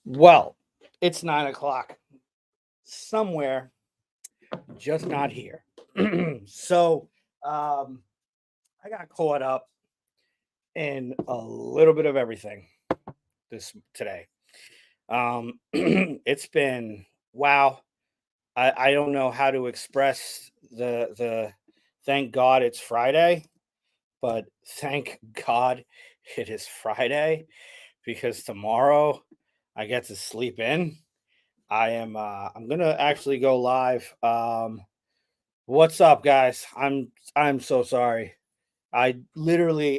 Well, it's 9 o'clock somewhere, just not here. so um, I got caught up in a little bit of everything this today. It's been wow. I don't know how to express the thank God it's Friday, but thank God it is Friday because tomorrow I get to sleep in. I'm gonna actually go live. What's up, guys? I'm so sorry. I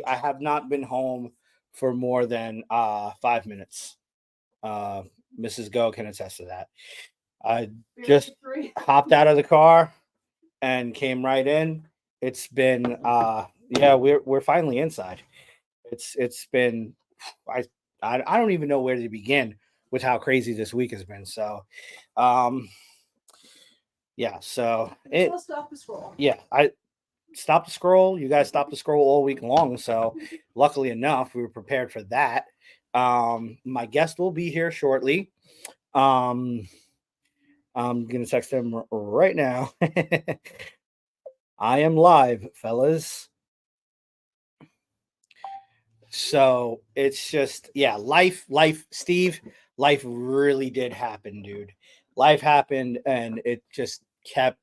have not been home for more than 5 minutes. Uh Mrs. Go can attest to that. I just hopped out of the car and came right in. It's been yeah, we're finally inside. It's been I I don't even know where to begin with how crazy this week has been. So um yeah, so it I'll stop the scroll. yeah, I stopped the scroll. You guys stopped the scroll all week long. So luckily enough, we were prepared for that. My guest will be here shortly. Um I'm gonna text him right now. I am live, fellas. So it's just yeah, Steve, life really did happen, dude. Life happened and it just kept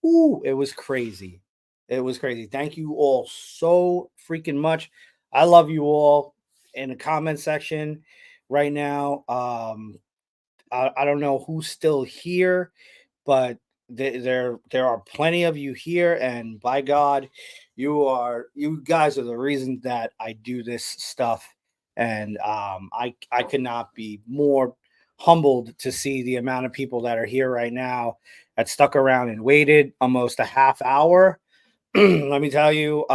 ooh, it was crazy. It was crazy. Thank you all so freaking much. I love you all in the comment section right now. I don't know who's still here, but there are plenty of you here, and by God, you guys are the reason that I do this stuff, and I could not be more humbled to see the amount of people that are here right now that stuck around and waited almost a half hour. Let me tell you,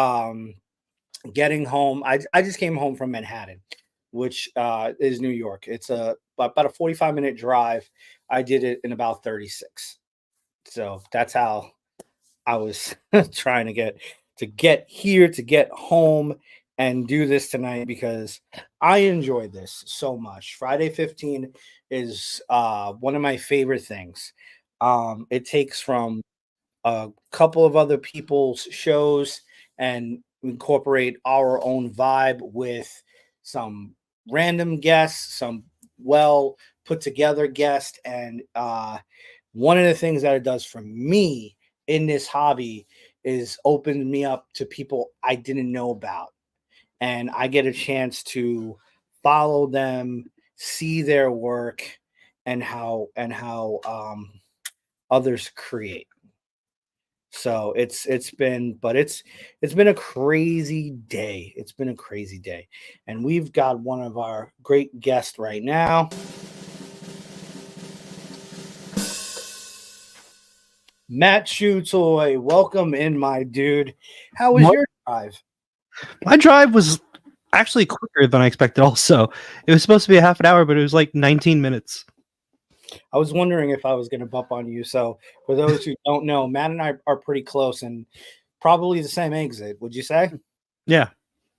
getting home, I just came home from Manhattan, which is New York. It's about a 45-minute drive. I did it in about 36. So that's how I was trying to get here, to get home and do this tonight because I enjoyed this so much. Friday 15 is one of my favorite things. It takes from a couple of other people's shows and incorporate our own vibe with some random guests, some well put together guests. And one of the things that it does for me in this hobby is open me up to people I didn't know about. And I get a chance to follow them, see their work, and how others create. So it's been a crazy day. It's been a crazy day. And we've got one of our great guests right now. MatchuToy, welcome in, my dude. How was What? your drive? My drive was actually quicker than I expected. Also, it was supposed to be a half an hour, but it was like 19 minutes. I was wondering if I was going to bump on you. So, for those who don't know, Matt and I are pretty close and probably the same exit. Would you say? Yeah,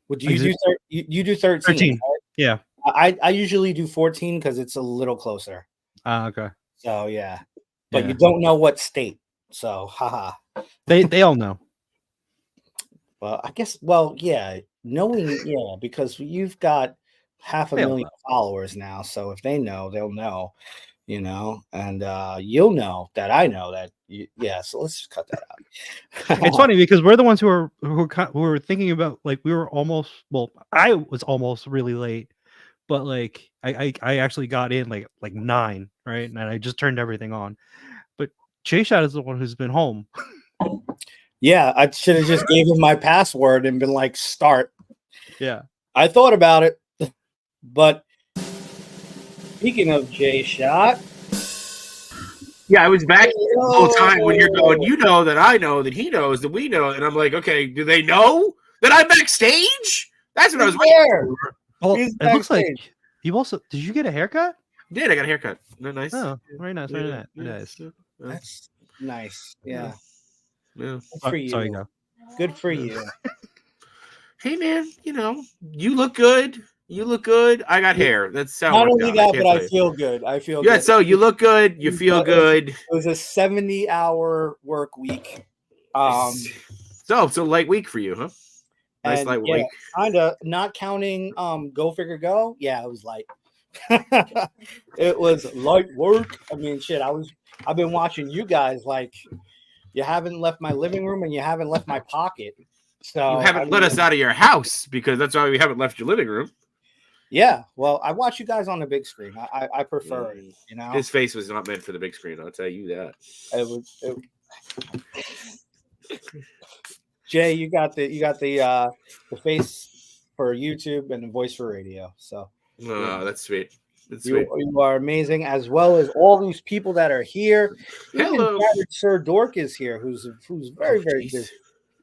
Would you do you do 13? 13. Right? Yeah. I usually do 14 because it's a little closer. Okay. So yeah, but Yeah. you don't know what state. So haha. They all know. Well, I guess. Well, yeah, knowing yeah, because you've got half a They all million followers now. So if they know, they'll know. You know, and you'll know that I know that. Yeah. So let's just cut that out. It's funny because we're the ones who were thinking about, like, we were almost, well, I was almost really late, but like I actually got in like 9, right, and I just turned everything on. But Jshot is the one who's been home. Yeah, I should have just gave him my password and been like, start. Yeah. I thought about it, but speaking of Jshot, Yeah, I was back the whole time when you're going, you know that I know that he knows that we know. And I'm like, okay, do they know that I'm backstage? That's what I was waiting for. Well, He's it looks like backstage. you also did. You get a haircut? I did. I got a haircut. Isn't that nice? Oh, very nice, very Yeah, nice. yeah, That's nice. Yeah. yeah. Good for you. Sorry, go. Good for you. Hey, man, you know, you look good. You look good. I got hair. That's how Not it worked only out. that, can't but I tell you. feel good. I feel Yeah, good. so you look good. You feel good. It was a 70-hour work week. So light week for you, huh? Nice And light yeah, week. kind of not counting Go Figure Go. Yeah, it was light. It was light work. I mean, shit, I've been watching you guys, like, you haven't left my living room and you haven't left my pocket. So You haven't let us out of your house because that's why we haven't left your living room. Yeah, well, I watch you guys on the big screen. I prefer it. You know, His face was not meant for the big screen. I'll tell you that. Jay, you got the face for YouTube and the voice for radio. So That's sweet. That's you, sweet. you are amazing, as well as all these people that are here. Even Hello. Sir Dork is here, who's very very busy.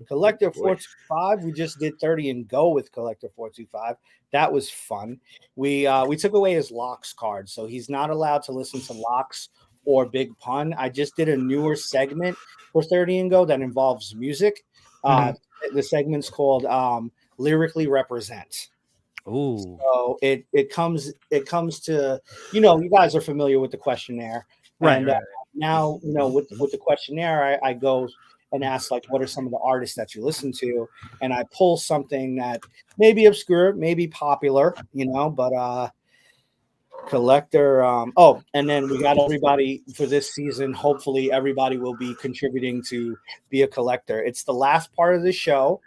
Collector Boy. 425. We just did 30 and go with Collector 425. That was fun. We took away his locks card, so he's not allowed to listen to locks or Big Pun. I just did a newer segment for 30 and go that involves music. The segment's called Lyrically Represent. Oh, So it comes to, you guys are familiar with the questionnaire, right, and right. now with the questionnaire I go and ask, like, what are some of the artists that you listen to, and I pull something that may be obscure, maybe popular, but Collector. And then we got everybody for this season. Hopefully everybody will be contributing to Be a Collector. It's the last part of the show,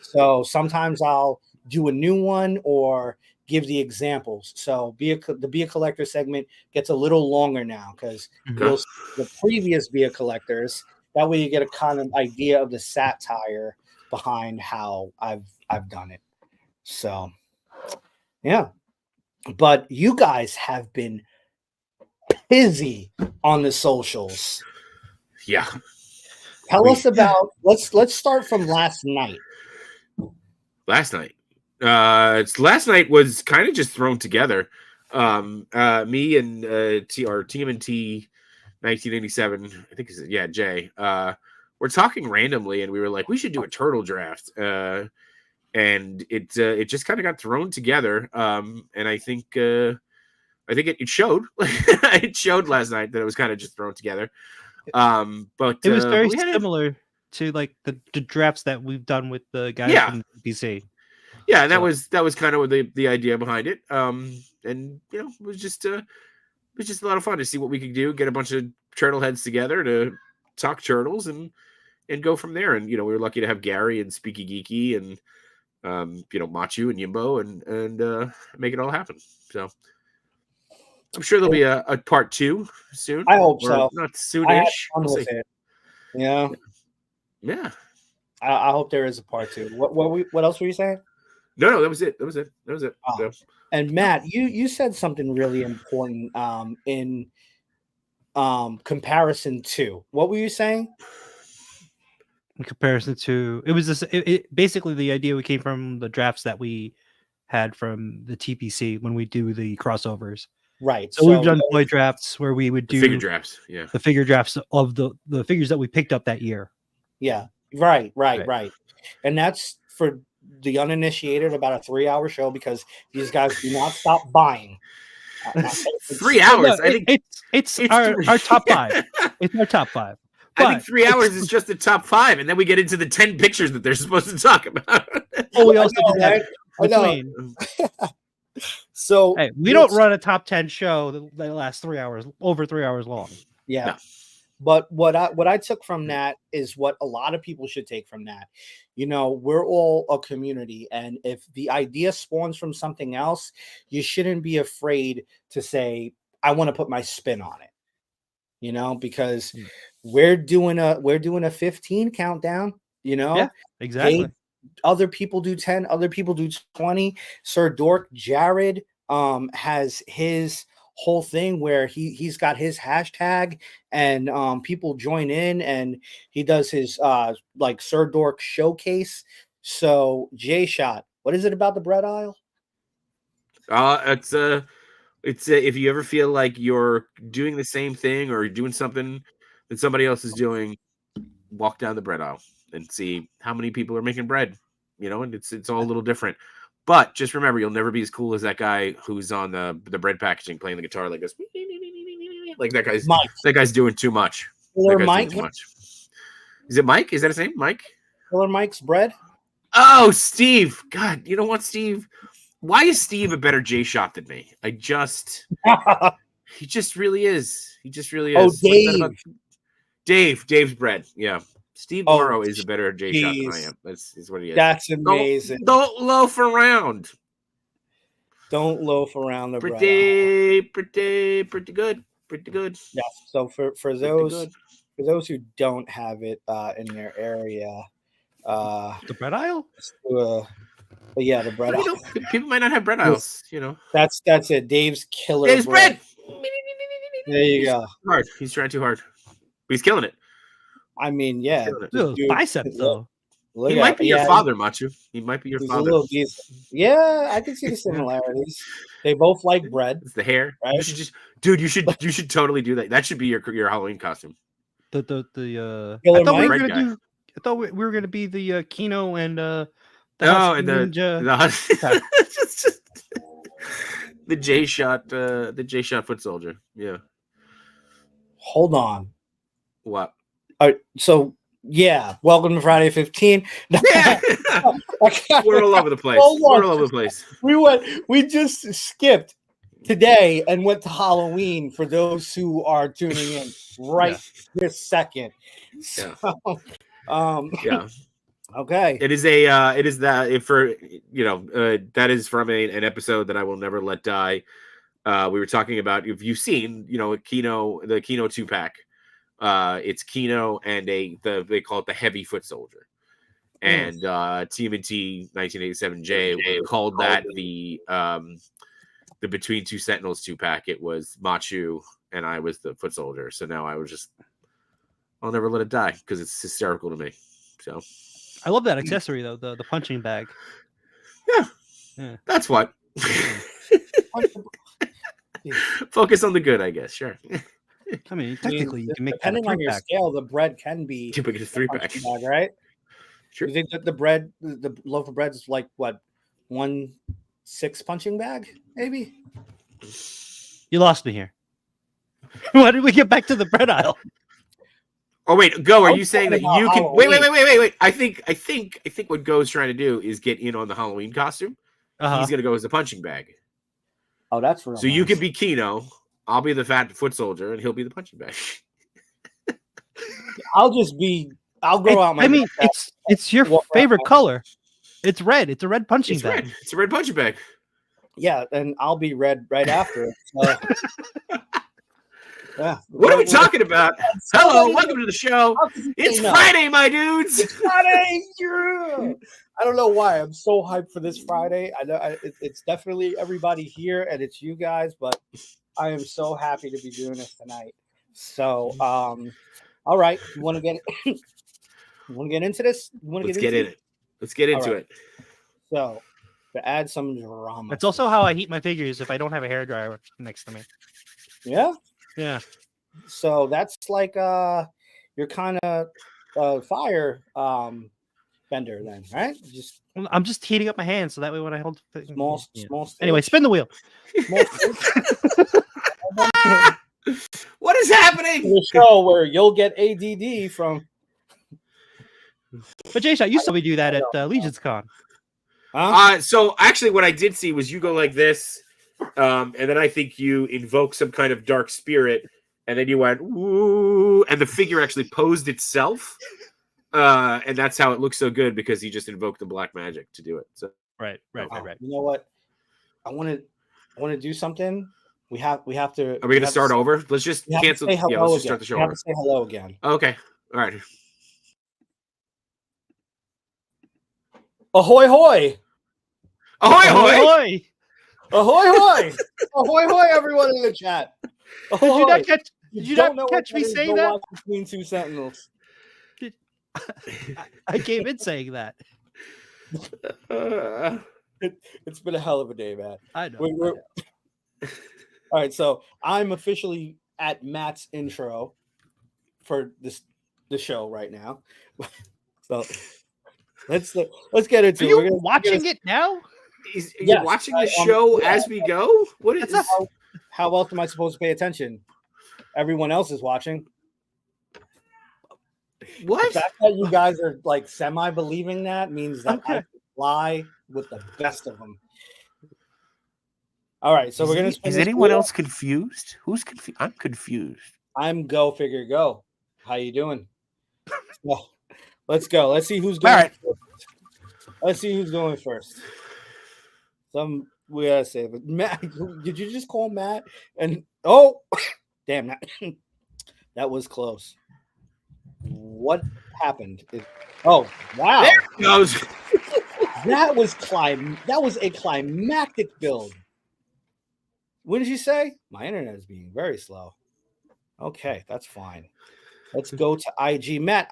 so sometimes I'll do a new one or give the examples. So the Be a Collector segment gets a little longer now because you'll see the previous Be a Collectors. That way you get a kind of idea of the satire behind how I've done it. So yeah. But you guys have been busy on the socials. Yeah. Tell us about let's start from last night. Last night. Last night was kind of just thrown together. Me and our TMNT 1987, I think Jay. We're talking randomly, and we were like, we should do a turtle draft. And it just kind of got thrown together. And I think it showed. It showed last night that it was kind of just thrown together. But it was very similar to like the drafts that we've done with the guys from PC. Yeah, and that was kind of the idea behind it. And it was just a lot of fun to see what we could do, get a bunch of turtle heads together to talk turtles and go from there. And we were lucky to have Gary and Speaky Geeky and Machu and Yimbo and make it all happen. So I'm sure there'll be a part 2 soon. I hope so. Not soonish. We'll see. Yeah. Yeah. I hope there is a part 2. What else were you saying? No, that was it. That was it. So. And Matt, you said something really important in comparison to. What were you saying? In comparison to, it was this. Basically, the idea we came from the drafts that we had from the TPC when we do the crossovers. Right. So we've done toy drafts where we would do figure drafts. Yeah. The figure drafts of the figures that we picked up that year. Yeah. Right. And that's for the uninitiated, about a 3-hour show because these guys do not stop buying. 3 hours. No, I think it's our top 5. It's our top 5. I think 3 hours is just the top 5, and then we get into the 10 pictures that they're supposed to talk about. Oh, we also did that between. So hey, we don't run a top 10 show that lasts 3 hours, over 3 hours long. Yeah. No. But what I took from that is what a lot of people should take from that. We're all a community, and if the idea spawns from something else, you shouldn't be afraid to say, I want to put my spin on it. Because we're doing a 15 countdown, Yeah, exactly. Other people do 10, other people do 20. Sir Dork Jared has his whole thing where he's got his hashtag and people join in, and he does his like Sir Dork showcase. So Jshot, what is it about the bread aisle? It's if you ever feel like you're doing the same thing or doing something that somebody else is doing, walk down the bread aisle and see how many people are making bread. And it's all a little different. But just remember, you'll never be as cool as that guy who's on the bread packaging playing the guitar like this. Like Mike. that guy's doing too much. Killer That guy's Mike. doing too much. Is it Mike? Is that his name? Mike? Killer Mike's bread. Oh, Steve. God, you know what, Steve? Why is Steve a better Jshot than me? He just really is. He just really is. Oh, What is that Dave. about- Dave's bread. Yeah. Steve Morrow is a better Jshot than I am. That's what he is. That's amazing. Don't loaf around. Don't loaf around the bread. Pretty good. Pretty good. Yeah. So for those who don't have it in their area, The bread aisle? yeah, the bread aisle. People might not have bread aisles, you know. That's it. Dave's killer. Dave's bread. There you go. Hard. He's trying too hard. But he's killing it. I mean, yeah. Those biceps, though. He might be your father, Machu. He might be your father. Yeah, I can see the similarities. They both like bread. It's the hair. Right? You should totally do that. That should be your Halloween costume. I Killer thought we Mike? were gonna I thought we were gonna be the Kino and the Ninja. The Jshot foot soldier. Yeah. Hold on. What? So yeah, welcome to Friday 15. Yeah. We're all over the place. We're all over the place. We just skipped today and went to Halloween for those who are tuning in this second. So, yeah. Okay. It is that is from an episode that I will never let die. We were talking about, if you've seen, the Kino 2-pack. It's Kino and they call it the heavy foot soldier. And TMNT 1987J called that the Between Two Sentinels 2-pack. It was Machu and I was the foot soldier. So now I'll never let it die because it's hysterical to me. So I love that accessory though, the punching bag. Yeah. That's what. Focus on the good, I guess. Sure. I mean, technically, you can make depending that a on your 3-pack. scale, the bread can be You make it a 3-pack, right? Sure. You think that the loaf of bread is like what, 1/6 punching bag, maybe? You lost me here. Why did we get back to the bread aisle? Oh wait, Go. Are you saying that you can? Wait. I think what Go's trying to do is get in on the Halloween costume. He's gonna go as a punching bag. Oh, that's real. So you can be Kino. I'll be the fat foot soldier, and he'll be the punching bag. I'll grow out my. I mean, it's your favorite color. It's red. It's a red punching bag. Red. It's a red punching bag. Yeah, and I'll be red right after it. So. Yeah. What are we talking about? Hello, welcome to the show. It's Friday, my dudes. It's Friday. Yeah. I don't know why I'm so hyped for this Friday. I know it's definitely everybody here, and it's you guys, but I am so happy to be doing this tonight. So, all right, you want to get into this? Let's get in it. Let's get into it. So, to add some drama. That's also how I heat my figures if I don't have a hairdryer next to me. Yeah. Yeah. So that's like you're kind of fire bender then, right? I'm just heating up my hands so that way when I hold small. Anyway, spin the wheel. What is happening? The show where you'll get ADD from. But Jshot, you saw me do that at Legion's Con. Huh? So actually, what I did see was you go like this. And then I think you invoke some kind of dark spirit, and then you went ooh, and the figure actually posed itself, and that's how it looks so good because you just invoked the black magic to do it. So right. You know what? I want to do something. We have to. Are we gonna start over? Let's just cancel. Let's just start the show. We have to say hello again. Okay. All right. Ahoy hoy! Ahoy hoy! Ahoy hoy! Ahoy hoy! Everyone in the chat. Ahoy. Did you not catch me saying that? Between Two Sentinels. I came in saying that. It's been a hell of a day, man. I know. All right, so I'm officially at Matt's intro for the show right now. So let's get into it. Are you watching it now? You're watching the show as we go? What is this? How else am I supposed to pay attention? Everyone else is watching. What? The fact that you guys are like semi-believing that means that I fly with the best of them. All right, so we're gonna. Is anyone else confused? Who's confused? I'm confused. I'm go figure go. How you doing? Well, let's go. Let's see who's going. All right. Let's see who's going first. We gotta say, but Matt, did you just call Matt? And damn, that was close. What happened? Wow! There it goes. That was a climactic build. What did you say? My internet is being very slow. Okay, that's fine. Let's go to IG. Matt,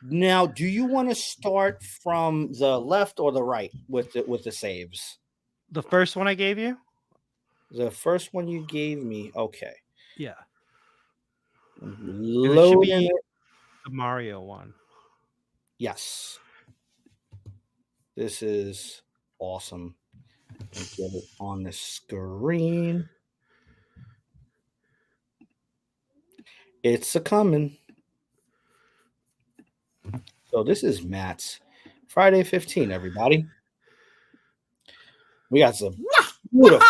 now do you want to start from the left or the right with the saves? The first one I gave you? The first one you gave me. Okay. Yeah. It should be the Mario one. Yes. This is awesome. Let's get it on the screen. It's a coming. So this is Matt's Friday 15, everybody. We got some beautiful.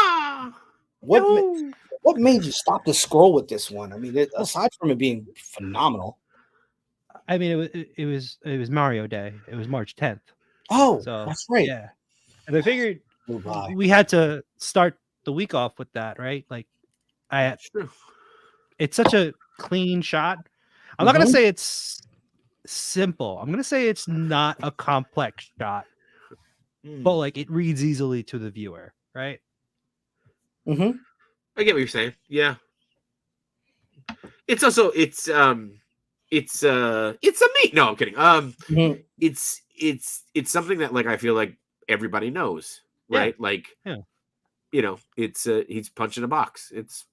What made you stop the scroll with this one? I mean, aside from it being phenomenal. I mean, it was Mario Day. It was March 10th. Oh, so that's right. Yeah, and I figured we had to start the week off with that, right? Like, it's such a clean shot. I'm not gonna say it's simple. I'm gonna say it's not a complex shot, but like it reads easily to the viewer, right? Mm-hmm. I get what you're saying. Yeah. It's also it's a meat. No, I'm kidding. It's something that like I feel like everybody knows, right? Yeah. Like, it's he's punching a box. It's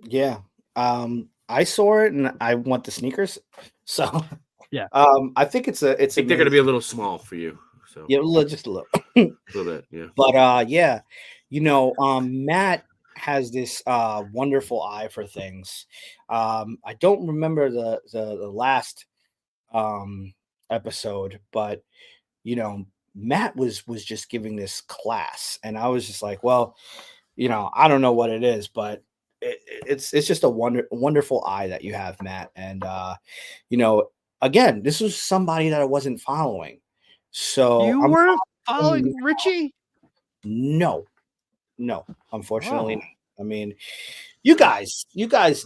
yeah. I saw it and I want the sneakers. So yeah. I think it's I think they're gonna be a little small for you. So yeah, just a little. A little bit, yeah. But yeah, Matt has this wonderful eye for things. I don't remember the last episode, but Matt was just giving this class, and I was just like, well, I don't know what it is, but it's just a wonderful eye that you have, Matt. And again, this was somebody that I wasn't following. So you weren't following Richie? No, unfortunately. I mean, you guys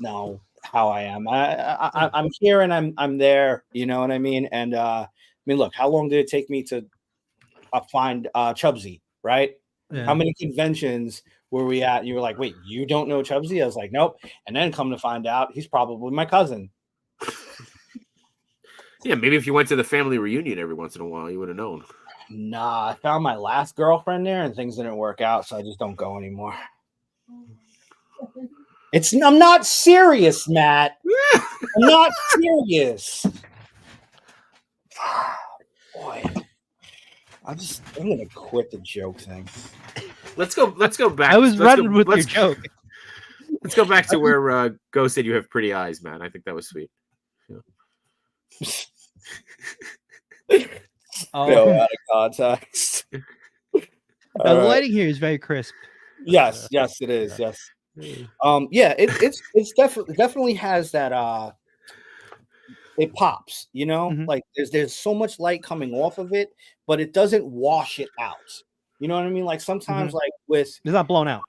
know how I am. I'm here and I'm there. You know what I mean? And I mean, look, how long did it take me to find Chubsy? Right? Yeah. How many conventions were we at? You were like, wait, you don't know Chubsy? I was like, nope. And then come to find out, he's probably my cousin. Yeah, maybe if you went to the family reunion every once in a while, you would have known. Nah, I found my last girlfriend there, and things didn't work out, so I just don't go anymore. I'm not serious, Matt. I'm not serious. Boy, I'm gonna quit the joke thing. Let's go back. I was running with your joke. Let's go back to where Go said you have pretty eyes, man. I think that was sweet. Yeah. No, out of context. The lighting here is very crisp. Yes, it is. Yes. Yeah, it's definitely has that it pops, like there's so much light coming off of it, but it doesn't wash it out. You know what I mean? Like sometimes like it's not blown out.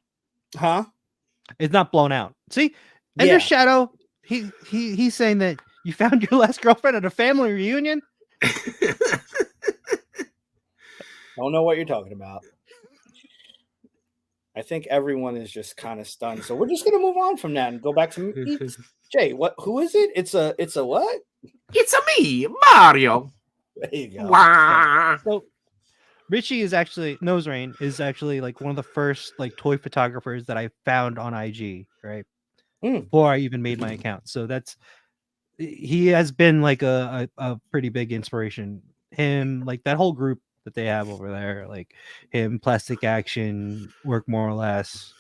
Huh? It's not blown out. See? Ender Shadow, he's saying that you found your last girlfriend at a family reunion? Don't know what you're talking about. I think everyone is just kind of stunned. So we're just gonna move on from that and go back to Jay. Who is it? It's a what? It's a me, Mario. There you go. Wow. So Richie is actually is actually like one of the first like toy photographers that I found on IG, right? Before I even made my account. So he has been like a pretty big inspiration. Him, like that whole group that they have over there, like him, Plastic Action, Work More or Less,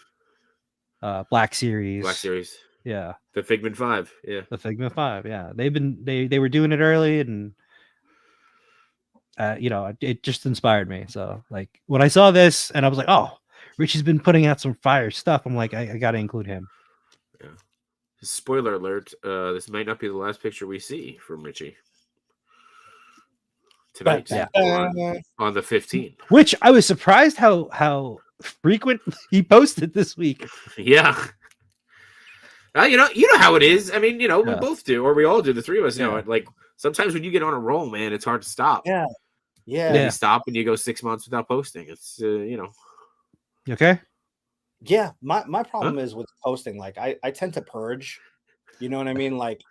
Black Series. Black Series. Yeah. The Figment 5. Yeah. The Figma 5. Yeah. They were doing it early, and it just inspired me. So like when I saw this and I was like, oh, Richie's been putting out some fire stuff. I'm like, I gotta include him. Yeah. Spoiler alert, this might not be the last picture we see from Richie. Tonight. Yeah. On the 15th. Which I was surprised how frequent he posted this week. Yeah. You know how it is. I mean, we both do, or we all do. The three of us know it. Like sometimes when you get on a roll, man, it's hard to stop. Yeah. And then you stop and you go 6 months without posting. It's You okay? Yeah, my problem is with posting. Like I tend to purge. You know what I mean? Like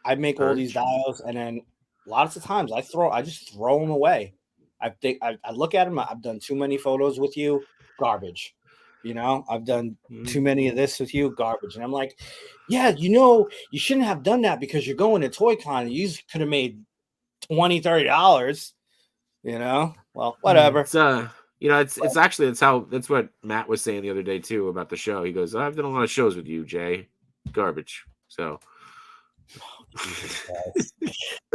I make all these dials, and then lots of times I just throw them away. I look at them. I've done too many photos with you, garbage. I've done too many of this with you, garbage. And I'm like, yeah, you shouldn't have done that because you're going to Toy Con. You could have made $20-$30. Well, whatever. It's that's what Matt was saying the other day too about the show. He goes, I've done a lot of shows with you, Jay. Garbage. So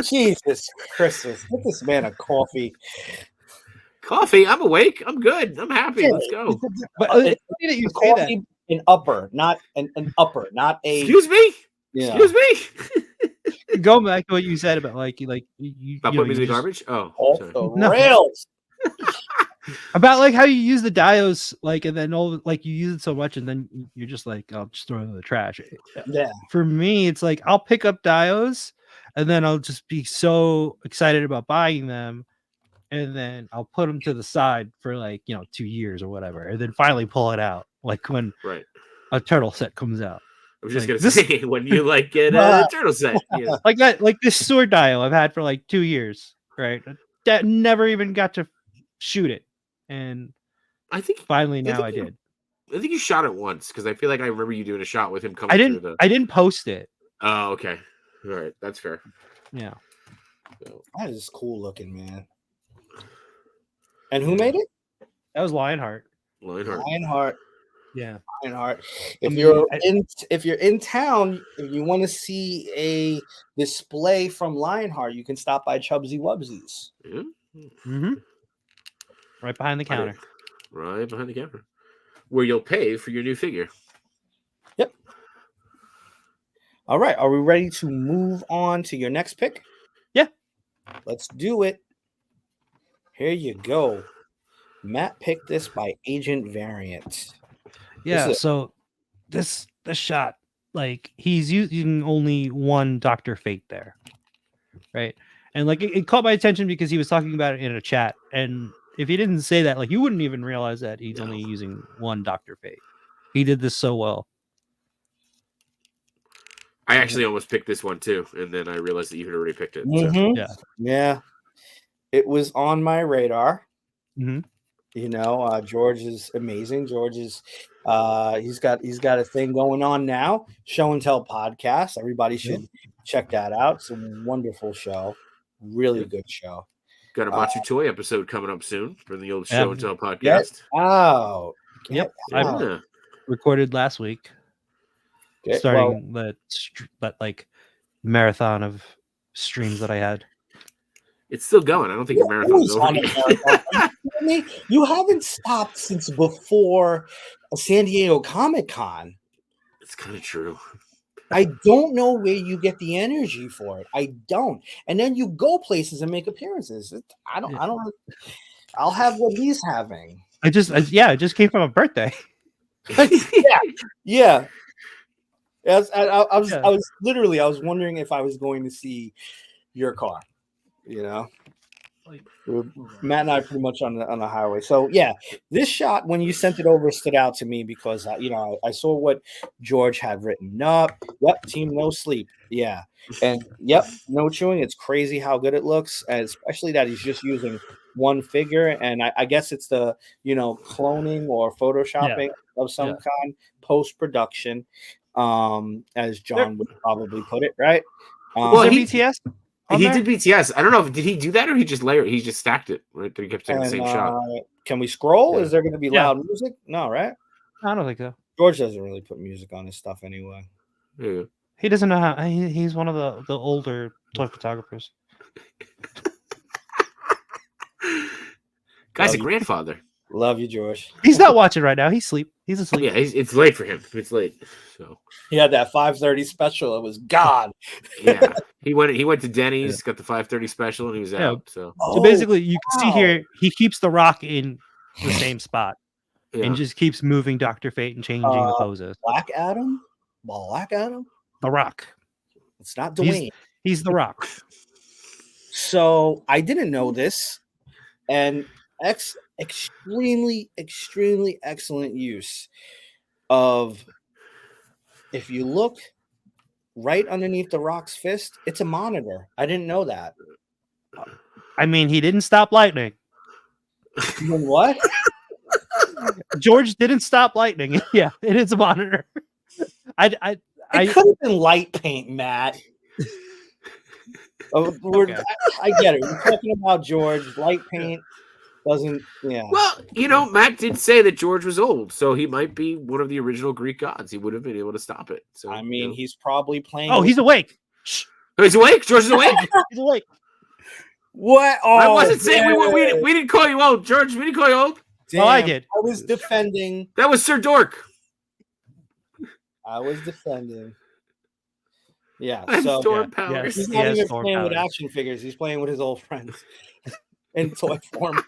Jesus Christmas. Get this man a coffee. Coffee? I'm awake. I'm good. I'm happy. Let's go. But it's funny that you say that. An upper, not an upper, not a. Excuse me. Yeah. Excuse me. Going back to what you said about you About putting me in the garbage. Oh, off sorry. the rails. About like how you use the diodes, and then you use it so much, and then you're just like, I'll just throw it in the trash. Yeah. For me, it's like I'll pick up diodes, and then I'll just be so excited about buying them, and then I'll put them to the side for 2 years or whatever, and then finally pull it out, like when a turtle set comes out. I was just gonna say when you get a turtle set, yeah. like that, like this sword dial I've had for 2 years, right? That never even got to shoot it, and I think finally now I did. I think you shot it once because I feel like I remember you doing a shot with him coming. I didn't post it. Oh, okay, all right, that's fair. Yeah, that is cool looking, man. And who made it? That was Lionheart. Lionheart. Yeah, Lionheart. If you're in town, if you want to see a display from Lionheart, you can stop by Chubsy Wubsies. Yeah. Mm-hmm. Right behind the counter. Right behind the counter, where you'll pay for your new figure. Yep. All right. Are we ready to move on to your next pick? Yeah. Let's do it. Here you go. Matt picked this by Agent Variant. Yeah, so this shot, he's using only one Dr. Fate there, right? And it caught my attention because he was talking about it in a chat, and if he didn't say that, you wouldn't even realize that he's only using one Dr. Fate. He did this so well. I actually almost picked this one too, and then I realized that you had already picked it. Mm-hmm. So. Yeah, it was on my radar. Mm-hmm. George is amazing. George is he's got a thing going on now, Show and Tell podcast. Everybody should check that out. It's a wonderful show, really good show. Got a MatchuToy episode coming up soon for the old Show and Tell podcast. Yep. I recorded last week, starting that marathon of streams that I had. It's still going. I don't think your marathon's over. You haven't stopped since before San Diego Comic-Con. It's kind of true. I don't know where you get the energy for it. I don't. And then you go places and make appearances. I don't. I'll have what he's having. It just came from a birthday. Yeah. I was literally wondering if I was going to see your car. Matt and I pretty much on the highway. So yeah, this shot when you sent it over stood out to me because I saw what George had written up. Yep, team no sleep. Yeah, and yep, no chewing. It's crazy how good it looks, and especially that he's just using one figure. And I guess it's the cloning or photoshopping of some kind, post production, as John would probably put it, right? BTS. on He there? did BTS. I don't know if did he do that or he just layered. He just stacked it. Right, he kept taking the same shot. Can we scroll? Yeah. Is there going to be Yeah. loud music? No, right? I don't think so. George doesn't really put music on his stuff anyway. Yeah. He doesn't know how. He's one of the older toy photographers. Guy's Love a you. grandfather. Love you, George. He's not watching right now. He's asleep. He's asleep. Yeah, it's late for him. It's late. So He had that 5:30 special. It was God. yeah, he went to Denny's, got the 5:30 special, and he was Yeah. out. So So basically, you can see here he keeps the Rock in the same spot yeah. and just keeps moving Dr. Fate and changing the poses. Black Adam? Black Adam? The Rock. It's not Dwayne. He's the Rock. So I didn't know this, and extremely excellent use of. If you look right underneath the Rock's fist, it's a monitor. I didn't know that. I mean, he didn't stop lightning. What? George didn't stop lightning. Yeah, it is a monitor. It could have been light paint, Matt. Okay. I get it. We're talking about George. Light paint doesn't. Yeah. Well, Matt did say that George was old, so he might be one of the original Greek gods. He would have been able to stop it. So I mean, he's probably playing. Oh, he's awake. Shh. Oh, he's awake. George is awake. He's awake. What? Oh, I wasn't saying we didn't call you old, George. We didn't call you old. Damn, Oh, I did. I was defending. That was Sir Dork. I was defending. Yeah. I have So storm powers. he's He not has even storm playing with powers. action figures. He's playing with his old friends in toy form.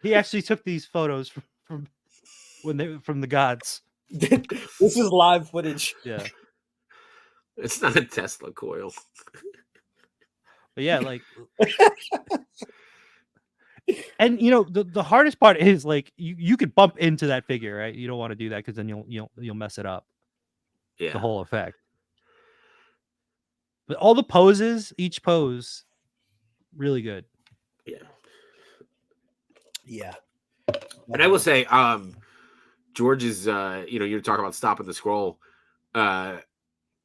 He actually took these photos from the gods. This is live footage. Yeah. It's not a Tesla coil. But yeah, like, and you know the hardest part is like you could bump into that figure, right? You don't want to do that because then you'll mess it up, Yeah. the whole effect. But all the poses, each pose, really good. Yeah. Yeah. And I will say, George is, you're talking about stopping the scroll.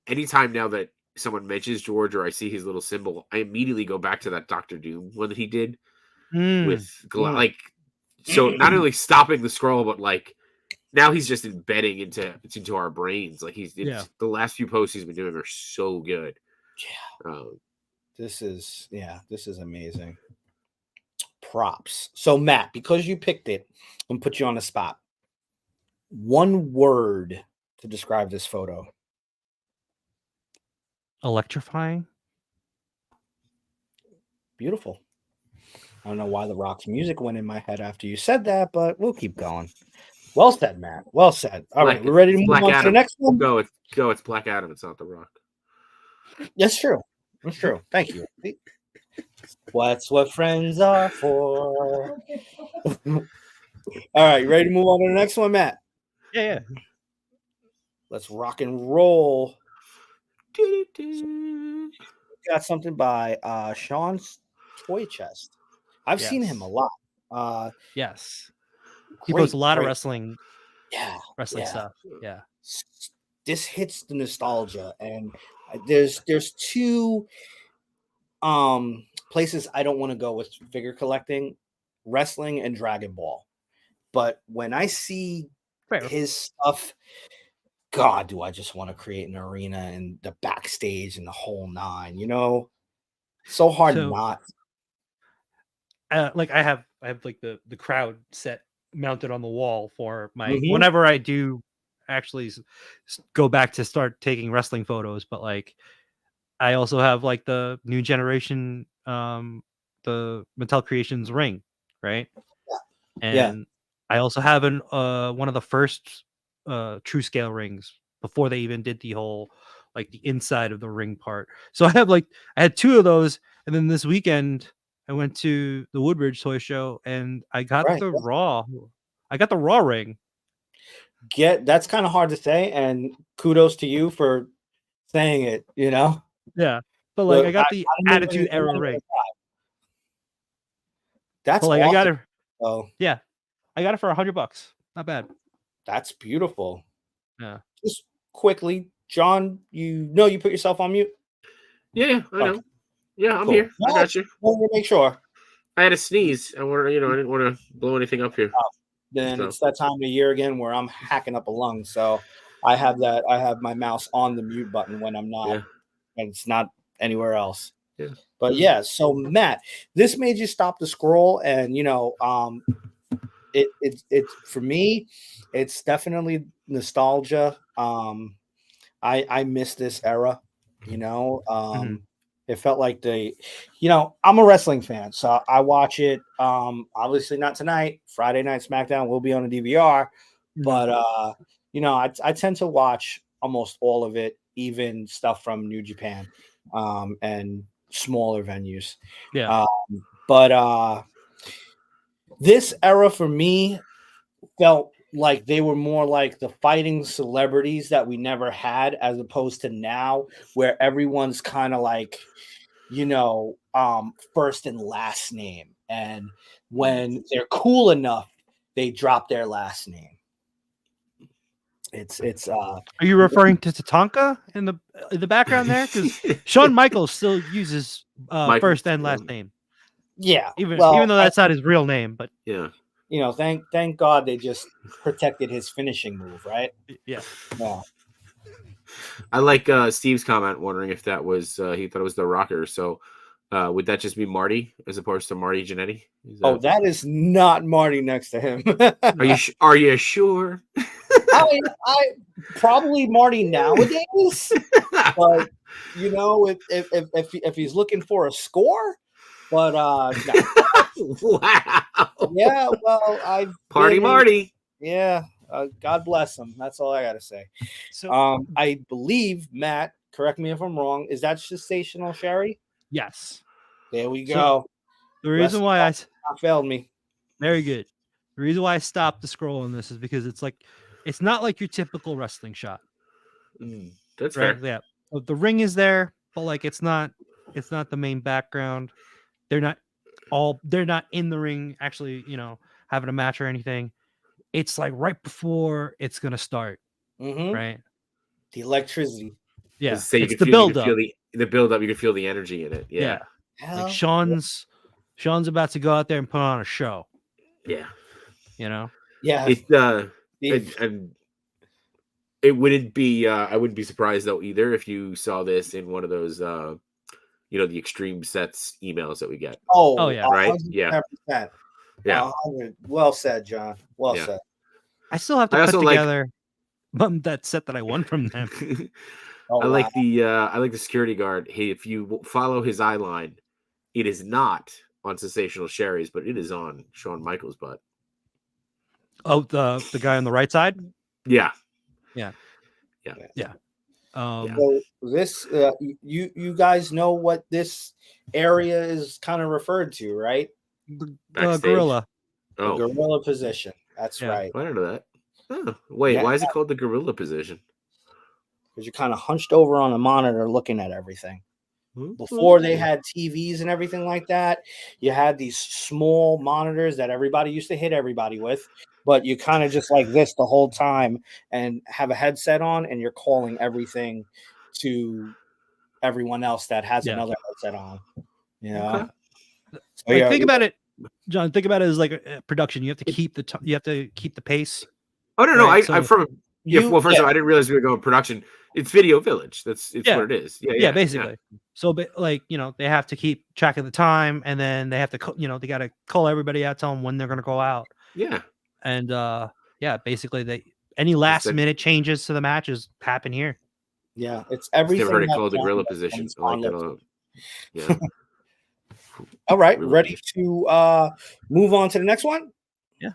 Anytime now that someone mentions George or I see his little symbol, I immediately go back to that Doctor Doom one that he did with like. So not only stopping the scroll, but like now he's just embedding into our brains. Like the last few posts he's been doing are so good. Yeah. This is amazing. Props. So Matt, because you picked it, I'm gonna put you on the spot. One word to describe this photo. Electrifying. Beautiful. I don't know why the Rock's music went in my head after you said that, but we'll keep going. Well said, Matt. Well said. All right, we're ready to move on to the next one. Go. It's Black Adam. It's not the Rock. That's true. That's true. Thank you. What's what friends are for. All right, you ready to move on to the next one, Matt? Yeah. Let's rock and roll. Got something by Sean's Toy Chest. I've seen him a lot. Yes. He posts a lot of wrestling. Yeah. Stuff. Yeah. This hits the nostalgia, and there's two places I don't want to go with figure collecting: wrestling and Dragon Ball. But when I see his stuff, God, do I just want to create an arena and the backstage and the whole nine? So hard not. Like I have like the crowd set mounted on the wall for my whenever I do actually go back to start taking wrestling photos. But like I also have like the new generation, the Mattel Creations ring, right? And I also have one of the first true scale rings before they even did the whole like the inside of the ring part. So I had two of those, and then this weekend I went to the Woodbridge Toy Show and I got the raw ring. That's kind of hard to say, and kudos to you for saying it. Yeah, but like I got the Attitude Era ring. That's like awesome. I got it. Oh yeah, I got it for $100. Not bad. That's beautiful. Yeah. Just quickly, John, you put yourself on mute. Yeah, I know. Okay. Yeah, I'm Cool. here. I No, got you. wanted to make sure. I had a sneeze. I didn't want to blow anything up here. Then So. it's that time of the year again where I'm hacking up a lung. So I have my mouse on the mute button when I'm not, Yeah. and it's not anywhere else. Yeah. But yeah, so Matt, this made you stop the scroll, and it for me, it's definitely nostalgia. I miss this era, It felt like I'm a wrestling fan, so I watch it. Obviously not tonight. Friday night SmackDown will be on the DVR, but I tend to watch almost all of it, even stuff from New Japan, and smaller venues. Yeah. But this era for me felt like they were more like the fighting celebrities that we never had, as opposed to now where everyone's kind of like, first and last name. And when they're cool enough, they drop their last name. Are you referring to Tatanka in the background there? Because Shawn Michaels still uses first and last name. Yeah. Even though that's not his real name, but yeah. Thank God they just protected his finishing move, right? Yeah. Yeah. I like Steve's comment, wondering if that was he thought it was the Rocker. So would that just be Marty as opposed to Marty Jannetty? That is not Marty next to him. Are you sure? I probably Marty nowadays, but if he's looking for a score, but no. Wow. Yeah, well, Marty. Yeah, God bless him. That's all I gotta say. So, I believe Matt. Correct me if I'm wrong. Is that sensational, Sherry? Yes. There we So, go. The reason why I failed me. Very good. The reason why I stopped the scroll on this is because it's not like your typical wrestling shot. That's right. fair. Yeah. The ring is there, but it's not the main background. They're not in the ring actually, having a match or anything. It's like right before it's gonna start. Right. The electricity. Yeah. So it's the build up. The build up, you can feel the energy in it. Yeah. Like Sean's about to go out there and put on a show. Yeah. Yeah. It wouldn't be I wouldn't be surprised though either if you saw this in one of those the extreme sets emails that we get. Oh yeah. Right? 100%. Yeah. Well said, John. Well said. I still have to put together that set that I won from them. I like the security guard. Hey, if you follow his eye line, it is not on Sensational Sherry's, but it is on Shawn Michaels' butt. Oh, the guy on the right side? Yeah. So this you guys know what this area is kind of referred to, right? Gorilla. The gorilla position. That's right. I don't know that. Oh, wait, why is it called the gorilla position? Because you're kind of hunched over on a monitor looking at everything. Before they had TVs and everything like that, you had these small monitors that everybody used to hit everybody with, but you kind of just like this the whole time and have a headset on, and you're calling everything to everyone else that has another headset on. Okay. So think about it, John. Think about it as like a production. You have to keep the pace. Oh no, right? I'm from. Well, first of all, I didn't realize we were going production. It's Video Village. It's what it is. Yeah, basically. Yeah. So, they have to keep track of the time, and then they have to, they got to call everybody out, tell them when they're going to go out. Yeah. And basically, any last minute changes to the matches happen here. Yeah, it's everything. Never heard it called the gorilla position. I like that. Yeah. All right, ready to move on to the next one? Yeah.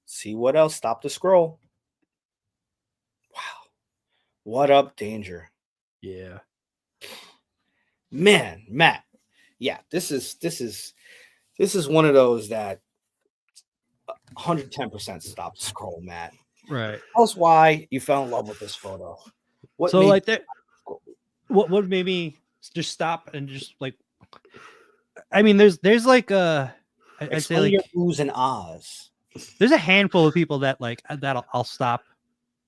See what else. Stop the scroll. Wow. What up, Danger? Yeah. Man, Matt. Yeah, this is one of those that 110% stop the scroll, Matt. Right. Tell us why you fell in love with this photo. What made me just stop and just like, I mean, there's like I'd say like your oohs and ahs. There's a handful of people that I'll stop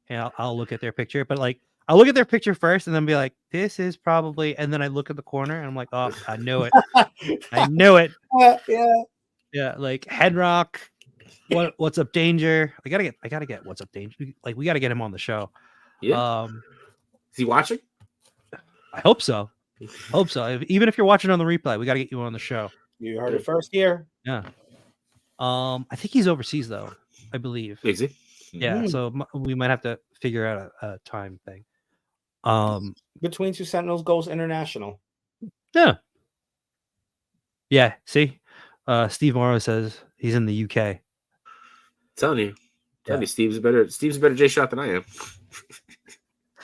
and I'll look at their picture, but like I'll look at their picture first and then be like, this is probably, and then I look at the corner and I'm like, oh, I knew it. I knew it. Yeah. Yeah, like Headrock. What's up, Danger? I gotta get what's up, Danger. Like we gotta get him on the show. Yeah. Is he watching? I hope so. Hope so. Even if you're watching on the replay, we gotta get you on the show. You heard it first here. Yeah. I think he's overseas though. I believe. Is he? Yeah. So we might have to figure out a time thing. Between Two Sentinels goes international. Yeah. Yeah. See, Steve Morrow says he's in the UK. Telling you, Steve's a better Jshot than I am.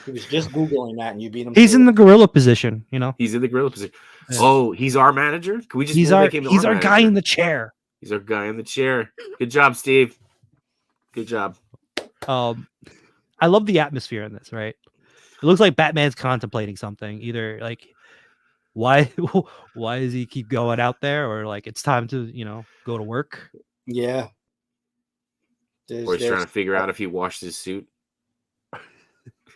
He was just Googling that, and you beat him. He's in the gorilla position, you know. He's in the gorilla position. Yeah. Oh, he's our manager. Can we just? He's our guy in the chair. He's our guy in the chair. Good job, Steve. Good job. I love the atmosphere in this. Right, it looks like Batman's contemplating something. Either like, why does he keep going out there, or like it's time to go to work. Yeah. Or he's trying to figure out if he washed his suit.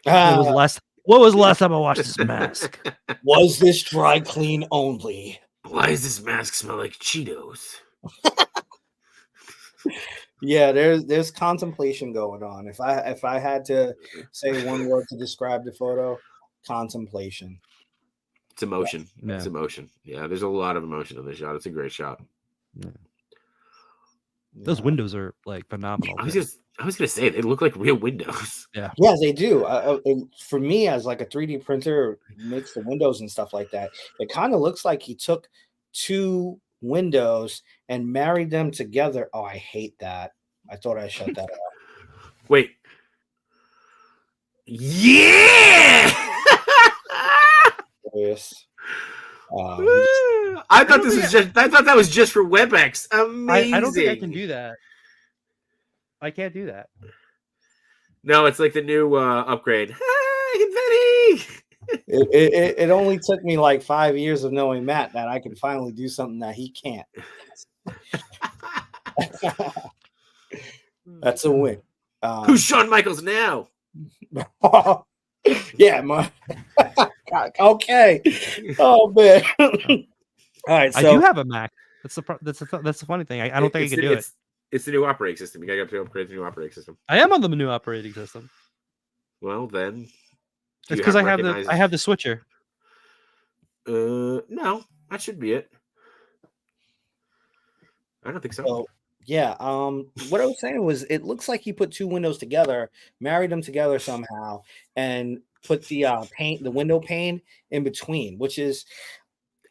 What was the last time I washed this mask? Was this dry clean only? Why does this mask smell like Cheetos? Yeah, there's contemplation going on. If I had to say one word to describe the photo, contemplation. It's emotion. Yeah. It's emotion. Yeah, there's a lot of emotion in this shot. It's a great shot. Yeah. Those windows are like phenomenal. I was gonna say they look like real windows. Yeah, they do. For me, as like a 3D printer makes the windows and stuff like that, it kind of looks like he took two windows and married them together. Oh, I hate that. I thought I shut that off. Wait. Yeah. Yes. I thought that was just for WebEx. Amazing. I don't think I can do that. I can't do that. No, it's like the new upgrade. Confetti. It only took me like 5 years of knowing Matt that I can finally do something that he can't. That's a win. Who's Shawn Michaels now? Yeah, okay. Oh man. All right, so I do have a Mac. That's the funny thing. I don't think I can do it. It's the new operating system. You gotta upgrade the new operating system. I am on the new operating system. Well, then it's because I have the switcher. No, that should be it. I don't think so. Well, yeah. What I was saying was, it looks like he put two windows together, married them together somehow, and put the window pane in between. Which is,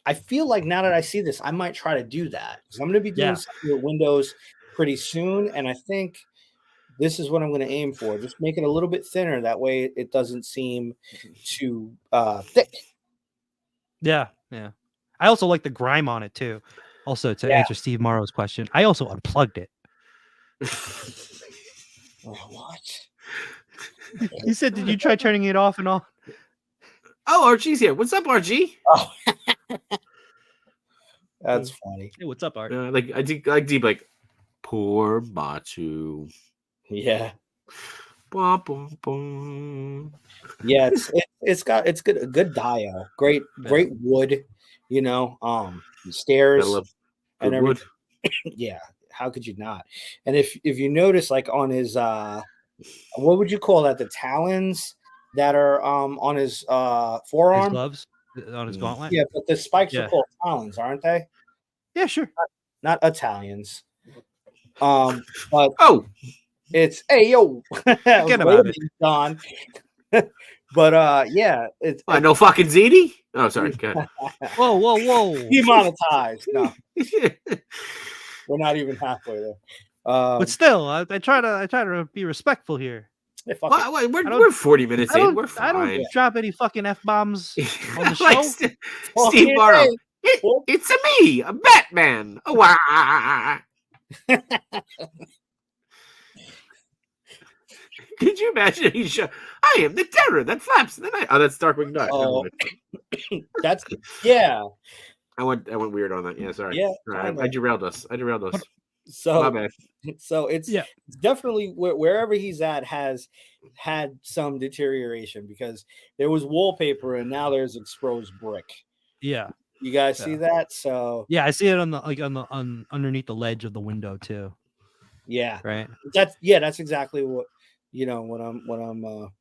I feel like now that I see this, I might try to do that because I'm going to be doing something with windows pretty soon, and I think this is what I'm going to aim for. Just make it a little bit thinner. That way, it doesn't seem too thick. Yeah. I also like the grime on it too. Also, to answer Steve Morrow's question, I also unplugged it. What? He said, "Did you try turning it off and on?" Oh, RG's here. What's up, RG? Oh. That's funny. Hey, what's up, Art? I deep like poor Machu. Yeah. Bum, bum, bum. Yeah, it's good, a good dial. Great wood, stairs and everything. Wood. Yeah, how could you not? And if you notice, like on his what would you call that? The talons that are on his forearm, his gloves on his gauntlet. Yeah, but the spikes are called talons, aren't they? Yeah, sure. Not Italians. But it's yo. Forget about it, Don. But it's no fucking ziti. Oh, sorry. Whoa! Demonetized. No, we're not even halfway there. But still, I try to be respectful here. We're 40 minutes in. We're fine. I don't drop any fucking F-bombs on the show. Steve Morrow. It's me, a Batman. Oh, wow. Could you imagine? I am the terror that flaps in the night. Oh, that's Darkwing Duck. Oh, that's I went weird on that. Yeah, sorry. Yeah, I derailed us. So my bad. So it's Yeah. definitely wherever he's at has had some deterioration because there was wallpaper and now there's exposed brick. Yeah. You guys see that? So Yeah, I see it on the on underneath the ledge of the window too. yeah, Right. that's exactly what I'm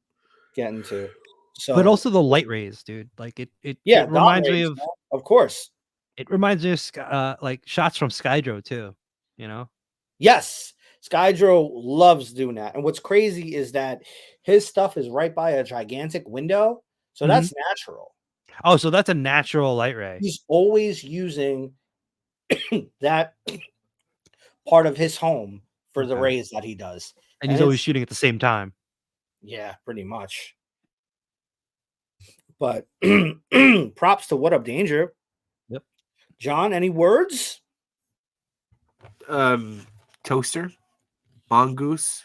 getting to. So But also the light rays, dude. Like it yeah, dot reminds me rays, of man, of course. it reminds me of like shots from Skydro too. You know. Yes, Skydro loves doing that. And what's crazy is that his stuff is right by a gigantic window, so that's natural. Oh, so that's a natural light ray. He's always using that part of his home for the Okay. rays that he does. And he's always shooting at the same time. Yeah, pretty much. But props to What Up Danger. Yep. John, any words? Toaster, mongoose,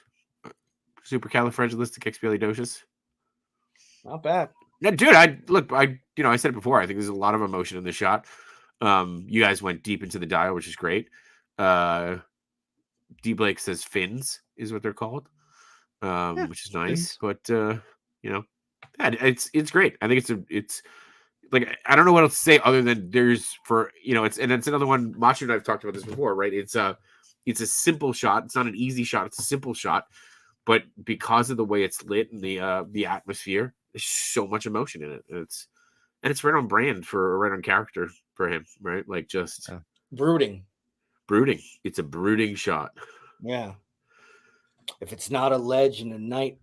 supercalifragilisticexpialidocious. Not bad. No, dude, I said it before. I think there's a lot of emotion in the shot. You guys went deep into the dial, which is great. D Blake says fins is what they're called, which is nice. Fins. But it's great. I think it's like I don't know what else to say other than there's it's another one. Macho and I've talked about this before, right? It's a simple shot. It's not an easy shot. It's a simple shot, but because of the way it's lit and the atmosphere, there's so much emotion in it. And it's right on brand right on character for him, right? Like just brooding. It's a brooding shot. Yeah. If it's not a ledge in the night,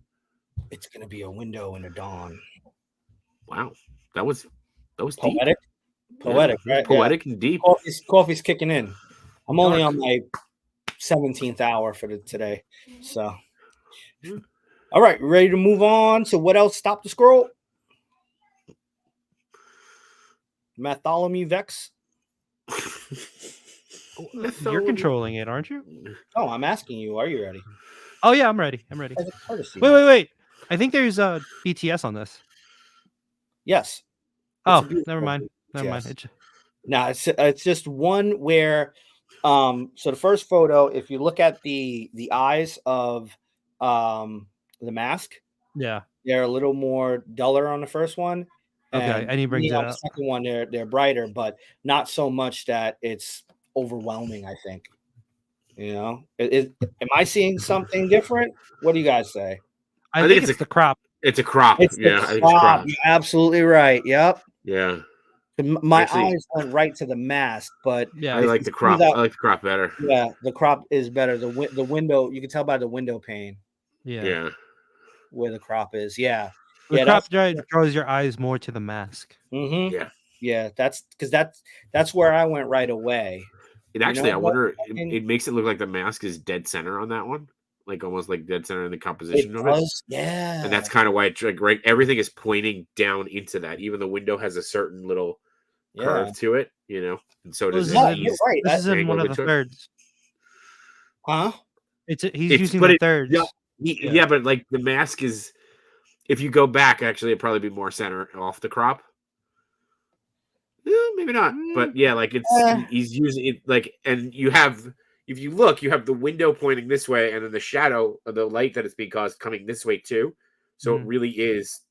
it's gonna be a window in the dawn. Wow, that was poetic. Deep. Poetic, yeah, right? Poetic and deep. Coffee's kicking in. I'm only on my 17th hour for today. So all right, ready to move on. So what else? Stop the scroll. Bartholomew Vex. You're controlling it, aren't you? Oh, I'm asking you. Are you ready? Oh yeah, I'm ready. As a courtesy. Wait. I think there's a BTS on this. Yes. Oh, never mind. No, it's just one where so the first photo, if you look at the eyes of the mask, yeah, they're a little more duller on the first one. Okay, and he brings it on up. the second one, they're brighter, but not so much that it's overwhelming, I think. You know, am I seeing something different? What do you guys say? I think it's the crop. It's a crop. It's yeah, the I think crop. it's crop. You're absolutely right. Yep. Yeah. My eyes went right to the mask, but yeah, I like the crop. I like the crop better. Yeah, the crop is better. The window, you can tell by the window pane. Yeah. Where the crop is. Yeah. The crop draws your eyes more to the mask. Mm-hmm. Yeah. Yeah, that's because that's where I went right away. It actually, I wonder, it makes it look like the mask is dead center on that one, like almost like dead center in the composition of it. Yeah, and that's kind of why it's like right. Everything is pointing down into that. Even the window has a certain little curve to it, you know. And so does you're right. This is in one of the thirds. Huh? He's using the thirds. Yeah, but like the mask is. If you go back, actually, it'd probably be more center off the crop. Maybe not, but yeah, like he's using it like, and you have, if you look, you have the window pointing this way, and then the shadow of the light that it's being caused coming this way too. So it really is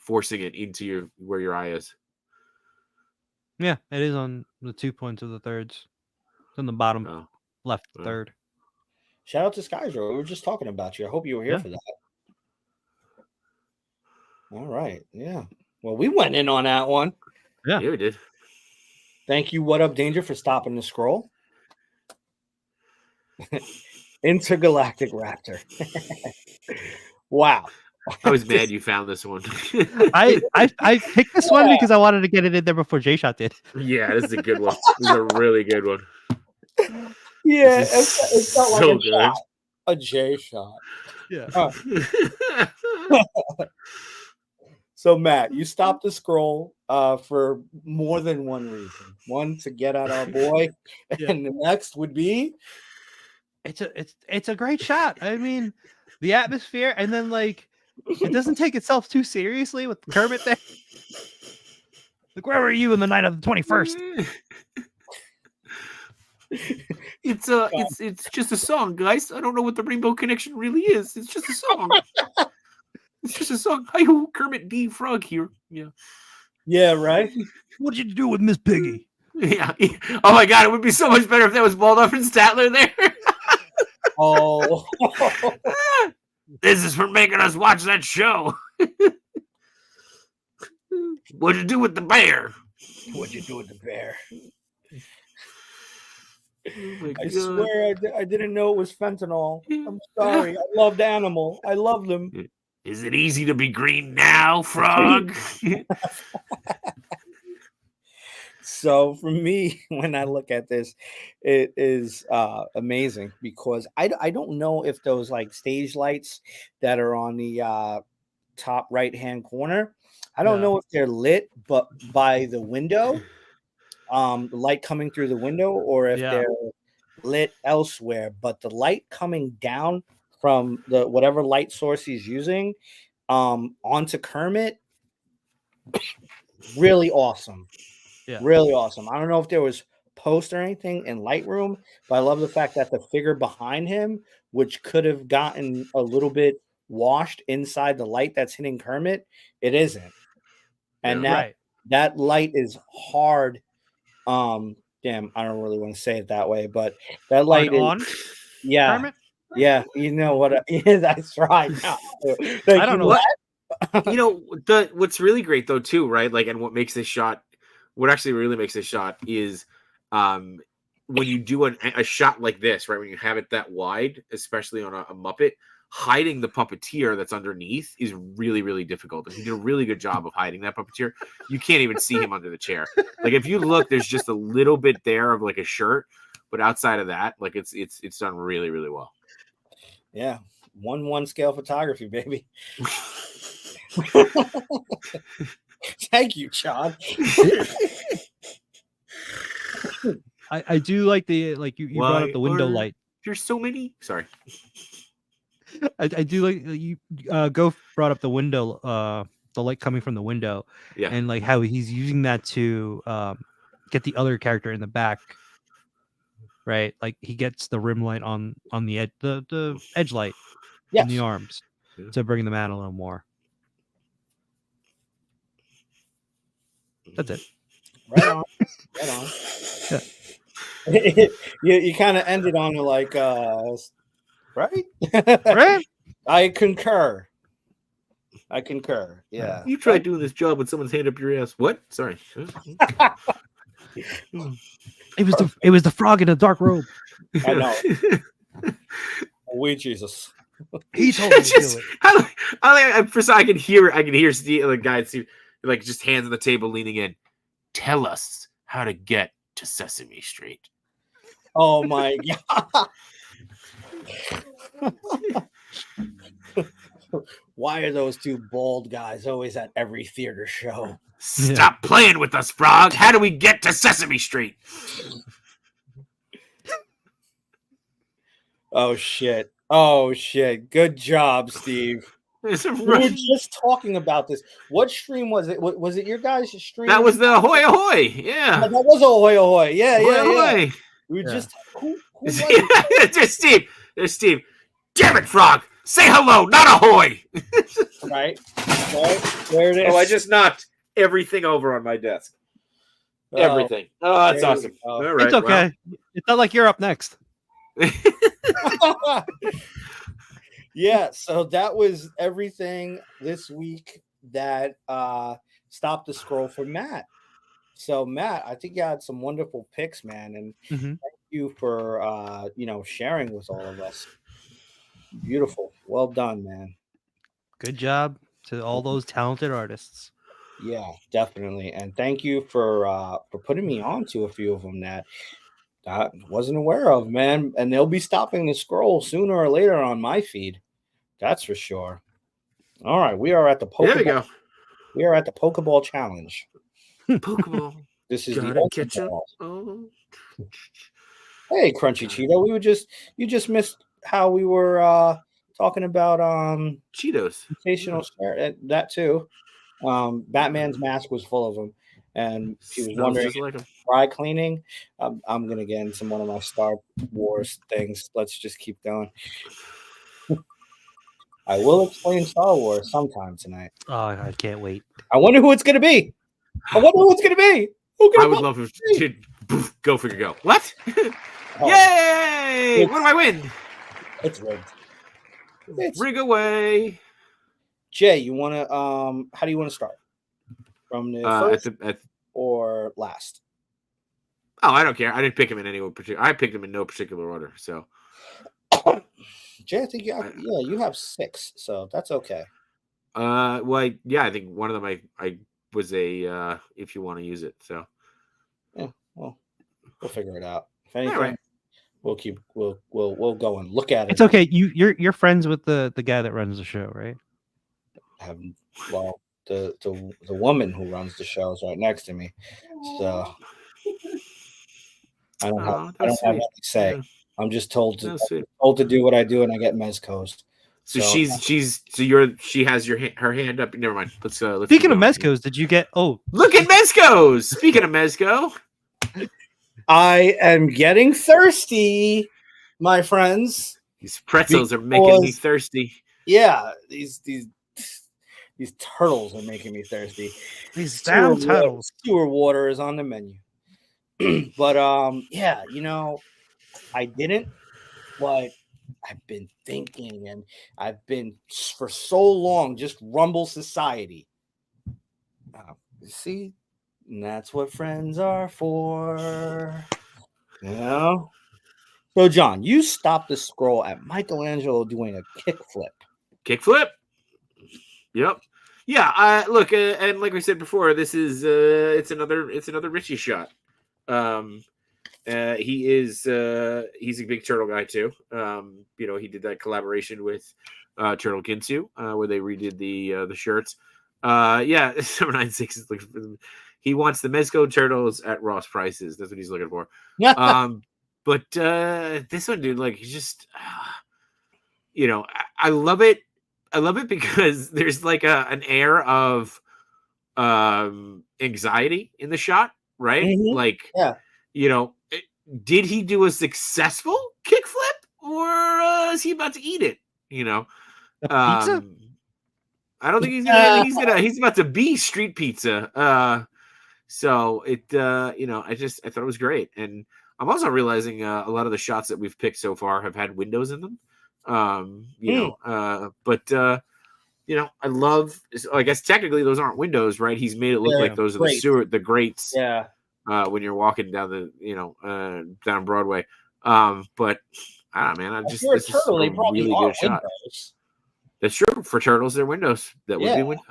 forcing it into where your eye is. Yeah, it is on the 2 points of the thirds. It's on the bottom left third. Shout out to Skydro. We were just talking about you. I hope you were here for that. All right. Yeah. Well, we went in on that one. Yeah, we did. Thank you, What Up Danger, for stopping the scroll. Intergalactic Raptor. Wow. I was mad you found this one. I picked this one because I wanted to get it in there before Jshot did. Yeah, this is a good one. This is a really good one. Yeah, it felt like a shot. A Jshot. Yeah. So Matt, you stopped the scroll for more than one reason. One, to get at our boy, and the next would be it's a great shot. I mean, the atmosphere, and then like it doesn't take itself too seriously with Kermit there. Like, where were you in the night of the 21st? It's just a song, guys. I don't know what the Rainbow Connection really is. It's just a song. It's just a song. Hi, Kermit D. Frog here. Yeah. Yeah, right. What did you do with Miss Piggy? Yeah. Oh my God, it would be so much better if that was Waldorf and Statler there. Oh, This is for making us watch that show. What'd you do with the bear? what'd you do with the bear? Oh my I God. swear I didn't know it was fentanyl. I'm sorry. I loved Animal. I loved them. Is it easy to be green now, Frog? So for me, when I look at this, it is amazing because I don't know if those like stage lights that are on the top right hand corner, I don't know if they're lit, but by the window, the light coming through the window, or if they're lit elsewhere. But the light coming down from the whatever light source he's using onto Kermit, really awesome. Yeah. Really awesome. I don't know if there was post or anything in Lightroom, but I love the fact that the figure behind him, which could have gotten a little bit washed inside the light that's hitting Kermit, it isn't. And that light is hard. Damn, I don't really want to say it that way, but that light is on yeah. Kermit? Yeah, you know what? Yeah, that's right. I don't know what. You know, what's really great though too, right? Like, and what actually really makes this shot is when you do a shot like this, right? When you have it that wide, especially on a Muppet, hiding the puppeteer that's underneath is really, really difficult. And he did a really good job of hiding that puppeteer. You can't even see him under the chair. Like if you look, there's just a little bit there of like a shirt, but outside of that, like it's done really, really well. Yeah, 1:1 scale photography, baby. Thank you, John. I do like the you brought up the window light. There's so many. Sorry. I do like you Go brought up the window, the light coming from the window, and like how he's using that to get the other character in the back, right? Like he gets the rim light on the edge, the edge light in the arms to bring them out a little more. That's it. Right on. Right on. you kind of ended on like right? Right? I concur. Yeah. You tried doing this job with someone's hand up your ass. What? Sorry. It was the frog in a dark robe. I know. Sweet Jesus. He told me to do it. I can hear Steve, the guy, Steve, like just hands on the table, leaning in. Tell us how to get to Sesame Street. Oh my God. Why are those two bald guys always at every theater show? Stop playing with us, Frog. How do we get to Sesame Street? Oh shit. Good job, Steve. We were just talking about this. What stream was it? Was it your guys' stream? That was the Ahoy Ahoy. Yeah. That was Ahoy Ahoy. Yeah. Ahoy. We were just who was it? There's Steve. Damn it, Frog. Say hello, not ahoy. Right. There it is. Oh, I just knocked everything over on my desk. Everything. Oh, that's awesome. All right, it's okay. Well. It's not like you're up next. Yeah, so that was everything this week that stopped the scroll for Matt. So Matt, I think you had some wonderful picks, man, and thank you for sharing with all of us. Beautiful. Well done, man. Good job to all those talented artists. Yeah, definitely. And thank you for putting me on to a few of them that I wasn't aware of, man. And they'll be stopping the scroll sooner or later on my feed. That's for sure. All right, we are at the Pokeball. There we go. We are at the Pokeball Challenge. Pokeball. This is the kitchen. Oh. Hey, Crunchy Cheeto. You just missed how we were talking about Cheetos. That too. Batman's mask was full of them, and she was wondering. Like dry cleaning. I'm gonna get into one of my Star Wars things. Let's just keep going. I will explain Star Wars sometime tonight. Oh, I can't wait. I wonder who it's gonna be. I wonder who it's gonna be. I would love if it go figure go. What? Oh, Yay! What do I win? it's rigged. It's Rig away. Jay, you wanna how do you want to start? From the first or last? Oh, I don't care. I didn't pick him in any particular. I picked him in no particular order. So, Jay, I think you have 6, so that's okay. Well, I think one of them I was a if you want to use it. So, yeah, well, we'll figure it out. If anything, we'll go and look at it. It's okay. You're friends with the guy that runs the show, right? Well, the woman who runs the show is right next to me, so I don't have anything to say. Yeah. I'm just told to do what I do, and I get mezcos. So she has her hand up. Never mind. Let's Speaking of mezcos, did you get? Oh, look at mezcos. Speaking of mezco, I am getting thirsty, my friends. These pretzels are making me thirsty. Yeah, these turtles are making me thirsty. These down turtles. Sewer water is on the menu. But yeah, I didn't, but I've been thinking, and I've been for so long just Rumble Society. See, and that's what friends are for. So, John, you stopped the scroll at Michelangelo doing a kickflip. Kickflip? Yep. Yeah. Look, and like we said before, this is it's another Richie shot. He's a big turtle guy too. He did that collaboration with Turtle Ginsu where they redid the shirts. 796 is looking for them. He wants the Mezco turtles at Ross prices. That's what he's looking for. But this one, dude, like, he's just, I love it. I love it because there's like an air of anxiety in the shot, right? Mm-hmm. Like, yeah. Did he do a successful kickflip, or is he about to eat it? Pizza? I don't think he's gonna. I think he's about to be street pizza. So it, I thought it was great, and I'm also realizing a lot of the shots that we've picked so far have had windows in them. I love. I guess technically those aren't windows, right? He's made it look like those are the grates. Yeah. When you're walking down down Broadway. But I don't know, man. This is a really good shot. That's true. For turtles, they're windows. That would be windows.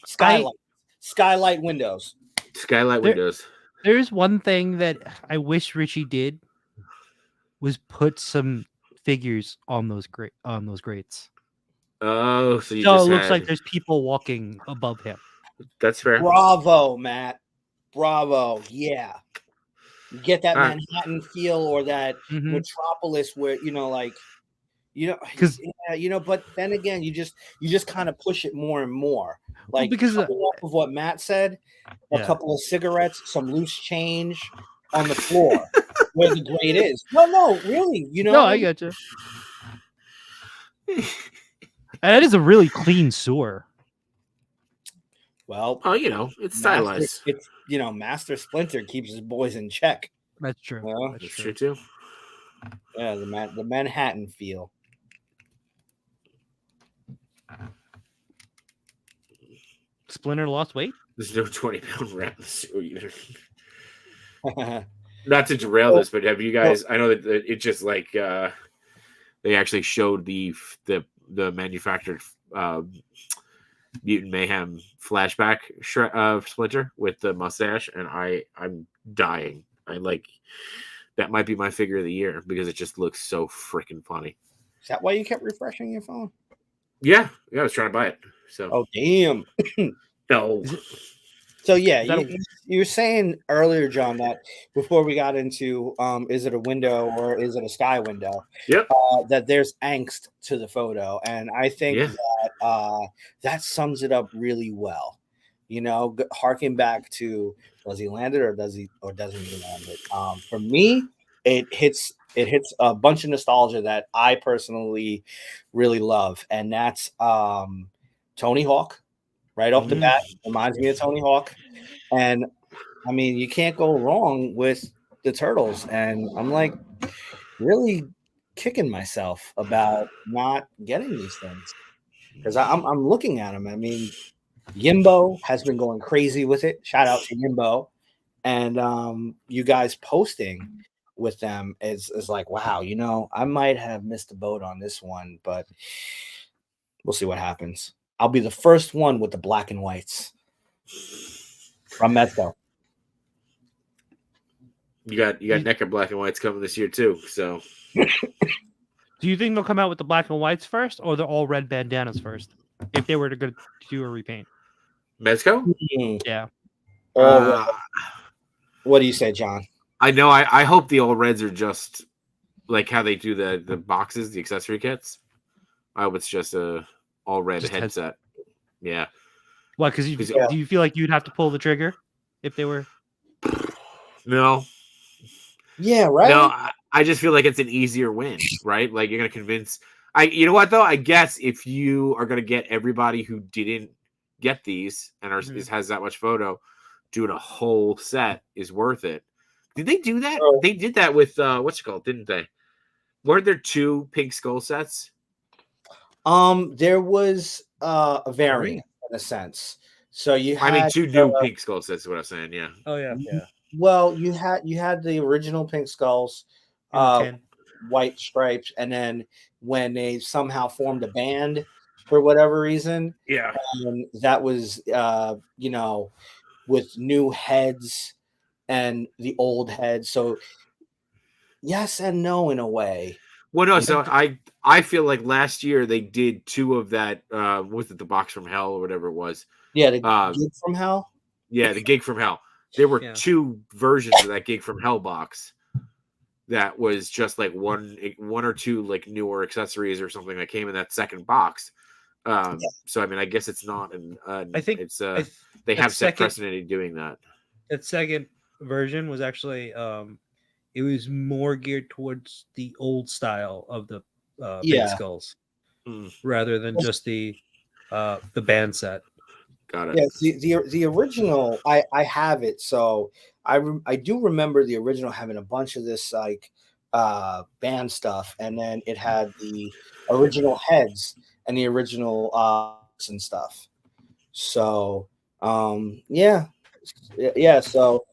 Skylight windows. Skylight windows. There's one thing that I wish Richie did was put some figures on those grates. Oh, so it looks like there's people walking above him. That's fair. Bravo, Matt. Bravo, yeah. You get that Manhattan feel, or that metropolis where but then again, you just kind of push it more and more. Like, because off of what Matt said, a couple of cigarettes, some loose change on the floor where the grate is. No, really, No, I get you. And that is a really clean sewer. Well, it's stylized. It's Master Splinter keeps his boys in check. That's true. That's true too. Yeah, the Manhattan feel. Splinter lost weight? There's no 20-pound rat in the sewer either. Not to derail this, but have you guys? I know that it just like they actually showed the manufactured Mutant Mayhem flashback Splinter with the mustache, and I'm dying. That might be my figure of the year because it just looks so freaking funny. Is that why you kept refreshing your phone? Yeah, I was trying to buy it. So oh damn. No. So yeah, you were saying earlier, John, that before we got into is it a window or is it a sky window? Yep. That there's angst to the photo, and I think that that sums it up really well. harking back to does he land it or doesn't he land it? For me, it hits a bunch of nostalgia that I personally really love, and that's Tony Hawk. Right off the Mm. bat, reminds me of Tony Hawk, and I mean you can't go wrong with the Turtles, and I'm like really kicking myself about not getting these things because I'm looking at them. I mean, Yimbo has been going crazy with it. Shout out to Yimbo, and you guys posting with them is like, wow, I might have missed the boat on this one, but we'll see what happens. I'll be the first one with the black and whites from Mezco. You got NECA black and whites coming this year too. So Do you think they'll come out with the black and whites first, or the all red bandanas first? If they were to go do a repaint, Mezco? yeah. All red. What do you say, John? I know. I hope the all reds are just like how they do the boxes, the accessory kits. I hope it's just a all red Just headset. Yeah. Why? Because do you feel like you'd have to pull the trigger if they were? No. Yeah, right. No, I just feel like it's an easier win, right? Like you're gonna convince. You know what though? I guess if you are gonna get everybody who didn't get these and has that much photo, doing a whole set is worth it. Did they do that? Oh. They did that with what's it called? Didn't they? Weren't there 2 pink skull sets? There was a variant in a sense. So you had, I mean, 2 new pink skull sets is what I was saying. Yeah. Oh yeah. well, you had the original pink skulls, white stripes, and then when they somehow formed a band for whatever reason, Yeah. That was with new heads and the old heads. So yes and no in a way. Well, no. So I feel like last year they did 2 of that. Was it the box from hell or whatever it was? Yeah, the Gig from Hell. Yeah, the Gig from Hell. There were 2 versions of that Gig from Hell box. That was just like one or 2 like newer accessories or something that came in that second box. So I mean, I guess it's not I think it's they have set precedent in doing that. That second version was actually it was more geared towards the old style of the pink skulls rather than just the band set. Got it. Yeah, the original, I have it, so I do remember the original having a bunch of this like band stuff, and then it had the original heads and the original and stuff. So yeah. So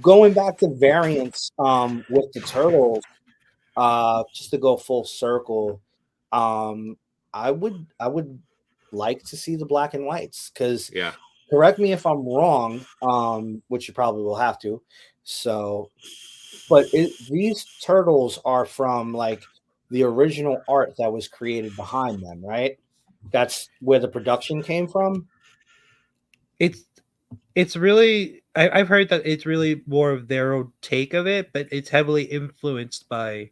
going back to variants with the Turtles, just to go full circle, I would like to see the black and whites because correct me if I'm wrong, which you probably will have to. So, but these turtles are from like the original art that was created behind them, right? That's where the production came from. It's really I've heard that it's really more of their own take of it, but it's heavily influenced by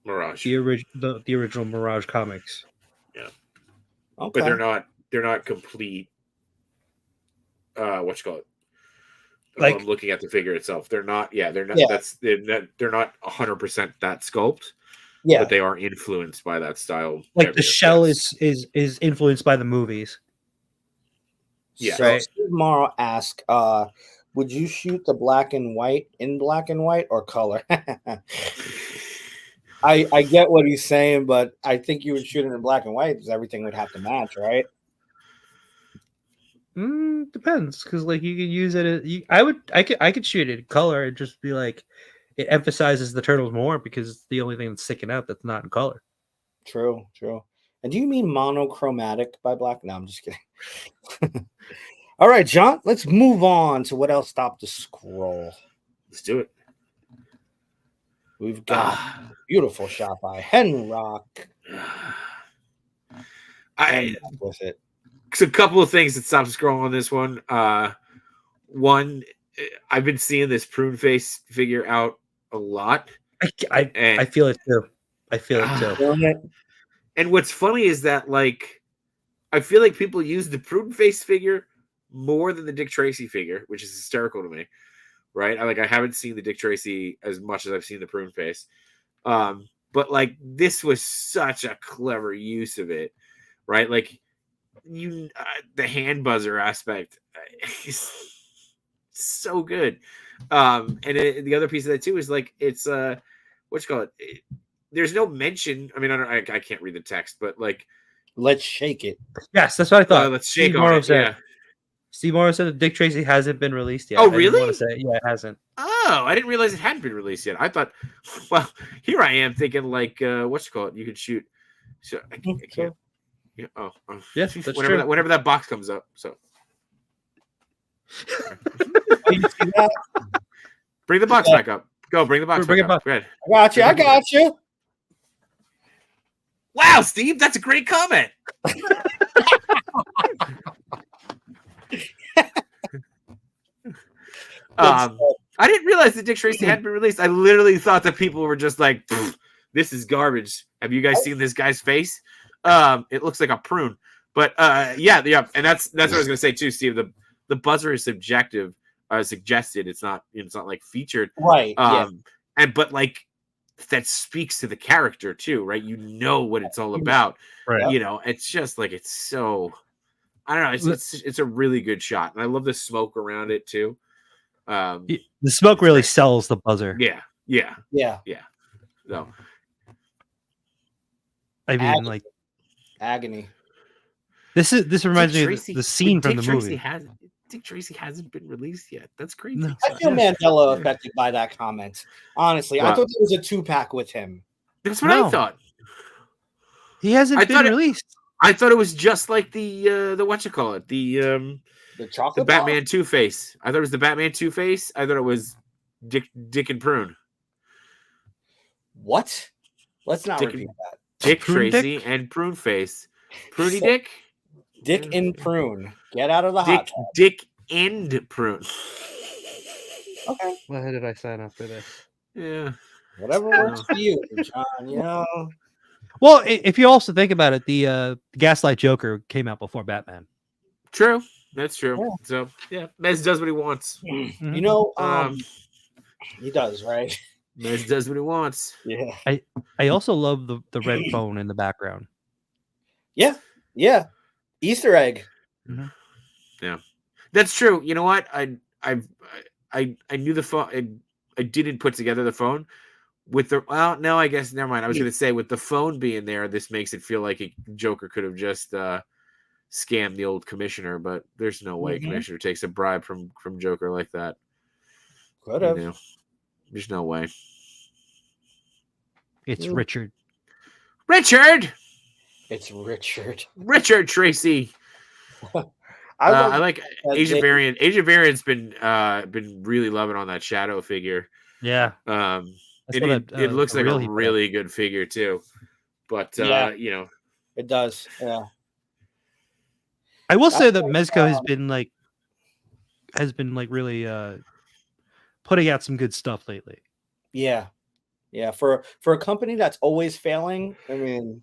Mirage, the original Mirage comics. Yeah. Okay. But they're not complete. What you call it? Like I'm looking at the figure itself. They're not. Yeah, they're not. Yeah. They're not 100% that sculpt. Yeah, but they are influenced by that style. Like the shell is influenced by the movies. Yeah. So Steve Morrow asked, would you shoot the black and white in black and white or color? I get what he's saying, but I think you would shoot it in black and white because everything would have to match, right? Depends, because like you could use it. I could shoot it in color and just be like, it emphasizes the turtles more because it's the only thing that's sticking out that's not in color. True. And do you mean monochromatic by black? No, I'm just kidding. All right, John, let's move on to what else stopped the scroll. Let's do it. We've got a beautiful shot by Henrock. With it. So a couple of things that stopped scrolling on this one. One, I've been seeing this prune face figure out a lot. I feel it too. I feel it too. And what's funny is that like I feel like people use the prune face figure more than the Dick Tracy figure, which is hysterical to me. Right? I haven't seen the Dick Tracy as much as I've seen the prune face. But like this was such a clever use of it, right? Like the hand buzzer aspect is so good. And the other piece of that too is like it's what you call it. There's no mention. I mean, I can't read the text, but like, let's shake it. Yes, that's what I thought. Let's shake Steve on Morrow it. said, Yeah. Steve Morrow said that Dick Tracy hasn't been released yet. Oh, I didn't really? want to say it. Yeah, it hasn't. Oh, I didn't realize it hadn't been released yet. I thought, well, here I am thinking like, what you call it? You could shoot. So I can't. Yeah. Oh. Yeah, that's whenever true. whenever that box comes up. So. You see that? Bring the box back up. Go, bring the box Bring back it up. back. Go ahead. I got you. Wow, Steve, that's a great comment. I didn't realize that Dick Tracy hadn't been released. I literally thought that people were just like, this is garbage. Have you guys seen this guy's face? It looks like a prune. But yeah, and that's what I was gonna say too, Steve. The buzzer is subjective, suggested. It's not like featured. Right. But like that speaks to the character too, right? You know what it's all about. Right. You know, it's just like it's so I don't know, it's a really good shot. And I love the smoke around it too. The smoke really sells the buzzer. Yeah. So I mean, like agony. This reminds me of the scene from the movie. Dick Tracy hasn't been released yet. That's crazy. No. I feel Mandela affected by that comment. Honestly, I thought there was a 2-pack with him. That's what I thought. He hasn't been released. I thought it was just like the what you call it, the chocolate, the Batman Two-Face. I thought it was the Batman Two-Face. I thought it was Dick and Prune. What? Let's not repeat that. Dick Tracy and Prune Face. Pruny Dick. Dick and Prune. Get out of the hot tub. Dick and Prune. Okay. Why did I sign up for this? Yeah. Whatever works for you, John. You know. Well, if you also think about it, the Gaslight Joker came out before Batman. True. That's true. Yeah. So yeah, Mez does what he wants. You know, he does, right? Mez does what he wants. Yeah. I also love the red phone in the background. Yeah. Easter egg. Mm-hmm. Yeah, that's true. You know what? I knew the phone. I didn't put together the phone with the. Well, no, I guess never mind. I was going to say with the phone being there, this makes it feel like a Joker could have just scammed the old commissioner, but there's no way commissioner takes a bribe from Joker like that. Could have. You know, there's no way. It's Richard. It's Richard. Richard Tracy. I like Asian Variant. Asian Variant's been really loving on that Shadow figure. Yeah. It looks like a really good figure too. But you know, it does. Yeah. I will say that Mezco has been really putting out some good stuff lately. Yeah. Yeah. For a company that's always failing, I mean,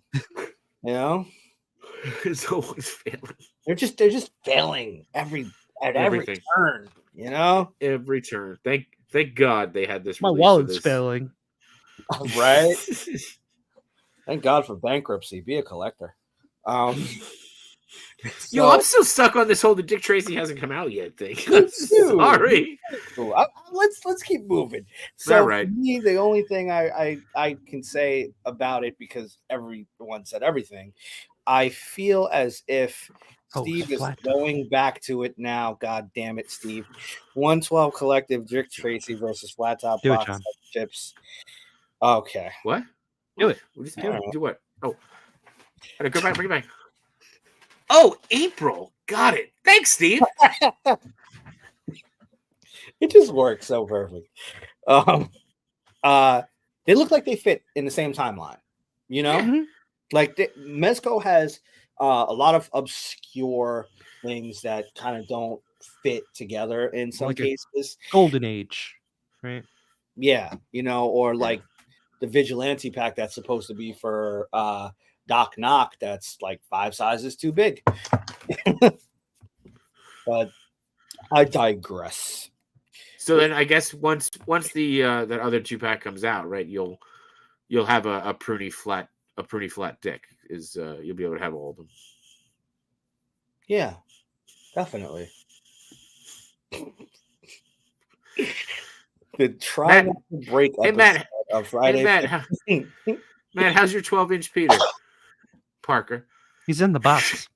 you know, it's always failing. They're just failing every turn, you know? Every turn. Thank God they had this. My wallet's failing. Right? Thank God for bankruptcy. Be a collector. Yo, I'm still stuck on this whole the Dick Tracy hasn't come out yet thing. Sorry. Let's keep moving. So all right. For me, the only thing I can say about it, because everyone said everything, I feel as if Steve is going back to it now. God damn it, Steve. 112 Collective, Dick Tracy versus Flat Top Box Chips. Okay. What? Do it. Do what? Oh. Go back, bring it back. Oh, April. Got it. Thanks, Steve. It just works so perfect. They look like they fit in the same timeline, you know? Mm-hmm. Like Mezco has a lot of obscure things that kind of don't fit together in some cases. Golden Age, right? Yeah, you know, or like the Vigilante pack that's supposed to be for Doc Knock, that's like 5 sizes too big. But I digress. So then I guess once the that other 2-pack comes out, right, you'll have a pretty flat dick. Is you'll be able to have all of them. Yeah, definitely. Try Matt, not to break hey episode Matt, of Friday. Matt, how's your 12-inch Peter Parker? He's in the box.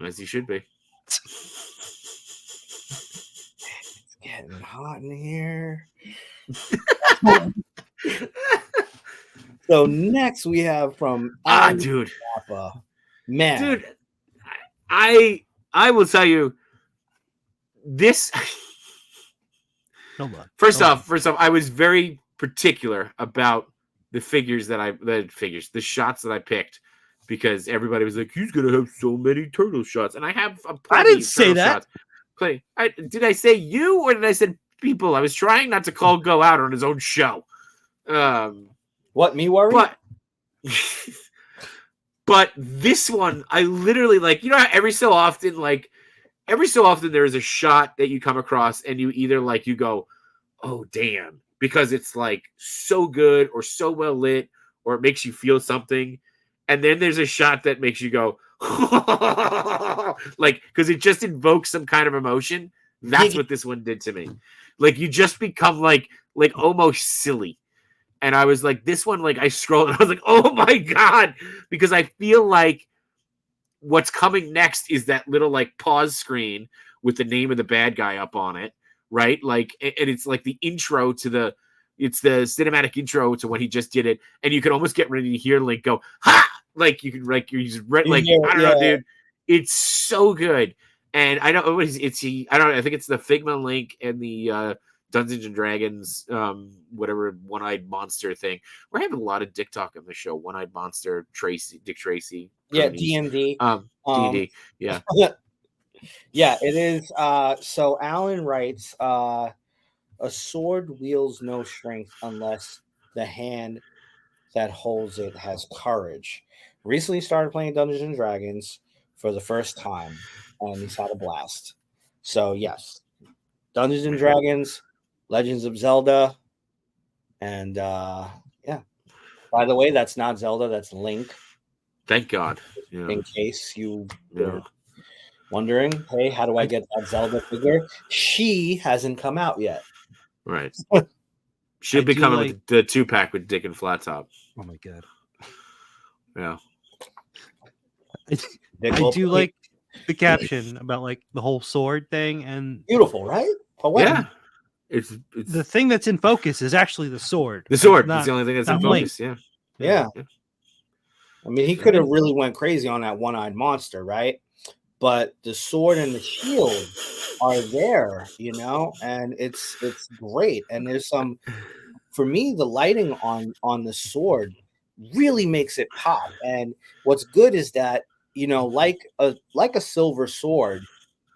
As he should be. It's getting hot in here. So next we have from Dude, Papa. Man, dude, I will tell you this. Hold on. First off, I was very particular about the the shots that I picked, because everybody was like, "He's gonna have so many turtle shots," and I have I didn't say that. Did I say you, or did I say people? I was trying not to call Go out on his own show. What, me worry? But this one, I literally, like, you know how every so often there is a shot that you come across and you either like you go, oh damn, because it's like so good or so well lit or it makes you feel something, and then there's a shot that makes you go like, because it just invokes some kind of emotion. That's what this one did to me. Like, you just become like almost silly. And I was like, this one, like, I scrolled and I was like, oh my God, because I feel like what's coming next is that little like pause screen with the name of the bad guy up on it, right? Like, and it's like the intro to it's the cinematic intro to when he just did it, and you can almost get ready to hear Link go, ha! Like, you can, like, you're just like, I don't know, dude. It's so good. And I know I don't know, I think it's the Figma Link and the Dungeons and Dragons, whatever one-eyed monster thing. We're having a lot of dick talk on the show. One-eyed monster, Dick Tracy. Yeah, D&D. D&D, yeah. Yeah, it is. So Alan writes, a sword wields no strength unless the hand that holds it has courage. Recently started playing Dungeons and Dragons for the first time, and he's had a blast. So yes, Dungeons and Dragons, Legends of Zelda, and yeah. By the way, that's not Zelda, that's Link. Thank God. Yeah. In case you were wondering, hey, how do I get that Zelda figure? She hasn't come out yet. Right. She'll be coming with the 2-pack with Dick and Flat Top. Oh my God. Yeah. I do like the caption about like the whole sword thing, and beautiful, right? Poetic. Yeah. It's the thing that's in focus is actually the sword. The sword. It's the only thing that's in focus. Link. Yeah. I mean, he could have really went crazy on that one-eyed monster, right? But the sword and the shield are there, you know, and it's great. And there's some, for me, the lighting on the sword really makes it pop. And what's good is that, you know, like a silver sword,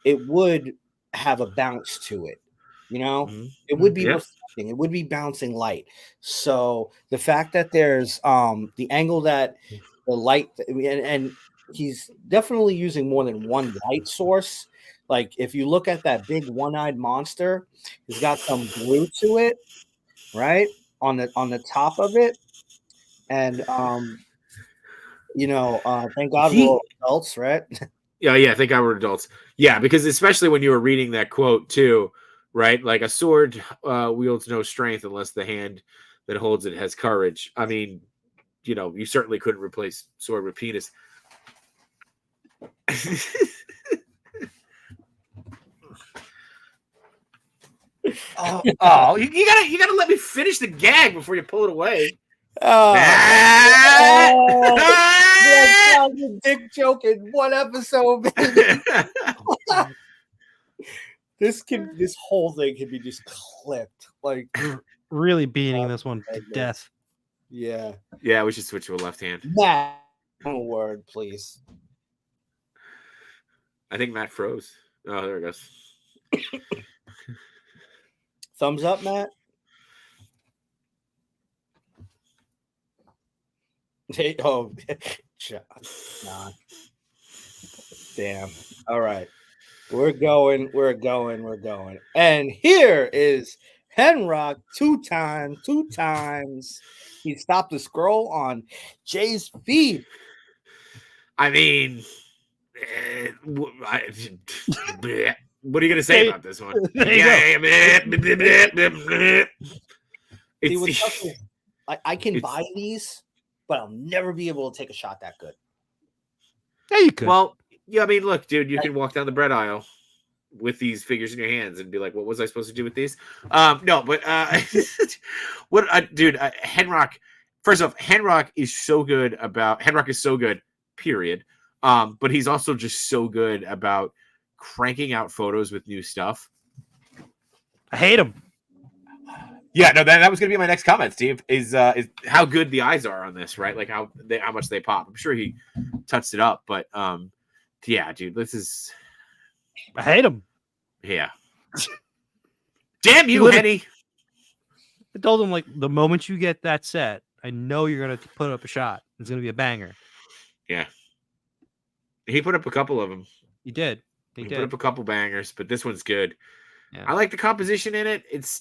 it would have a bounce to it. You know, it would be reflecting, it would be bouncing light. So the fact that there's the angle that the light and he's definitely using more than one light source. Like, if you look at that big one-eyed monster, he's got some blue to it, right? On the top of it. And you know, thank God we're all adults, right? Yeah, thank God we're adults. Yeah, because especially when you were reading that quote too, right? Like, a sword wields no strength unless the hand that holds it has courage. I mean, you know, you certainly couldn't replace sword with penis. You gotta let me finish the gag before you pull it away. That sounds a dick joke in one episode, baby. This whole thing can be just clipped, like really beating this one to death. Yeah. Yeah, we should switch to a left hand. Matt, one word, please. I think Matt froze. Oh, there it goes. Thumbs up, Matt. Oh, nah. Damn. All right. We're going. And here is Henrock two times. He stopped the scroll on Jay's feed. I mean, what are you gonna say about this one? There you See, what's tough It's, is I can it's- buy these, but I'll never be able to take a shot that good. Yeah, you could. well, yeah. I mean, look, dude, you can walk down the bread aisle with these figures in your hands and be like, "What was I supposed to do with these?" No, but dude, Henrock. First off, Henrock is so good. Period. But he's also just so good about cranking out photos with new stuff. I hate him. Yeah, no, that was gonna be my next comment, Steve. Is how good the eyes are on this, right? Like how much they pop. I'm sure he touched it up, but yeah, dude, this is I hate him. yeah. Damn you, literally- Henny. I told him like the moment you get that set, I know you're gonna put up a shot. It's gonna be a banger. Yeah, he put up a couple of them. You did. He He put up did. a couple bangers, but this one's good. Yeah. I like the composition in it. It's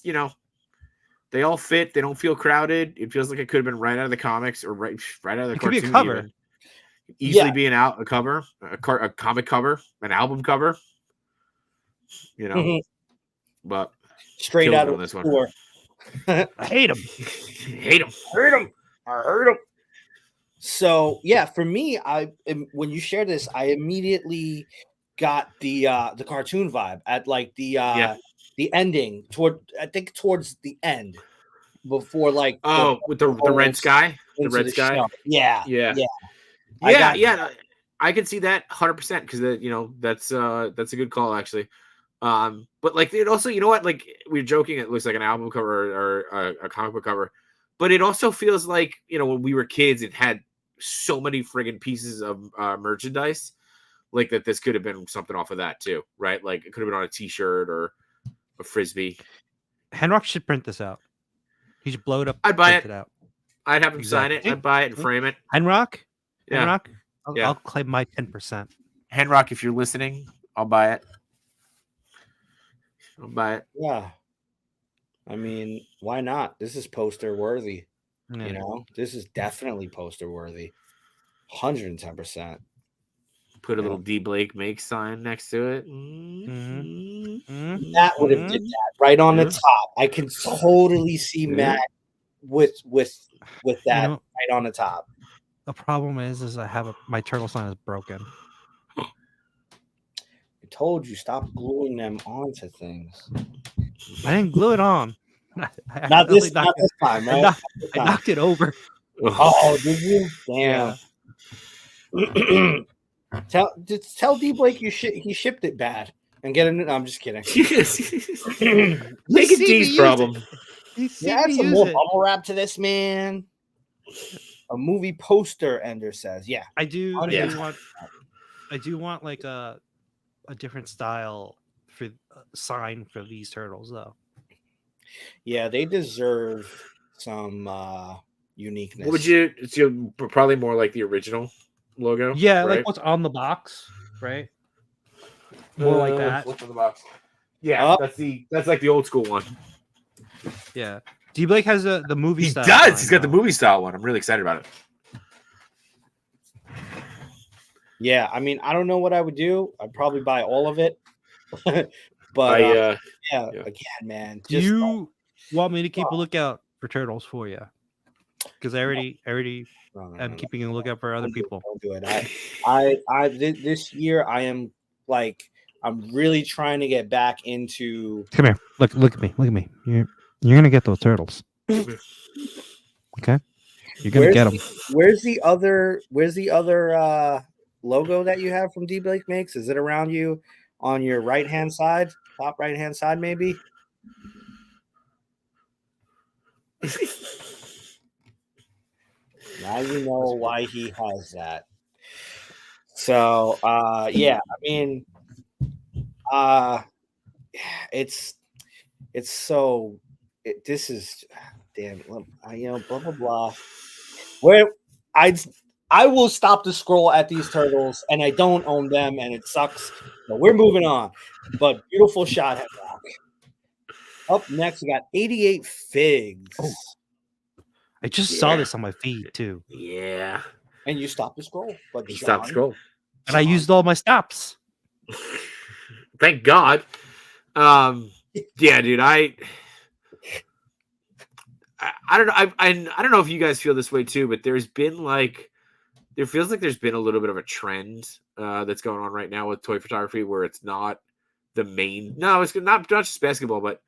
they all fit. They don't feel crowded. It feels like it could have been right out of the comics or right out of the It could cartoon. be a cover. Even. Easily Yeah. being out a cover, a comic cover, an album cover. But Straight Killed out on of this the one. store. I hate him. hate him. I heard him. So yeah, for me, when you shared this, I immediately got the cartoon vibe at like the ending towards the end before like With the red sky, the into red the sky. show. Yeah. Yeah. I can see that 100% because that's a good call actually. But like it also, you know what? Like we're joking, it looks like an album cover or a comic book cover, but it also feels like when we were kids, it had so many friggin' pieces of merchandise, like that. This could have been something off of that too, right? Like it could have been on a T-shirt or a frisbee. Henrock should print this out. He should blow it up. I'd buy print it. out. I'd have him sign it. Exactly. I'd buy it and frame it. Henrock. Yeah. Henrock. Yeah. I'll claim my 10%. Henrock, if you're listening, I'll buy it. I'll buy it. Yeah. I mean, why not? This is poster worthy. Yeah. This is definitely poster worthy. 110%. Put a little D Blake Makes sign next to it. Matt would have did that right on the Yeah. top. I can totally see Yeah. Matt with that know- right on the top. The problem is I have my turtle sign is broken. I told you, stop gluing them onto things. I didn't glue it on. I Not this accidentally time, I right? knocked- Not this I time. knocked it over. Oh, did you? Damn. Tell D Blake he shipped it bad and get it. No, I'm just kidding. Make it see me D's use problem. You see Yeah, add me some use more it. bubble wrap to this, man. A movie poster, Ender says. Yeah. I do Yeah. want like a different style for sign for these turtles though. Yeah, they deserve some uniqueness. What would you? It's probably more like the original logo. Yeah, right? like what's on the box, right? More like that. What's on the box? Yeah, Oh. that's like the old school one. Yeah. D Blake has the movie He style. does. sign He's got the now. movie style one. I'm really excited about it. Yeah, I mean, I don't know what I would do. I'd probably buy all of it. But yeah. again, man. Do you want me to keep a lookout for turtles for you? Because I already am keeping a lookout for other people. Don't do it. This year I am like I'm really trying to get back into. Come here. Look at me. Look at me. You're gonna get those turtles. Okay. You're gonna get them. Where's the other logo that you have from D Blake Makes? Is it around you on your right hand side, top right hand side, maybe? Now you know why he has that. So yeah, I mean this is damn, blah blah blah. Where I I will stop the scroll at these turtles, and I don't own them, and it sucks. But we're moving on. But beautiful shot, Headlock. Up next, we got 88 Figs. Oh. I just saw this on my feed too. Yeah. And you stopped the scroll. But He John, stopped scroll. And I used all my stops. Thank God. Yeah, dude. I don't know. I don't know if you guys feel this way too, but there feels like there's been a little bit of a trend that's going on right now with toy photography where it's not the main. No, it's not just basketball, but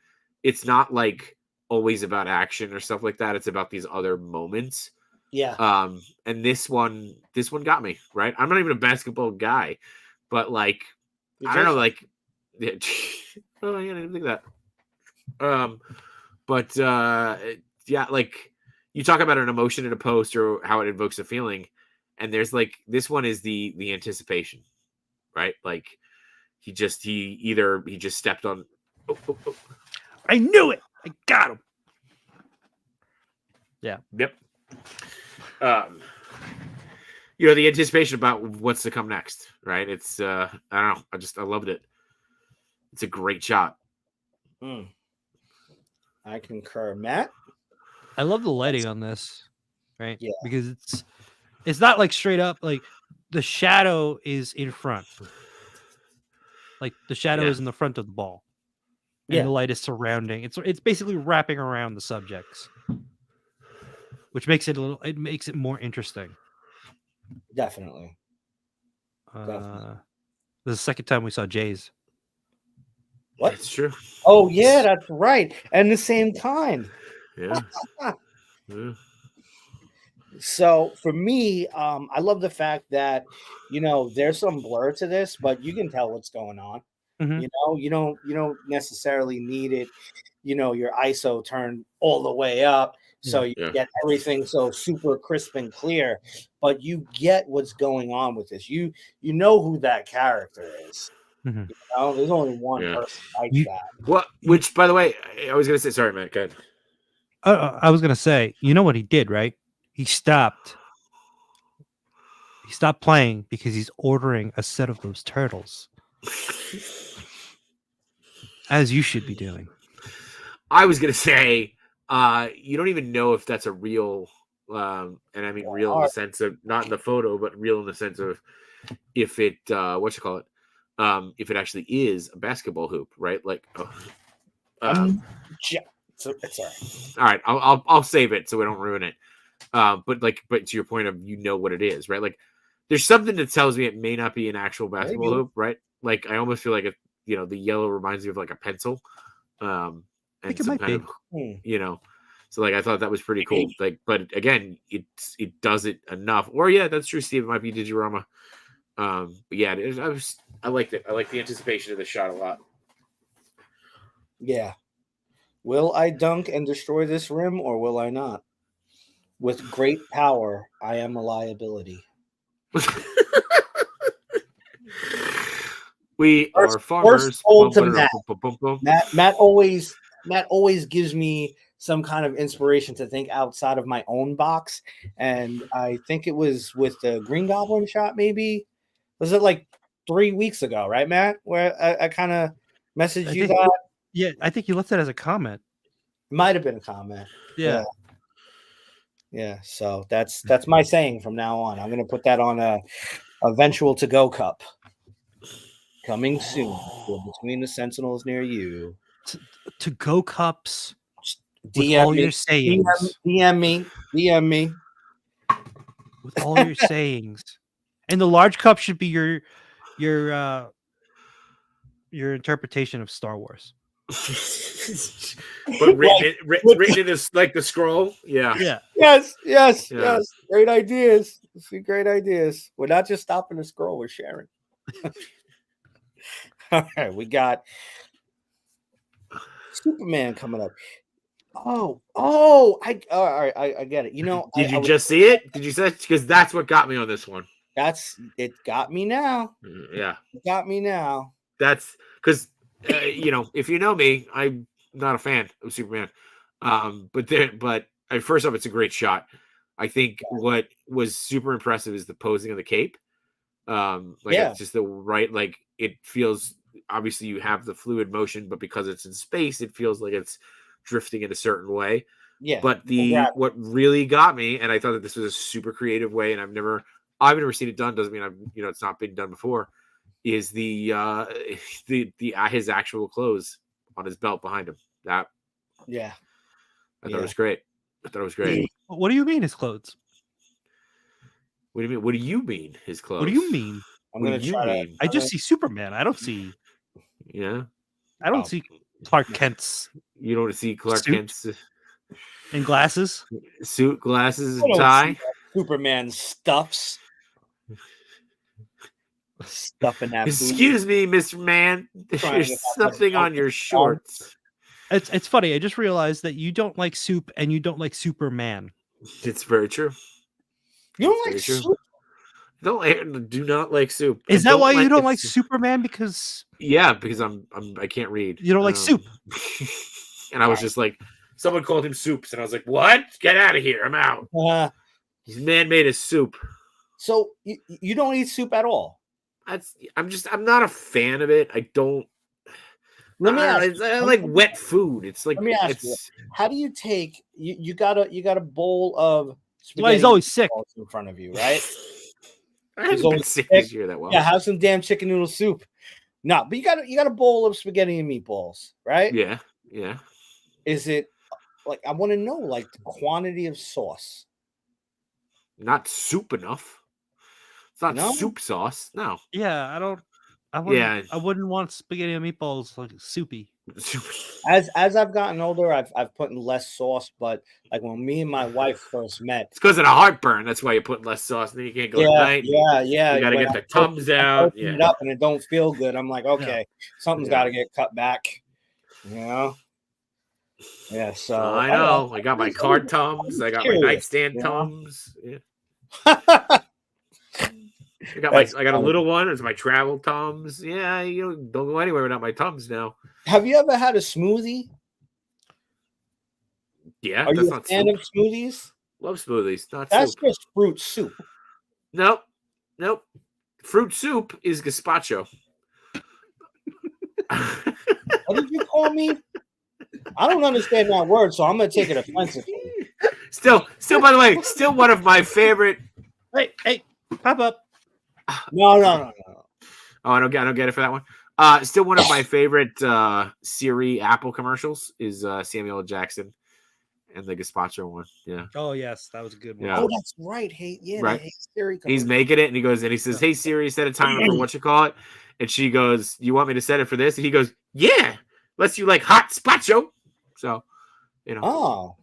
it's not like always about action or stuff like that. It's about these other moments. Yeah. And this one got me, right. I'm not even a basketball guy, but like I don't know, like yeah, oh yeah, I didn't think of that. But yeah, like you talk about an emotion in a post or how it invokes a feeling, and there's like this one is the anticipation, right? Like he just stepped on. Oh. I knew it. I got him. Yeah. Yep. You know, the anticipation about what's to come next, right? It's I don't know. I loved it. It's a great shot. I concur, Matt. I love the lighting on this, right? Yeah. Because it's not like straight up, like the shadow is in front. Like the shadow is in the front of the ball. And the light is surrounding. It's basically wrapping around the subjects. Which makes it makes it more interesting. Definitely. This is the second time we saw Jays. What? That's true. Oh yeah, that's right. And the same time. Yeah. Yeah. So for me, I love the fact that there's some blur to this, but you can tell what's going on. Mm-hmm. You don't necessarily need it, your ISO turned all the way up, so you get everything so super crisp and clear, but you get what's going on with this. You know who that character is. Mm-hmm. There's only one person like that. What? Which, by the way, I was gonna say. Sorry, Matt. Go ahead. I was gonna say, you know what he did, right? He stopped playing because he's ordering a set of those turtles, as you should be doing. I was gonna say, you don't even know if that's a real, and I mean real in the sense of not in the photo, but real in the sense of if it, if it actually is a basketball hoop, right? Like, so it's all right. All right, I'll save it so we don't ruin it. But to your point of what it is, right? Like, there's something that tells me it may not be an actual basketball hoop, right? Like, I almost feel like the yellow reminds me of like a pencil, and some kind of, So like, I thought that was pretty cool. Like, but again, it does it enough. Or yeah, that's true, Steve. It might be Digirama. But yeah, I liked it. I like the anticipation of the shot a lot. Yeah. Will I dunk and destroy this rim, or will I not? With great power, I am a liability. We are farmers. Matt always gives me some kind of inspiration to think outside of my own box, and I think it was with the Green Goblin shot. Maybe was it like 3 weeks ago, right, Matt? Where I kind of messaged you that. Yeah, I think you left that as a comment. Might have been a comment. Yeah. So that's my saying from now on. I'm gonna put that on a eventual to-go cup coming soon. Between the Sentinels near you. To-go cups. DM with all your sayings. DM me. With all your sayings. And the large cup should be your interpretation of Star Wars. But written in this, like the scroll. Yeah. Yes. Great ideas. Great ideas. We're not just stopping the scroll, we're sharing. All right, we got Superman coming up. All right, I get it. Did you just see it? Did you see it? Because that's what got me on this one. It got me now. Yeah. It got me now. That's because if you know me, I'm not a fan of Superman. But first off, it's a great shot. I think what was super impressive is the posing of the cape. It's just the right, like it feels, obviously you have the fluid motion, but because it's in space, it feels like it's drifting in a certain way. Yeah. But what really got me, and I thought that this was a super creative way, and I've never seen it done. Doesn't mean it's not been done before. Is the his actual clothes on his belt behind him? I thought it was great. What do you mean his clothes? What do you mean? What do you mean his clothes? What do you mean? I just see Superman. I don't see. Yeah. I don't see Clark Kent's. You don't see Clark Kent's and glasses, suit, glasses, and tie. Superman stuffs. Stuffing that. Excuse me, Mr. Man. There's something on your shorts. It's funny. I just realized that you don't like soup and you don't like Superman. It's very true. You don't like soup? Do not like soup. Is that why you don't like Superman? Because because I can't read. You don't like soup. And I was just like, someone called him soups, and I was like, what? Get out of here! I'm out. He's man made of soup. So you don't eat soup at all? I'm not a fan of it. I don't. Let me ask you, I like wet food. It's like, let me ask you, how do you take you got a bowl of spaghetti? Well, he's always sick in front of you, right? I haven't been sick this year that well. Yeah, have some damn chicken noodle soup. No, but you got a bowl of spaghetti and meatballs, right? Yeah. Is it like, I want to know like the quantity of sauce? Not soup enough. It's not soup sauce. No. Yeah, I wouldn't want spaghetti and meatballs like soupy. As I've gotten older, I've put in less sauce, but like when me and my wife first met, it's because of the heartburn. That's why you put less sauce, and then you can't go at night. Yeah. You gotta get the Tums out. It up and it don't feel good. I'm like, okay, something's got to get cut back. You know. Yeah. So I know. I got my card Tums. I got my nightstand Tums. Yeah. I got a little one. It's my travel Tums. Yeah, don't go anywhere without my Tums now. Have you ever had a smoothie? Yeah. Are you a fan of smoothies? Love smoothies. That's just fruit soup. Nope. Fruit soup is gazpacho. What did you call me? I don't understand that word, so I'm gonna take it offensively. Still, by the way, still one of my favorite. Hey, pop up. No. Oh, I don't get it for that one. Still one of my favorite Siri Apple commercials is Samuel L. Jackson and the gazpacho one. Yeah. Oh yes, that was a good one. Yeah. Oh, that's right. Hey, yeah, right. Hey Siri. He's making it, and he says, "Hey Siri, set a timer for what you call it," and she goes, "You want me to set it for this?" And he goes, "Yeah, unless you like hot spacho." So, Oh,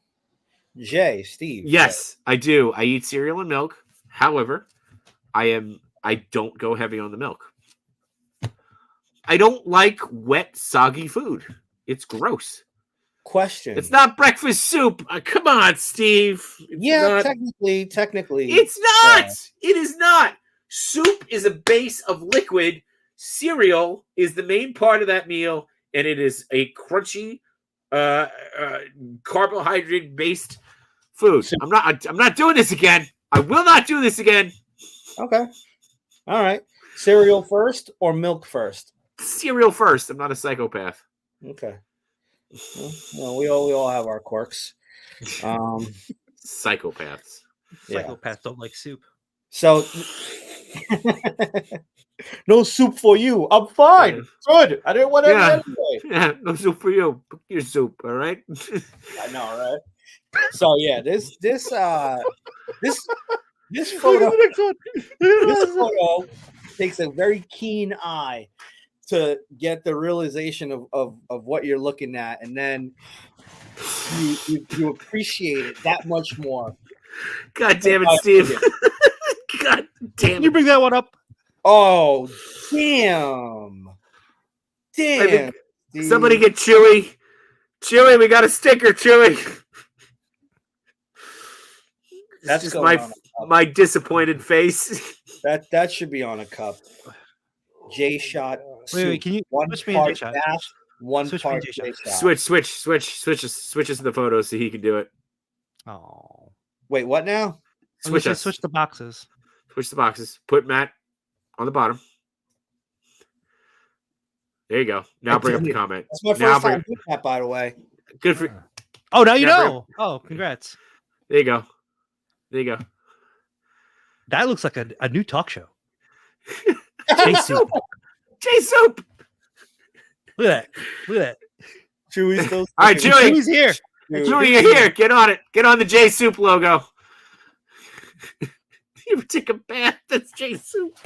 Steve. Yes, I do. I eat cereal and milk. However, I don't go heavy on the milk. I don't like wet, soggy food. It's gross. Question. It's not breakfast soup. Come on, Steve. Technically. It's not. It is not. Soup is a base of liquid. Cereal is the main part of that meal, and it is a crunchy, carbohydrate-based food. I'm not doing this again. I will not do this again. Okay. All right. Cereal first or milk first? Cereal first. I'm not a psychopath. Okay. Well, we all have our quirks. Psychopaths. Psychopaths don't like soup. So no soup for you. I'm fine. Good. I didn't want any anyway. Yeah, no soup for you. Pick your soup, all right? I know, right? So yeah, this photo, this photo takes a very keen eye to get the realization of what you're looking at, and then you appreciate it that much more. God damn it, Steve. God damn it. Can you bring that one up? Oh, damn. Somebody get Chewy. Chewy, we got a sticker, Chewy. That's just my disappointed face. That should be on a cup. Jshot. Wait, can you switch me part dash, one switch part Jshot. Switches to the photos so he can do it. Oh. Wait, what now? Switch us. Switch the boxes. Switch the boxes. Put Matt on the bottom. There you go. Now bring up the comment. That's my Now first time doing that, by the way. Good for. Oh, now you Now know. Oh, congrats. There you go. There you go. That looks like a new talk show. J Soup. J Soup. Look at that. Look at that. Chewy's still. All right, Chewy. Chewy's here. Dude. Chewy, you're here. Get on it. Get on the J Soup logo. You take a bath. That's J Soup.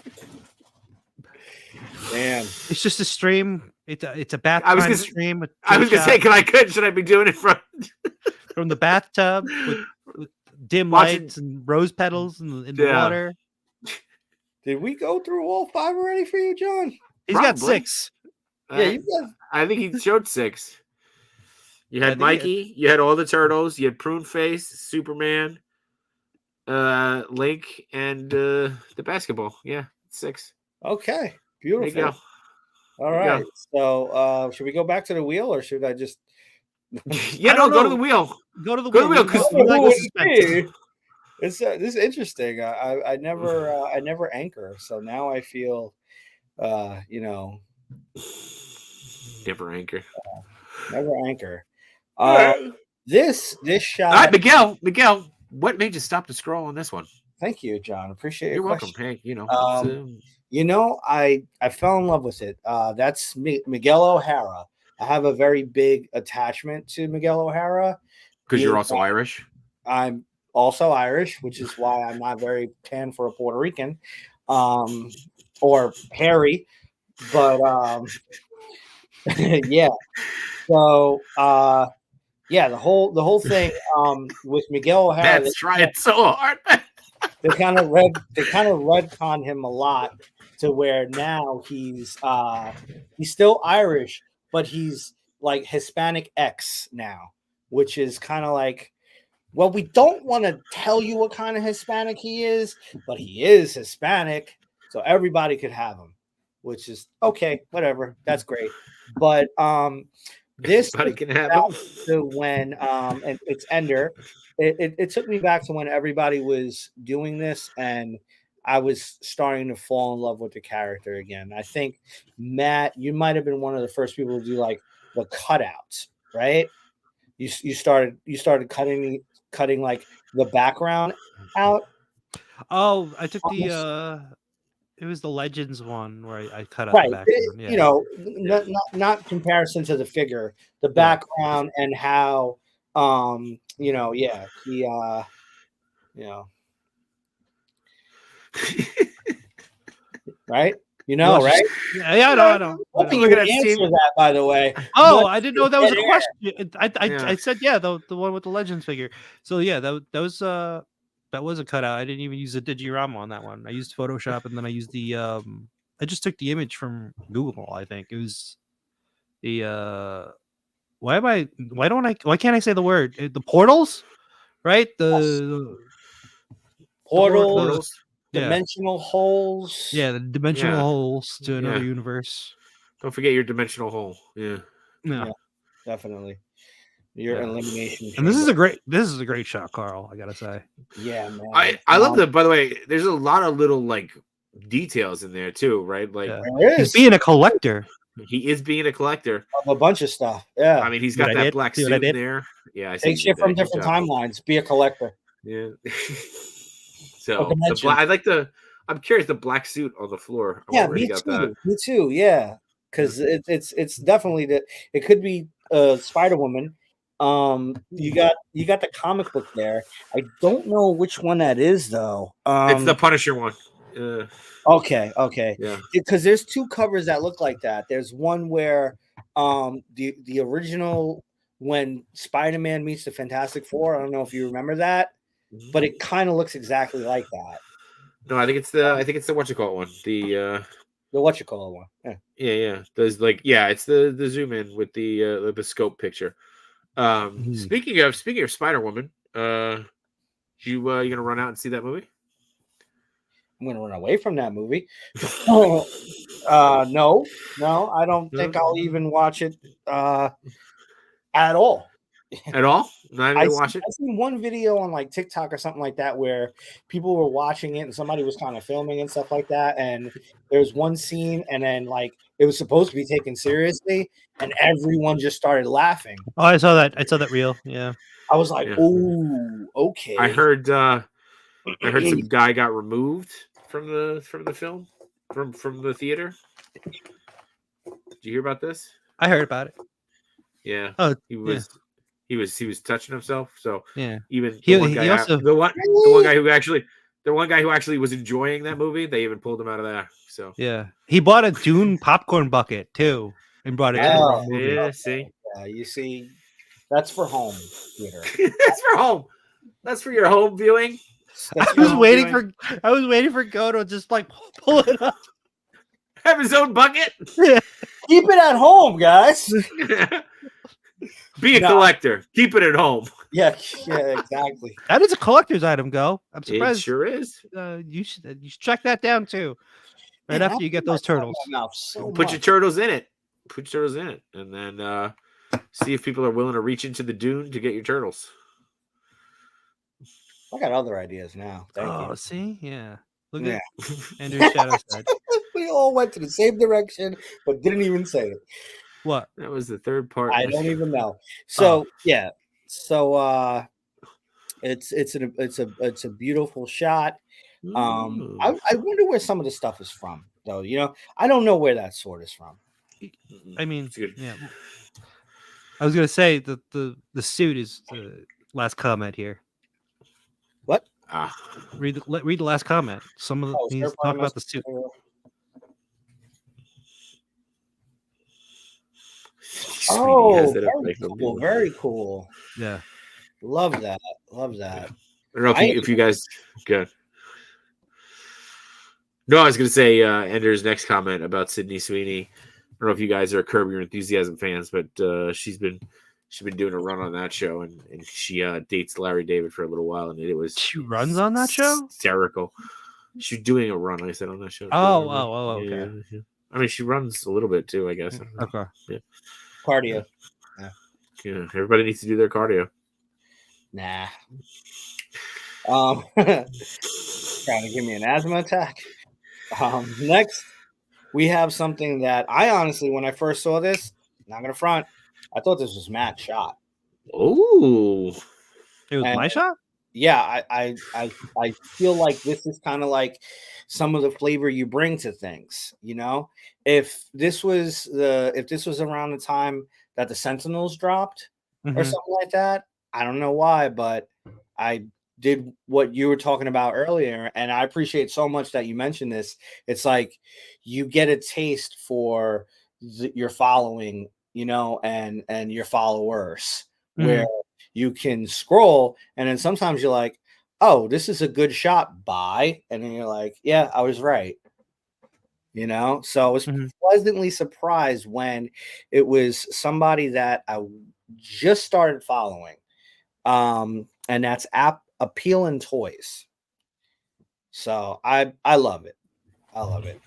Damn. It's just a stream. It's a bath stream. I was gonna say, should I be doing it from the bathtub with dim lights and rose petals in the water? Did we go through all 5 already for you, John? He's got 6. Yeah, you got. I think he showed 6. You had Mikey. You had all the turtles. You had Prune Face, Superman, Link, and the basketball. Yeah, 6. Okay, beautiful. There you go. All right. So, should we go back to the wheel, or should I just? Go to the wheel. Go to the wheel because this is interesting. I never anchor, so now I feel, never anchor. Never anchor. This shot. All right, Miguel, what made you stop the scroll on this one? Thank you, John. Appreciate it. You're welcome. Hey, I fell in love with it. That's Miguel O'Hara. I have a very big attachment to Miguel O'Hara because you're also Irish. I'm also Irish, which is why I'm not very tan for a Puerto Rican, or hairy. But yeah. So the whole thing with Miguel O'Hara. That's trying so hard. They kind of retconned him a lot to where now he's still Irish, but he's like Hispanic X now, which is kind of like, well, we don't want to tell you what kind of Hispanic he is, but he is Hispanic, so everybody could have him, which is okay, whatever, that's great. But this can have to when and it's Ender. It took me back to when everybody was doing this, and I was starting to fall in love with the character again. I think, Matt, you might have been one of the first people to do like the cutouts, right? You started cutting like the background out. Oh, I took it was the Legends one where I cut out right. the background. Yeah. Not comparison to the figure, the background and how right? Right? Yeah, I know. Hoping you answer that, by the way. Oh, I didn't know that was a question. I said the one with the Legends figure. So yeah, that was a cutout. I didn't even use a Digirama on that one. I used Photoshop, and then I used the I just took the image from Google. I think it was the why can't I say the word? The portals, right? The portals. Dimensional holes. Yeah, the dimensional holes to another universe. Don't forget your dimensional hole. Yeah, definitely. Your elimination. And this is a great shot, Carl. I gotta say. Yeah, man. I love that. By the way, there's a lot of little like details in there too, right? Like he's being a collector. He is being a collector of a bunch of stuff. Yeah, I mean, he's got that black suit in there. Yeah, I take shit from different timelines. Be a collector. Yeah. So I'm curious the black suit on the floor. Me too. Yeah, because it's definitely it could be Spider-Woman. You got the comic book there. I don't know which one that is though. It's the Punisher one. Okay. Yeah. Because there's 2 covers that look like that. There's one where the original when Spider-Man meets the Fantastic Four. I don't know if you remember that, but it kind of looks exactly like that. No, I think it's the whatchamacallit one. The whatchamacallit one. Yeah. There's it's the zoom in with the scope picture. Speaking of Spider-Woman, you gonna run out and see that movie? I'm gonna run away from that movie. No, I don't think I'll even watch it at all. at all? Not even I watch it. seen one video on like TikTok or something like that where people were watching it and somebody was kind of filming and stuff like that. And there was one scene, and then like it was supposed to be taken seriously, and everyone just started laughing. Oh, I saw that. I saw that reel. Yeah. I was like, Yeah. "Oh, okay." I heard some guy got removed from the film from the theater. Did you hear about this? I heard about it. Yeah. Oh, He was touching himself. So yeah. even He the one guy also the one guy who actually was enjoying that movie, they even pulled him out of there. So yeah. He bought a Dune popcorn bucket too and brought it to the Oh, wrong movie. yeah, see. yeah, you see, that's for home theater. That's for home. That's for your home viewing. That's I was home waiting viewing. for Go to just like pull it up. Have his own bucket. Keep it at home, guys. Be a collector. Keep it at home. Yeah, exactly. That is a collector's item, Go. I'm surprised. It sure is. You should track that down too. Right Man, after you get those turtles. Put your turtles in it. Put your turtles in it, and then see if people are willing to reach into the dune to get your turtles. I got other ideas now. Thank you. See, yeah. Look Yeah. at Andrew's shadow side. We all went to the same direction, but didn't even say it. What? That was the third part. I don't even know. So yeah, so it's a beautiful shot. I wonder where some of the stuff is from, though. You know, I don't know where that sword is from. I mean, It's good. yeah. I was gonna say that the suit is the last comment here. What? Read the last comment. Some of the he's talking about the suit. Oh, very cool. Very cool. Yeah. Love that. Love that. I don't know if you guys good. No, I was gonna say Ender's next comment about Sydney Sweeney. I don't know if you guys are Curb Your Enthusiasm fans, but she's been doing a run on that show, and she dates Larry David for a little while, and it was she runs on that show. Hysterical. She's doing a run, like I said, on that show. Oh, okay. Yeah. I mean, she runs a little bit too, I guess. Okay. Yeah. Cardio. Yeah. Everybody needs to do their cardio. Nah. Trying to give me an asthma attack. Next, we have something that I honestly, when I first saw this, not gonna front, I thought this was Matt's shot. Oh, it was my shot. Yeah, I feel like this is kind of like some of the flavor you bring to things. You know, if this was around the time that the Sentinels dropped or something like that, I don't know why, but I did what you were talking about earlier, and I appreciate so much that you mentioned this. It's like you get a taste for your following, you know, and your followers, where you can scroll, and then sometimes you're like, oh, this is a good shot, bye, and then you're like, yeah, I was right, you know. So I was pleasantly surprised when it was somebody that I just started following, and that's Appealing Toys. So I love it. I love it.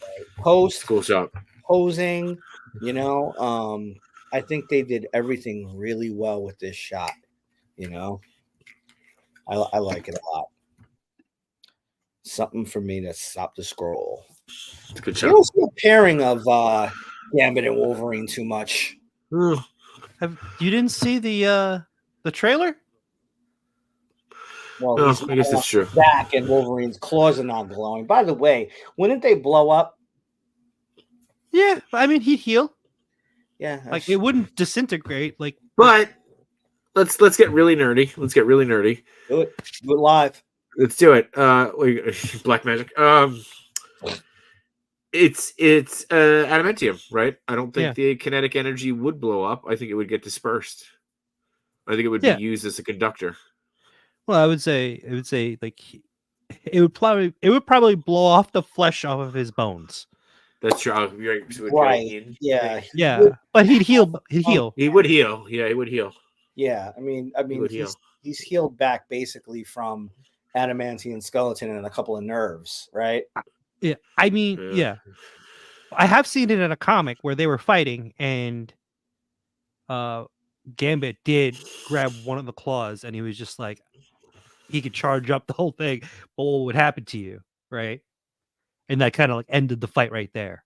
Cool shot. Posing, you know. I think they did everything really well with this shot. You know, I like it a lot. Something for me to stop the scroll. It's a good You shot. don't see a pairing of Gambit and Wolverine too much. You didn't see the trailer? Well, No, I guess that's true. Back and Wolverine's claws are not glowing. By the way, wouldn't they blow up? Yeah, I mean he'd heal. Yeah, like it wouldn't disintegrate. Like, but let's get really nerdy. Let's get really nerdy. Do it live. Let's do it. Black magic. It's adamantium, right? I don't think the kinetic energy would blow up. I think it would get dispersed. I think it would be used as a conductor. Well, I would say like it would probably blow off the flesh off of his bones. That's true. Right. Yeah. Yeah. But he'd heal. He'd heal. He would heal. Yeah, he would heal. Yeah. I mean, he's healed back basically from adamantium skeleton and a couple of nerves, right? Yeah. I mean, yeah. I have seen it in a comic where they were fighting and Gambit did grab one of the claws, and he was just like, he could charge up the whole thing, but what would happen to you, right? And that kind of like ended the fight right there.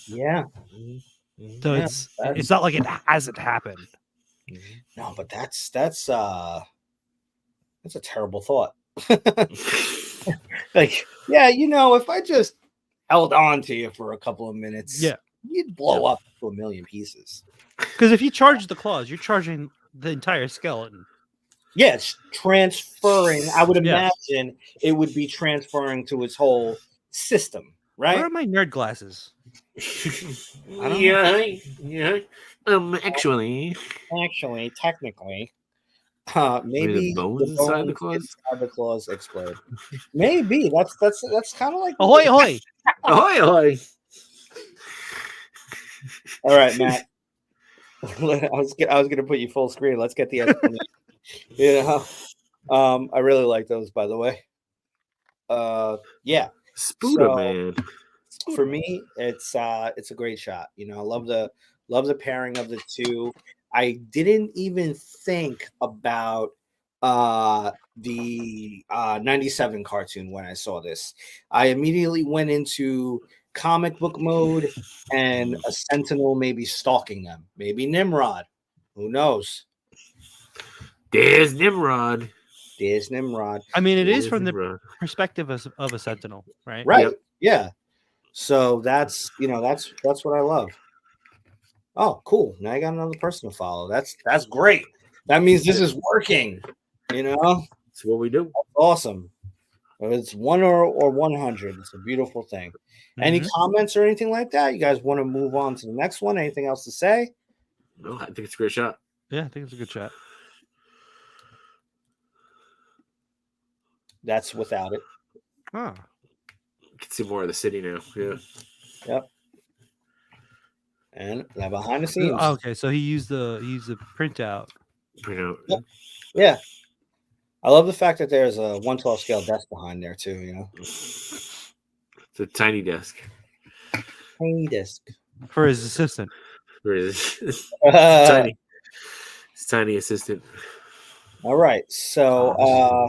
Yeah. So Yeah, it's not like it hasn't happened. no, but that's a terrible thought. Like, yeah, if I just held on to you for a couple of minutes, Yeah. you'd blow up to a million pieces. Because if you charge the claws, you're charging the entire skeleton. Yeah, it's transferring. I would Yeah. imagine it would be transferring to its whole system, right? Where are my nerd glasses? I don't know. Yeah. Actually, Technically, the maybe bones inside the claws? inside the claws explode. Maybe that's kind of like Ahoy, ahoy! Ahoy, ahoy! All right, Matt. I was gonna put you full screen. Let's get the explanation. I really like those, by the way. Yeah. Spuda, So, man. For me, it's a great shot. I love the pairing of the two. I didn't even think about the 97 cartoon when I saw this. I immediately went into comic book mode and a sentinel maybe stalking them, maybe Nimrod, who knows. There's Nimrod. I mean, it is from the perspective of a sentinel, right? Right. Yep. Yeah. So that's what I love. Oh, cool. Now I got another person to follow. That's great. That means this is working. That's what we do. That's awesome. Whether it's 1 or 100, it's a beautiful thing. Any comments or anything like that? You guys want to move on to the next one? Anything else to say? No, I think it's a great shot. Yeah, I think it's a good shot. That's without it. Ah. You can see more of the city now. Yeah. Yep. And now behind the scenes. Okay, so he used the printout. Yep. Yeah. I love the fact that there's a 1/12 scale desk behind there too. It's a tiny desk. Tiny desk for his assistant. Tiny assistant. All right, so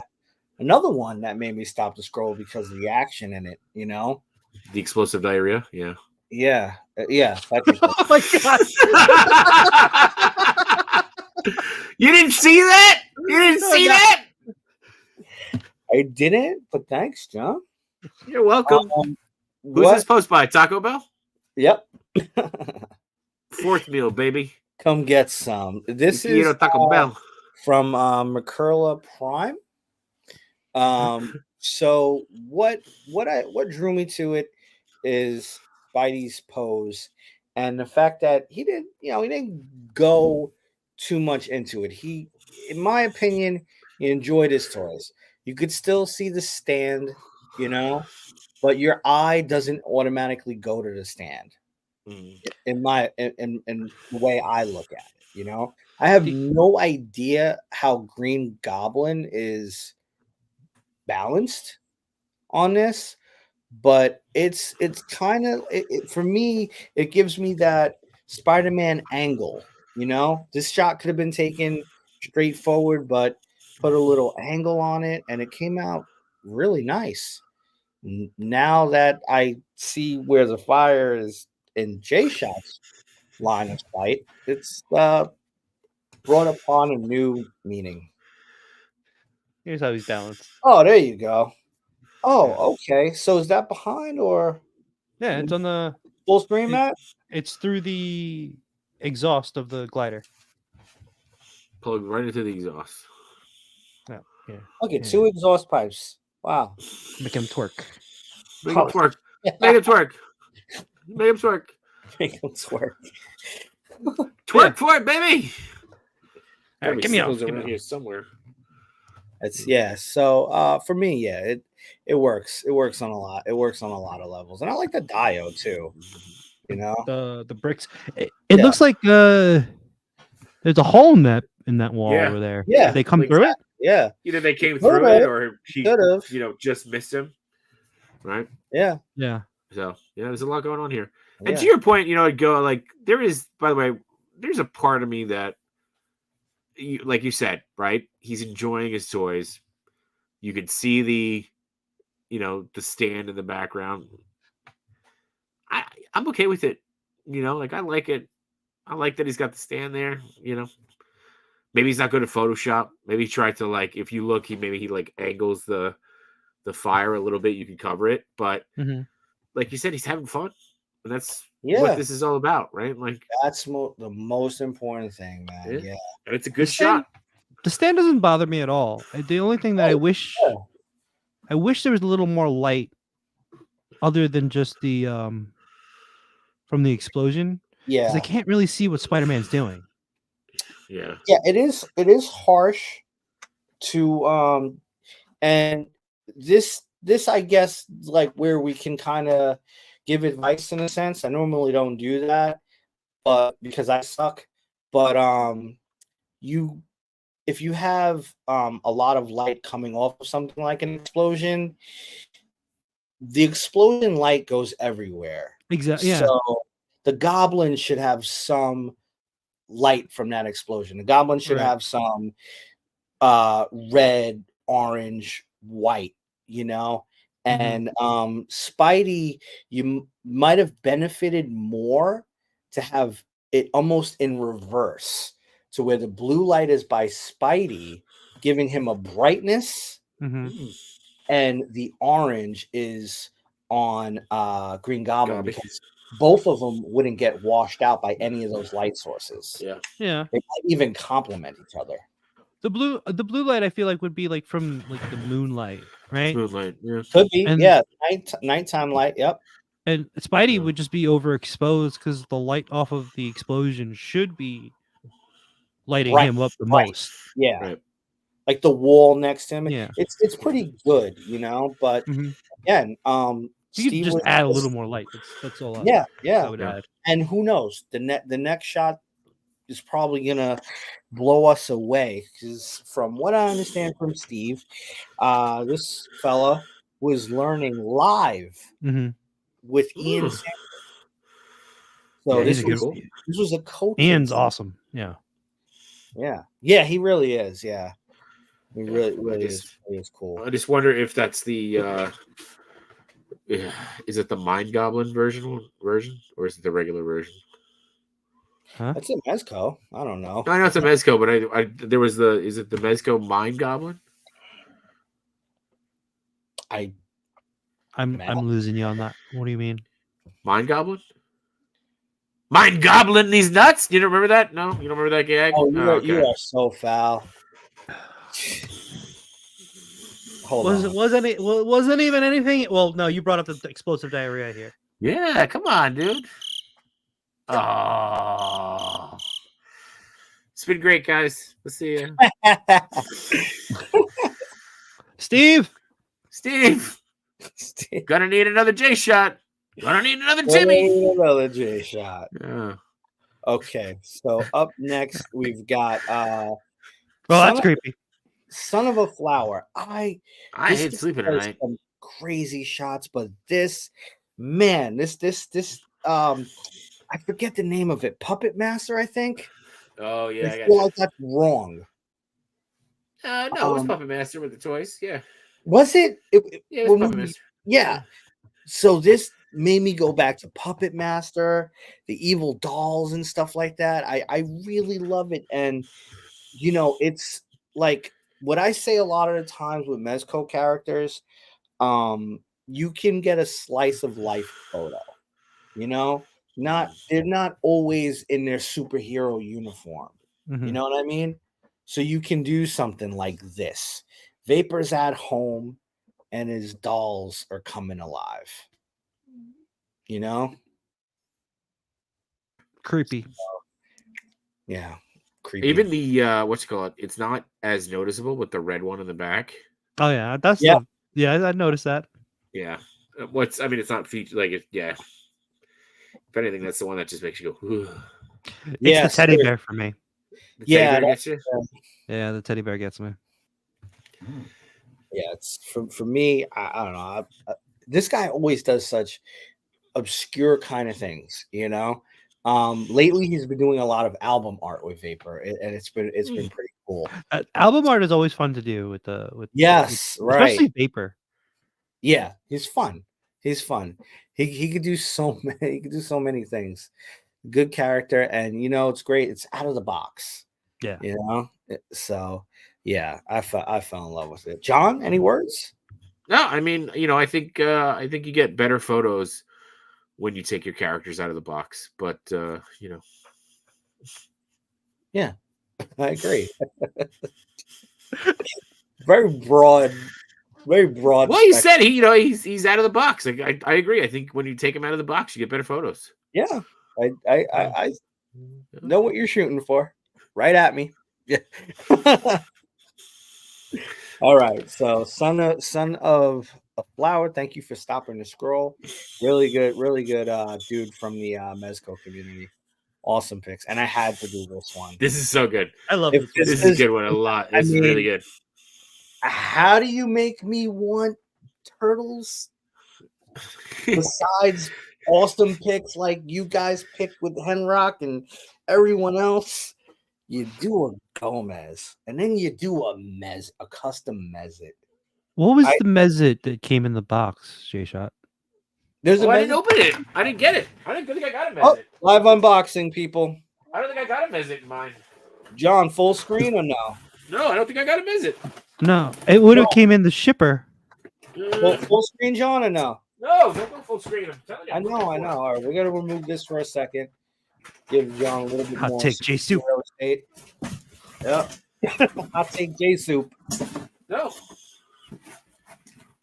another one that made me stop the scroll because of the action in it. The explosive diarrhea. Yeah. Yeah. Oh my god! You didn't see that? You didn't see that? I didn't, but thanks, John. You're welcome. Who's this post by? Taco Bell? Yep. 4th meal, baby. Come get some. This is Taco Bell from Mercurla Prime. So what drew me to it is Spidey's pose and the fact that he didn't go too much into it. He, in my opinion, he enjoyed his toys. You could still see the stand, but your eye doesn't automatically go to the stand. In the way I look at it, I have no idea how Green Goblin is balanced on this, but it's kind of for me. It gives me that Spider-Man angle. This shot could have been taken straightforward, but put a little angle on it, and it came out really nice. Now that I see where the fire is in Jshot's line of sight, it's brought upon a new meaning. Here's how he's balanced. Oh, there you go. Oh, okay. So is that behind or? Yeah, it's on the full screen, Matt. It's through the exhaust of the glider. Plug right into the exhaust. Oh, yeah. Okay, 2 exhaust pipes. Wow. Make him twerk. Make him twerk. Make him twerk. Make him twerk. Make him twerk. Twerk for it, baby. All right, give me around here somewhere. So for me, it works. It works on a lot. It works on a lot of levels, and I like the diode too. The bricks. It looks like there's a hole in that wall over there. Yeah, they come through it. Yeah, either they came through it or he could have. Just missed him. Right. Yeah. Yeah. So there's a lot going on here. And to your point, go like there is. By the way, there's a part of me that, like you said, right? He's enjoying his toys. You could see the, the stand in the background. I'm okay with it. Like I like it. I like that he's got the stand there. Maybe he's not good at Photoshop. Maybe he tried to if you look, he like angles the fire a little bit. You can cover it, but like you said, he's having fun, and that's what this is all about, right? Like that's the most important thing, man. Yeah, and it's a good shot. The stand doesn't bother me at all. The only thing that I wish there was a little more light, other than just the from the explosion. Yeah, because I can't really see what Spider-Man's doing. Yeah, it is harsh to and this I guess like where we can kind of give advice in a sense. I normally don't do that, but because I suck. But if you have a lot of light coming off of something like an explosion, the explosion light goes everywhere. Exactly. Yeah. So the goblin should have some light from that explosion. The goblin should have some red, orange, white, and Spidey, you might have benefited more to have it almost in reverse, to where the blue light is by Spidey, giving him a brightness, and the orange is on Green Goblin, because both of them wouldn't get washed out by any of those light sources. Yeah. They might even complement each other. The blue light I feel like would be like from like the moonlight, right? Moonlight, yeah. Could be, nighttime light. Yep. And Spidey would just be overexposed because the light off of the explosion should be lighting him up the most. Yeah. Right. Like the wall next to him. Yeah. It's pretty good, but again, you Steve could just was add a little more light. That's all. I would add. And who knows? The next shot is probably gonna blow us away, because from what I understand from Steve, this fella was learning live with Ian Samuels. So this was a coaching. Ian's awesome. Yeah. He really is. Yeah, he really is cool. I just wonder if that's the is it the Mind Goblin version, or is it the regular version? That's a Mezco. I don't know. I know it's a Mezco, but there was is it the Mezco Mind Goblin? I'm losing you on that. What do you mean? Mind Goblin? Mind Goblin these nuts? You don't remember that? No, you don't remember that gag? Oh, you are so foul. Wasn't even anything. Well, no, you brought up the explosive diarrhea here. Yeah, come on, dude. Oh, it's been great, guys. We'll see you. Steve, gonna need another Jshot. Gonna need another Jimmy. Another Jshot. Yeah. Okay, so up next we've got well, that's creepy. Son of a Flower. I hate sleeping at night. Some crazy shots, but this I forget the name of it. Puppet Master, I think. Oh yeah, I feel like that's wrong. No, it was Puppet Master with the toys. Yeah. Was it? Yeah, it was Puppet Master. Yeah. So this made me go back to Puppet Master, the evil dolls and stuff like that. I really love it. And, it's like what I say a lot of the times with Mezco characters, you can get a slice of life photo, they're not always in their superhero uniform. You know what I mean? So you can do something like this. Vapor's at home and his dolls are coming alive. Creepy. Yeah, creepy. Even the what's it called? It's not as noticeable with the red one in the back. Oh yeah, I noticed that. Yeah, it's not featured like it. Yeah, if anything, that's the one that just makes you go. Ooh. It's the teddy bear for me. The teddy bear gets you? Yeah, the teddy bear gets me. Yeah, it's for me. I don't know. This guy always does such obscure kind of things, Lately he's been doing a lot of album art with Vapor, and it's been pretty cool. Album art is always fun to do with Yes, right. especially Vapor. Yeah, he's fun. He's fun. He could do so many. He could do so many things. Good character, and it's great. It's out of the box. Yeah. So yeah, I fell in love with it. John, any words? No, I mean, I think you get better photos when you take your characters out of the box. But Yeah, I agree. Very broad. Well, he said he's out of the box. Like, I agree. I think when you take him out of the box, you get better photos. Yeah, I know what you're shooting for. Right at me. Yeah. All right. So, son of a flower. Thank you for stopping the scroll. Really good, dude from the Mezco community. Awesome picks, and I had to do this one. This is so good. I love If this. This is a good one. A lot. This is really good. How do you make me want turtles besides awesome picks like you guys picked with Henrock and everyone else? You do a Gomez, and then you do a custom Mezit. What was the Mezit that came in the box, Jshot? There's a I didn't open it. I didn't get it. I didn't think I got a Mezit. Live unboxing, people. I don't think I got a Mezit in mine. John, full screen or no? No, I don't think I got a Mezit. No, it would have came in the shipper. Full screen, John, or no? No, don't go full screen. I'm telling you. I know. All right, we're gonna remove this for a second. Give John a little bit Hot more. take J Soup. Yep. Hot take J Soup. No.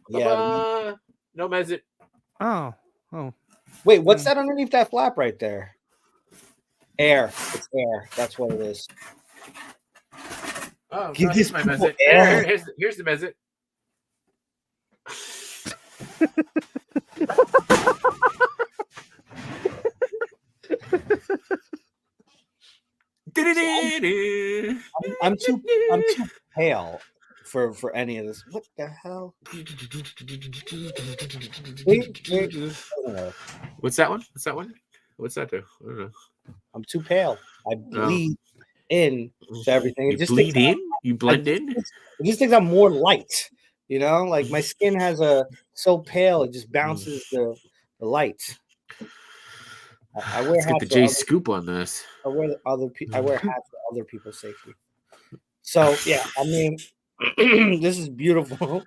Yeah. No Mezit. Oh. Wait, what's that underneath that flap right there? Air. It's air. That's what it is. Oh, Give here's these my people Mezit. air. Here's the Mezit. I'm too pale for any of this. What the hell? What's that one? What's that do? I don't know. I'm too pale. I bleed in to everything. You bleed in? You blend in? It just thinks I'm more light. Like my skin has so pale, it just bounces the light. I wear Let's get hats the for J other- scoop on this. I wear hats for other people's safety. So yeah, I mean, this is beautiful.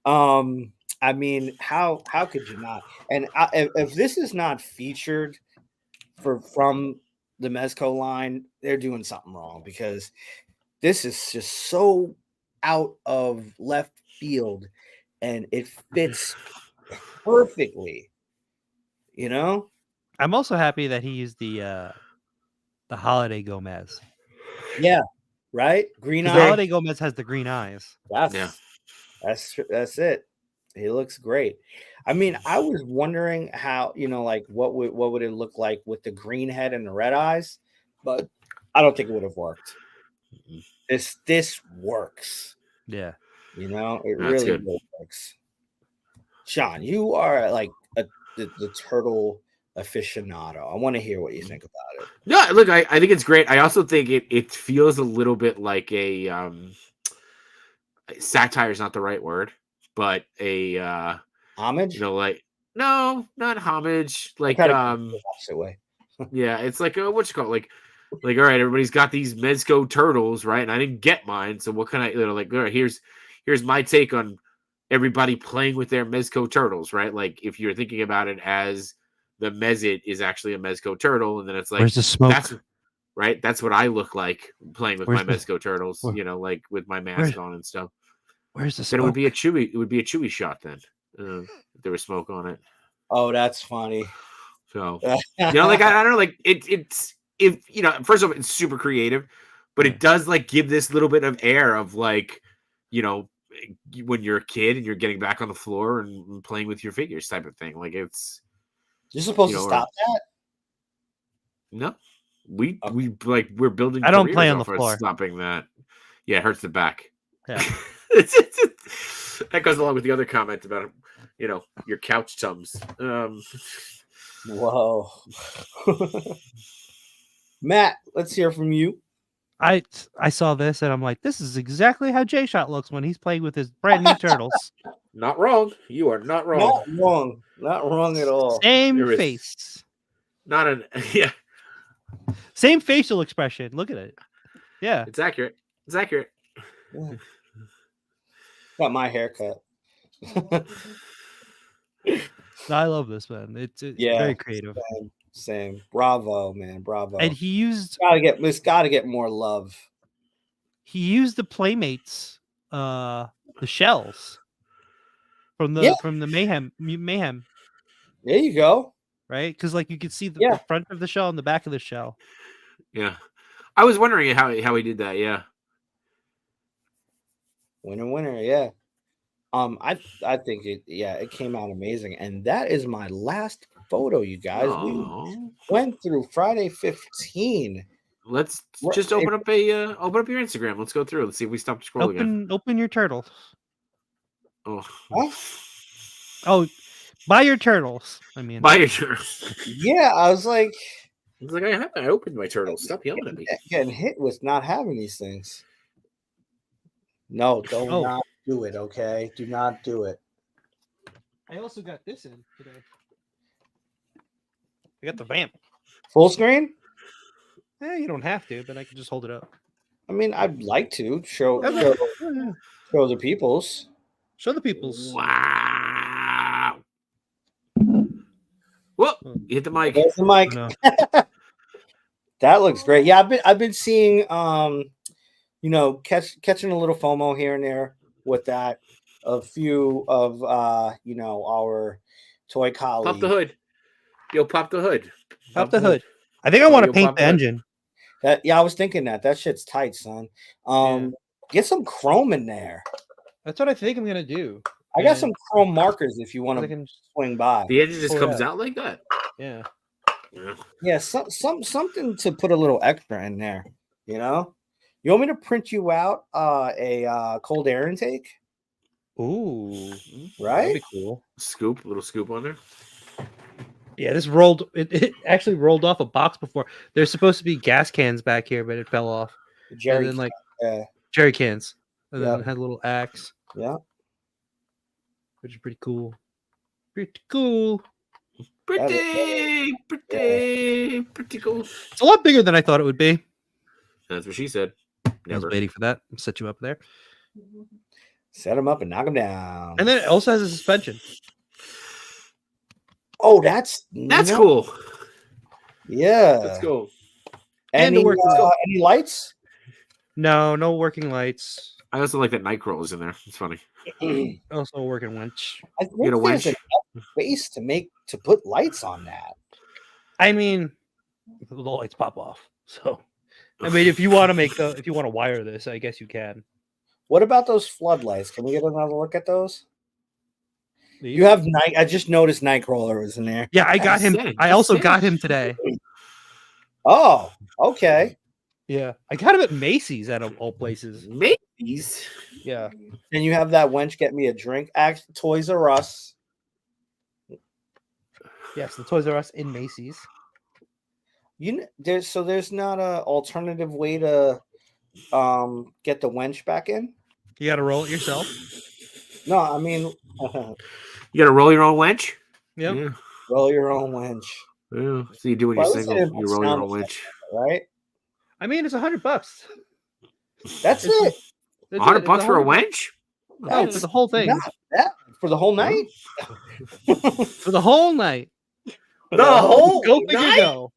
I mean, how could you not? And if this is not featured from the Mezco line, they're doing something wrong, because this is just so out of left field, and it fits perfectly. I'm also happy that he used the holiday Gomez. Yeah, right. Green The eye. holiday Gomez has the green eyes. That's it. He looks great. I mean, I was wondering how, like what would it look like with the green head and the red eyes, but I don't think it would have worked. This works. Yeah. It That's really good. works. Sean, you are like the turtle aficionado. I want to hear what you think about it. No, look, I think it's great. I also think it feels a little bit like a satire is not the right word, but a Homage? like no, not homage. Like opposite way. yeah, it's like what you call it? Like all right, everybody's got these Mezco turtles, right? And I didn't get mine, so what can I like? All right, here's my take on everybody playing with their Mezco turtles, right? Like if you're thinking about it as the Mezit is actually a Mezco turtle, and then it's like Where's the smoke? That's right. That's what I look like playing with my Mezco turtles. Like with my mask on and stuff. Where's the smoke? Then it would be a chewy. It would be a chewy shot then. If there was smoke on it. Oh, that's funny. So like I don't know, like it's if first of all, it's super creative, but it does like give this little bit of air of like when you're a kid and you're getting back on the floor and playing with your figures type of thing. Like it's you're supposed to stop that. No, we're building. I don't play on the floor. Stopping that, yeah, it hurts the back. Yeah. That goes along with the other comment about your couch tums. Whoa. Matt, let's hear from you. I saw this and I'm like, this is exactly how Jshot looks when he's playing with his brand new turtles. Not wrong. You are not wrong. Not wrong. Not wrong at all. Same There is- face. Not an yeah. Same facial expression. Look at it. Yeah. It's accurate. It's accurate. Yeah. Got my haircut. No, I love this, man. It's Yeah. very creative. Same. Bravo, man. Bravo. And he used It's gotta get more love. the Playmates, the shells from the mayhem, There you go. right? Because like you could see the, Yeah. the front of the shell and the back of the shell. Yeah. I was wondering how he did that. Yeah. Winner, yeah. I think it came out amazing. And that is my last photo, you guys. We Oh. went through Friday 15. Let's just open up your Instagram. Let's go through. Let's see if we stop to scroll again. Open your turtles. Oh. Huh? Oh, buy your turtles. I mean, Buy your turtles. Yeah, I was like I opened my turtles. Stop yelling at me. getting hit with not having these things. No, don't not do it, okay? Do not do it. I also got this in today. I got the vamp. Full screen? You don't have to, but I can just hold it up. I mean, I'd like to show Yeah. show the peoples. Show the peoples. Wow. Whoa! You hit the mic. There's the mic. No. That looks great. Yeah, I've been seeing catching a little FOMO here and there with that. A few of our toy colleagues. Pop the hood. Yo, pop the hood. Pop the hood. I think I want to you'll paint pop the the hood. engine. I was thinking that shit's tight, son. Get some chrome in there. That's what I think I'm gonna do. I got some chrome markers if you want I to can, swing by. The engine just Oh, comes yeah. out like that. yeah. Yeah. Yeah, something to put a little extra in there. You know, you want me to print you out a cold air intake? Ooh, Right? that'd be cool. Little scoop on there. Yeah, this rolled. It actually rolled off a box before. There's supposed to be gas cans back here, but it fell off. Jerry, and then like yeah. jerry cans, and then Yep. it had a little axe. Yeah. Which is pretty cool. Pretty cool. Pretty cool. It's a lot bigger than I thought it would be. That's what she said. I Never. was waiting for that. I'll set you up there. Set them up and knock them down. And then it also has a suspension. Oh, that's cool. Yeah. Let's go. And Any, the any lights? No working lights. I also like that Nightcrawler is in there. It's funny. Also a working winch. I think Get a there's winch. enough space to put lights on that. I mean, the lights pop off. So, I mean, if you want to wire this, I guess you can. What about those floodlights? Can we get another look at those? You have night. I just noticed Nightcrawler was in there. Yeah, I got him. Sick. I also Sick. got him today. Oh, okay. Yeah, I got him at Macy's out of all places. Macy's. Yeah, And you have that wench get me a drink. Toys R Us. yes, the Toys R Us in Macy's. There's not a alternative way to get the wench back in. You got to roll it yourself. No, I mean You gotta roll your own wench? Yep. Yeah. roll your own wench, Yeah. So you do when Why you're was single, it you roll your sound own wench. right? I mean, it's $100. That's It's- it. It's $100 for a $100. wench? No, for the whole thing. Not that for the whole night. For the whole night. The whole Go figure, night? go.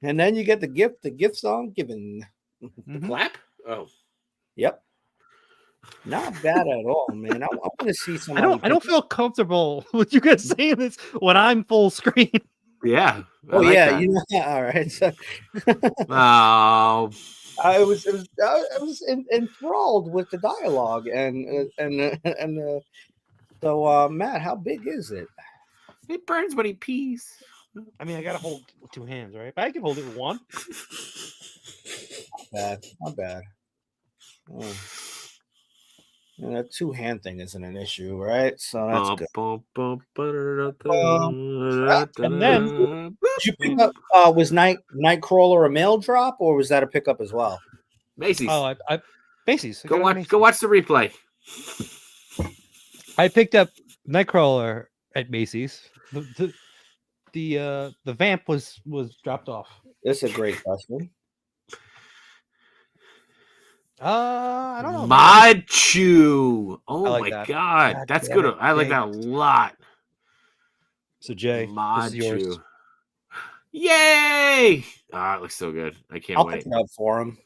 And then you get the gift song given. Mhm. Clap? Oh. Yep. Not bad at all, man. I want to see I somebody. don't feel comfortable with you guys saying this when I'm full screen. Yeah. I Oh like yeah, that. all right. So, Oh. I was enthralled with the dialogue so Matt, how big is it? It burns when he pees. I mean, I gotta hold with 2 hands, right? But I can hold it with 1. Not bad. Oh. That two-hand thing isn't an issue, right? So that's good. And then Did you pick up? Was Nightcrawler a mail drop, or was that a pickup as well? Macy's. I Macy's. Go watch the replay. I picked up Nightcrawler at Macy's. The vamp was dropped off. This is a great question. I don't know. Machu. Oh like my that. god, God that's damn good. it, I like Jay. that a lot. So Jay, this is yours. Machu. Yay! Ah, it looks so good. I can't I'll wait. pick it up for him.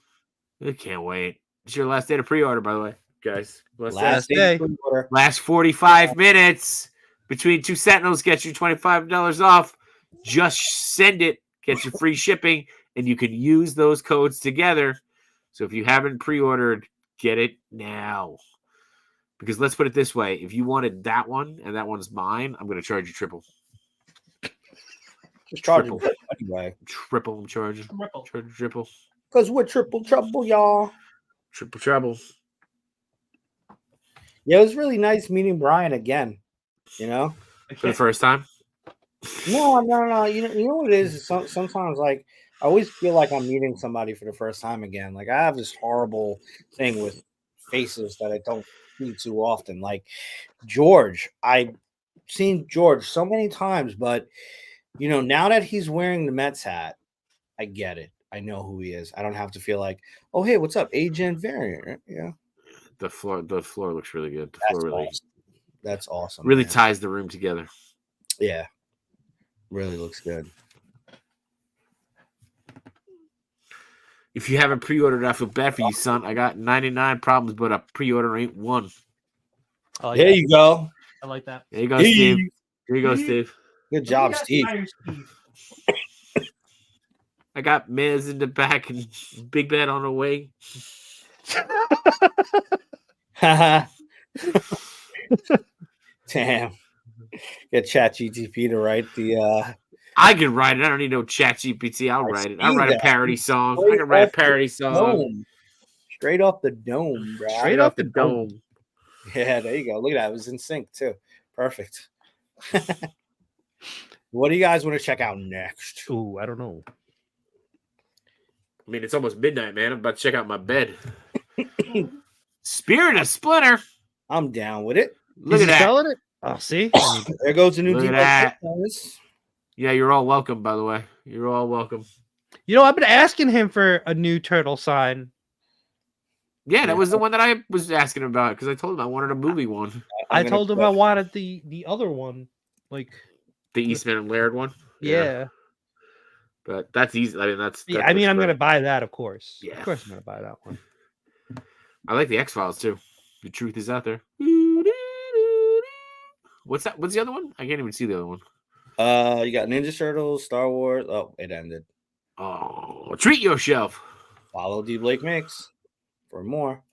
I can't wait. It's your last day to pre-order, by the way, guys. Last day. day. Last 45 minutes between two Sentinels gets you $25 off. Just send it, gets you free shipping, and you can use those codes together. So if you haven't pre-ordered, get it now. Because let's put it this way. If you wanted that one and that one's mine, I'm going to charge you triple. Just charge Triple. it anyway. Triple, I'm charging. Charge triple. Because we're triple trouble, y'all. Triple trouble. Yeah, it was really nice meeting Brian again. You know? For the first time? No. You know what it is? Sometimes, like, I always feel like I'm meeting somebody for the first time again. Like, I have this horrible thing with faces that I don't see too often. Like, George. I've seen George so many times, but, you know, now that he's wearing the Mets hat, I get it. I know who he is. I don't have to feel like, oh, hey, what's up? Agent Variant. Yeah. The floor looks really good. That's awesome. Really man. ties the room together. Yeah. Really looks good. If you haven't pre-ordered, I feel bad for you, son. I got 99 problems, but a pre-order ain't one. Oh, There you go. I like that. There you go, Steve. Here you go, Steve. Good job, Steve. I got Miz in the back and Big Bad on the way. Damn. Get ChatGPT to write the I can write it. I don't need no chat GPT. I'll write it. I'll write a parody song. I can write a parody song. dome. Straight off the dome, bro. Straight off the dome. Yeah, there you go. Look at that. It was in sync too. Perfect. What do you guys want to check out next? Ooh, I don't know. I mean, it's almost midnight, man. I'm about to check out my bed. Spirit of Splinter. I'm down with it. Look at that. Selling it? Oh, see? There goes the new Look at that. Yeah, you're all welcome, by the way. You're all welcome. You know, I've been asking him for a new turtle sign. Yeah, that was the one that I was asking about because I told him I wanted a movie one. I told him I wanted the other one. Like the Eastman and Laird one. Yeah. But that's easy. I mean, that's I mean, I'm going to buy that, of course. Yeah. Of course I'm going to buy that one. I like the X-Files, too. The truth is out there. What's that? What's the other one? I can't even see the other one. You got Ninja Turtles, Star Wars. Oh, it ended. Oh, treat yourself. Follow D Blake Mix for more.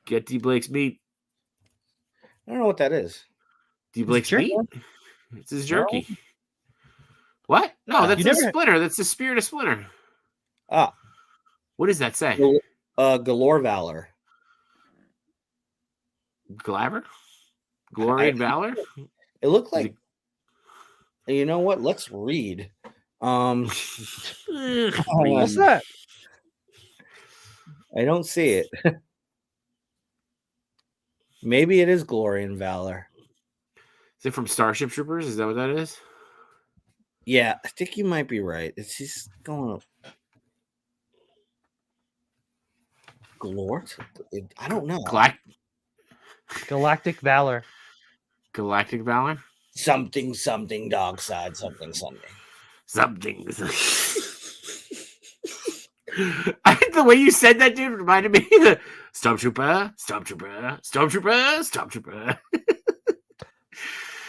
Get D Blake's meat. I don't know what that is. D Blake's meat? It's his jerky. No. What? No, that's a Splinter. That's the Spirit of Splinter. Ah. What does that say? Galore Valor. Glamour? Glory and Valor? It looked like. You know what? Let's read. What's that? I don't see it. Maybe it is Glory and Valor. Is it from Starship Troopers? Is that what that is? Yeah, I think you might be right. It's just going up. Galore? I don't know. Galactic Valor. Galactic Valor? Something, dog side, something. The way you said that, dude, reminded me of the Stormtrooper.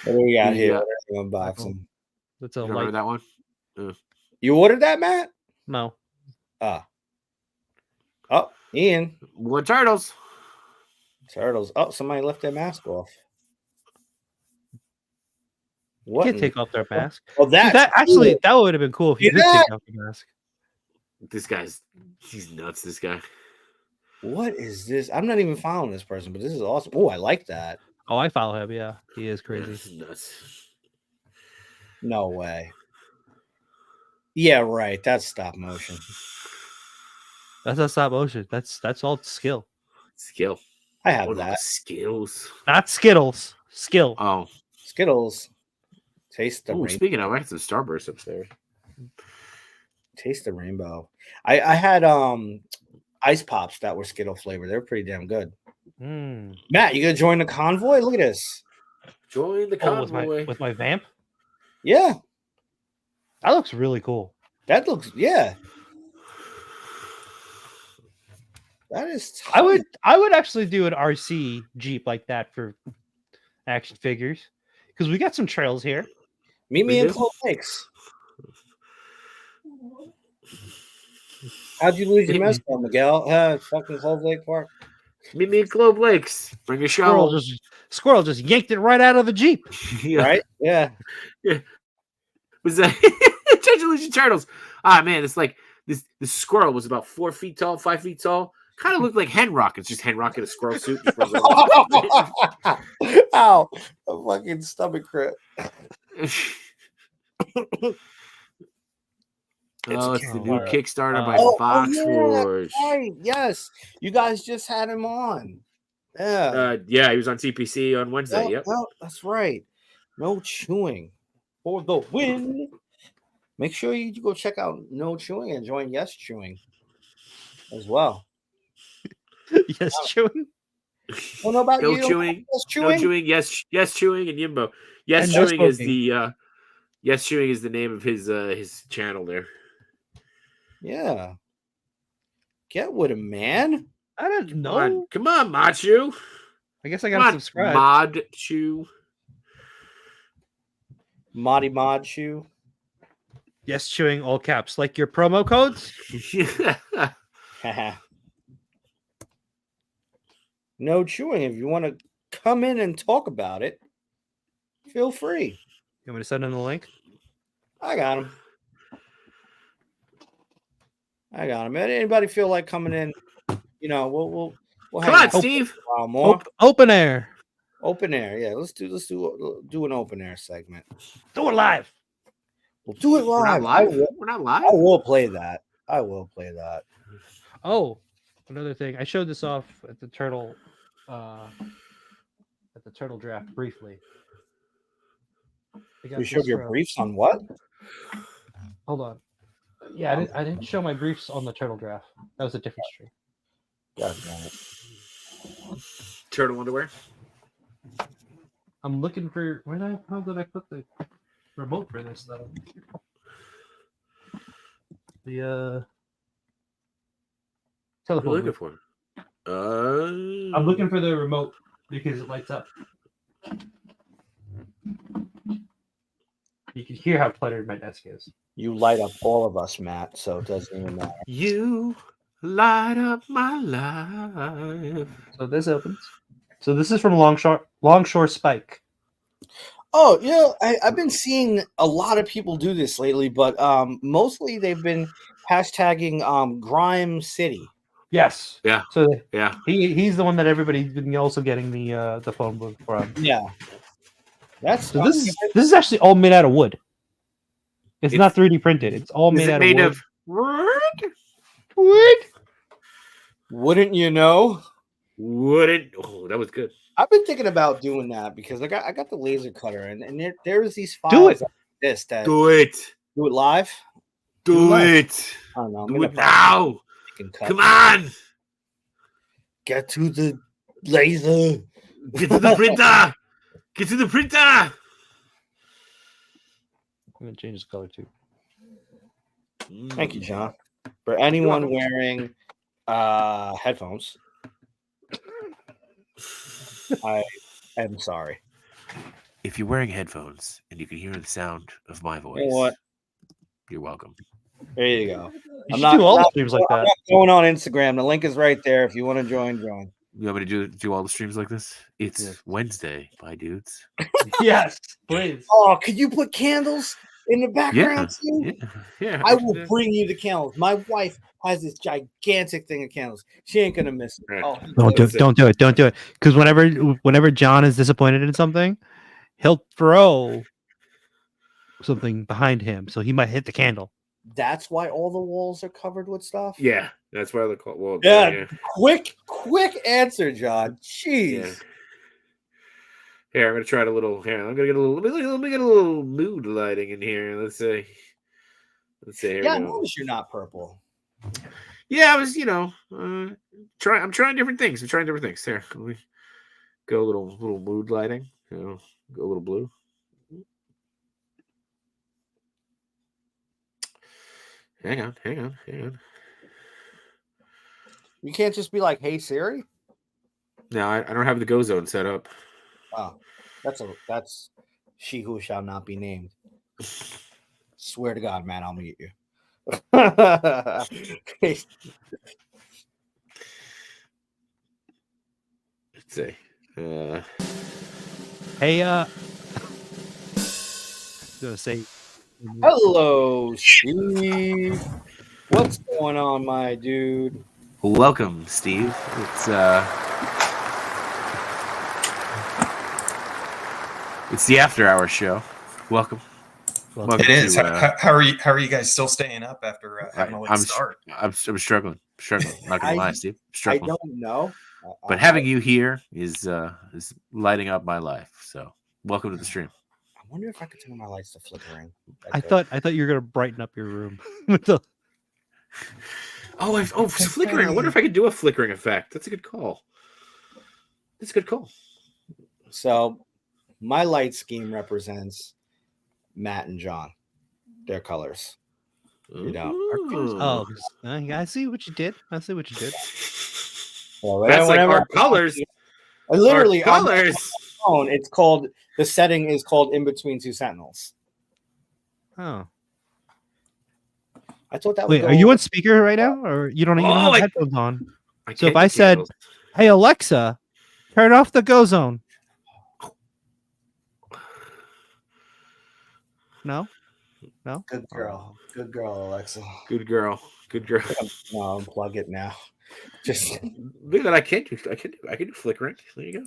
What do we got here? Unboxing. That's a remember that one? You ordered that, Matt? No. Oh, Ian. More turtles. Oh, somebody left their mask off. What? You can't take off their mask. Well, that actually, that would have been cool if you did take off the mask. He's nuts, this guy. What is this? I'm not even following this person, but this is awesome. Oh, I like that. Oh, I follow him. Yeah, he is crazy. That's nuts. No way. Yeah, right. That's stop motion. That's not stop motion. That's all skill. Skill. I have What are that. the skills? Not Skittles. Skill. Oh. Skittles. Taste the Ooh, rainbow. speaking of, I had some Starburst upstairs. Taste the rainbow. I had ice pops that were Skittle flavored. They're pretty damn good. Mm. Matt, you gonna join the convoy? Look at this. Join the Oh, convoy. with my vamp. Yeah, That looks really cool. that looks yeah. That is I would actually do an RC Jeep like that for action figures because we got some trails here. meet me We in do? Clove Lakes. How'd you lose your Meet me. mezcal, Miguel? Fucking Clove Lake Park. Meet me at Globe Lakes. Bring a shovel. Squirrel just yanked it right out of the Jeep. Yeah. Right? Yeah. Was that Translucent Turtles? Ah man, it's like this squirrel was about 4 feet tall, 5 feet tall. Kind of looked like Hen Rock. It's just Hen Rock in a squirrel suit. Just runs around. Ow. A fucking stomach cramp. Oh, it's the new Alright. Kickstarter by Oh, Fox yeah, Forge. right. Yes. You guys just had him on. Yeah. Yeah, he was on TPC on Wednesday. Yep. That's right. No chewing for the win. Make sure you go check out No Chewing and join Yes Chewing as well. Yes, chewing. Don't know about No you. chewing. Yes No Chewing. chewing. Yes chewing and Yimbo. Yes And no chewing is smoking. the Yes chewing is the name of his channel there. Yeah. Get with him, man. I don't know. Come on, Machu. I guess I Come gotta on, subscribe. Mod Chew. Mod Chew. Yes, chewing all caps. Like your promo codes. No chewing. If you want to come in and talk about it, feel free. You want me to send in the link? I got him. Anybody feel like coming in? You know, we'll Come hang on, out Steve. for a while more. Open air. Open air. Yeah, let's do an open air segment. Do it live. We'll do it We're not live. live. We're not live. I will play that. Oh, another thing. I showed this off at the turtle draft briefly. I got You showed this your from- briefs on what? Hold on. Yeah, I didn't show my briefs on the turtle draft. That was a different stream. God damn it. Turtle underwear. I'm looking for how did I put the remote for this though? The What are you telephone. looking booth. for? I'm looking for the remote because it lights up. You can hear how cluttered my desk is. You light up all of us, Matt, so it doesn't even matter. You light up my life. So this opens. So this is from Longshore Spike. Oh, you know, I've been seeing a lot of people do this lately, but mostly they've been hashtagging Grime City. Yes. Yeah. So Yeah. he's the one that everybody's been also getting the phone book from. Yeah. That's So this is actually all made out of wood. It's not 3D printed. It's all Is made it out made of of wood. wood? Wouldn't you know? Wouldn't. Oh, that was good. I've been thinking about doing that because I got the laser cutter and there's these files Do it. like this that Do it. do it live. Do live. it. I don't know. I'm Do gonna it now. fucking cut. Come on. Get to the laser. Get to the printer. Get to the printer. I'm gonna change the color too. Thank you, John. For anyone wearing headphones, I am sorry. If you're wearing headphones and you can hear the sound of my voice, You know what? you're welcome. There you go. You should do all the streams like that. Going on Instagram. The link is right there. If you want to join. You want me to do all the streams like this? It's Yes. Wednesday. Bye, dudes. Yes, please. Oh, could you put candles in the background too. Yeah. I will bring you the candles. My wife has this gigantic thing of candles. She ain't gonna miss it. Right. Oh, Don't do it. Because whenever John is disappointed in something, he'll throw something behind him, so he might hit the candle. that's why all the walls are covered with stuff. Yeah, that's why they call. Well, Yeah. Quick answer, John. Jeez. Yeah. Here, I'm gonna try it a little. Here, I'm gonna get a little. Let me get a little mood lighting in here. Let's see. Here Yeah, I we go. noticed you're not purple. Yeah, I was. I'm trying different things. Here, let me go a little mood lighting. Go a little blue. Hang on. You can't just be like, "Hey Siri." No, I don't have the Go Zone set up. Oh, that's she who shall not be named. Swear to God, man, I'll mute you. Let's see. Hey, gonna say, Hello, Steve. What's going on, my dude? Welcome, Steve. It's the After Hours show. Welcome. welcome. It is. to, How are you? How are you guys still staying up after having a late start? I'm struggling. Not gonna lie, Steve. I Struggling. don't know. But having you here is lighting up my life. So welcome to the stream. I wonder if I could turn my lights to flickering. I thought you were gonna brighten up your room with the. Flickering. I wonder if I could do a flickering effect. That's a good call. So. My light scheme represents Matt and John, their colors. You know. Oh, I see what you did. Well, That's like our colors. Literally, our on my colors. phone, it's called. The setting is called "In Between Two Sentinels." Oh, I thought that. wait, are you on speaker right now, or you don't have headphones on? So if I said, "Hey Alexa, turn off the Go Zone," no. Good girl, Alexa. Good girl. No, unplug it now. Just Look at that. I can do flickering. There you go.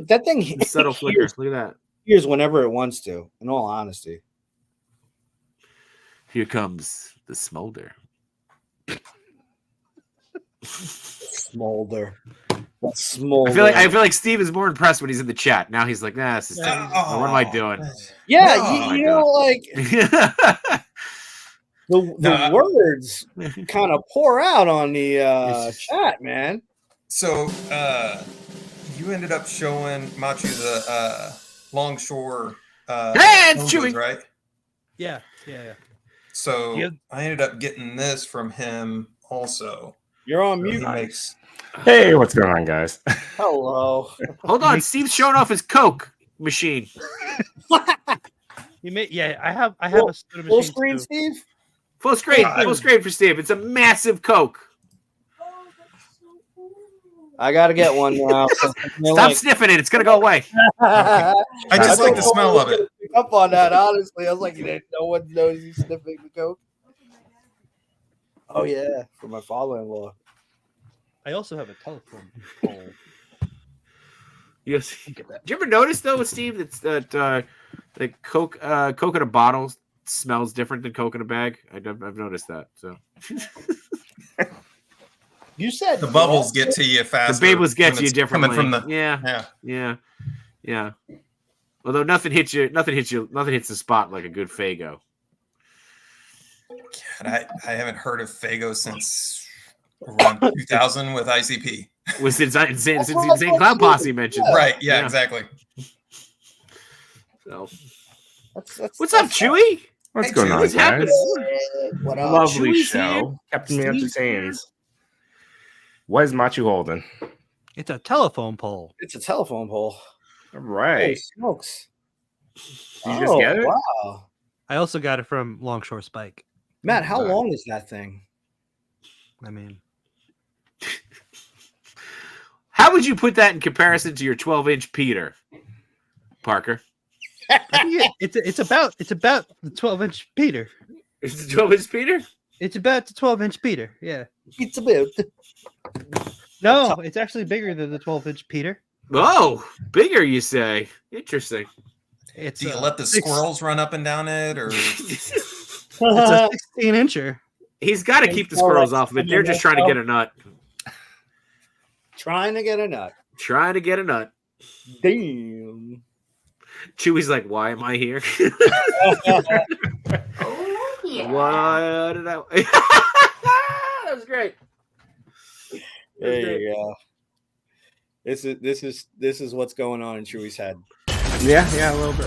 that thing. Subtle flicker. Look at that. Hears whenever it wants to. In all honesty. Here comes the smolder. Smolder. I feel like Steve is more impressed when he's in the chat. Now he's like, nah, this is what am I doing? Yeah, you know, like the words kind of pour out on the chat, man. So you ended up showing Machu the Longshore it's logos, chewing. right? Yeah. So I ended up getting this from him also. You're on So mute. he makes. Hey, what's going on, guys? Hello. Hold on, Steve's showing off his Coke machine. You may, yeah. I have a soda Full machine screen, too. Steve. Full screen for Steve. It's a massive Coke. I gotta get one now. Stop sniffing it. It's gonna go away. I just like the smell of it. Pick up on that, honestly. I was like, no one knows he's sniffing the Coke. Oh yeah, for my father-in-law. I also have a telephone pole. Yes. Did you ever notice though, Steve, that the Coke in a bottle smells different than Coke in a bag? I've noticed that. So you said The bubbles get to you faster. the bubbles get when to you it's differently. coming from the Yeah. Although nothing hits the spot like a good Faygo. God, I haven't heard of Faygo since around 2000 with ICP. Was it Insane Clown Posse mentioned? Right? Yeah, exactly. So, That's what's up, Chewy? What's Hey, going Chewy, on, what's guys? What up? Lovely Chewy's show. here. Kept me Steve's entertained. What is Machu holding? It's a telephone pole. It's a telephone pole. All Holy right. smokes! Did you just get it? Wow, I also got it from Longshore Spike. Matt, how Nice. long is that thing? I mean, How would you put that in comparison to your 12-inch Peter, Parker? I think it's about the 12-inch Peter. Is it 12-inch Peter? It's about the 12-inch Peter. Yeah. It's about. No, it's actually bigger than the 12-inch Peter. Oh, bigger, you say? Interesting. It's Do you let the squirrels run up and down it, or It's a 16-incher. He's got to keep the squirrels off of it. They're just trying to get a nut. Trying to get a nut. Trying to get a nut. Damn. Chewy's like, why am I here? Oh, yeah. Why did I? That was great. There you go. This is what's going on in Chewy's head. Yeah, a little bit.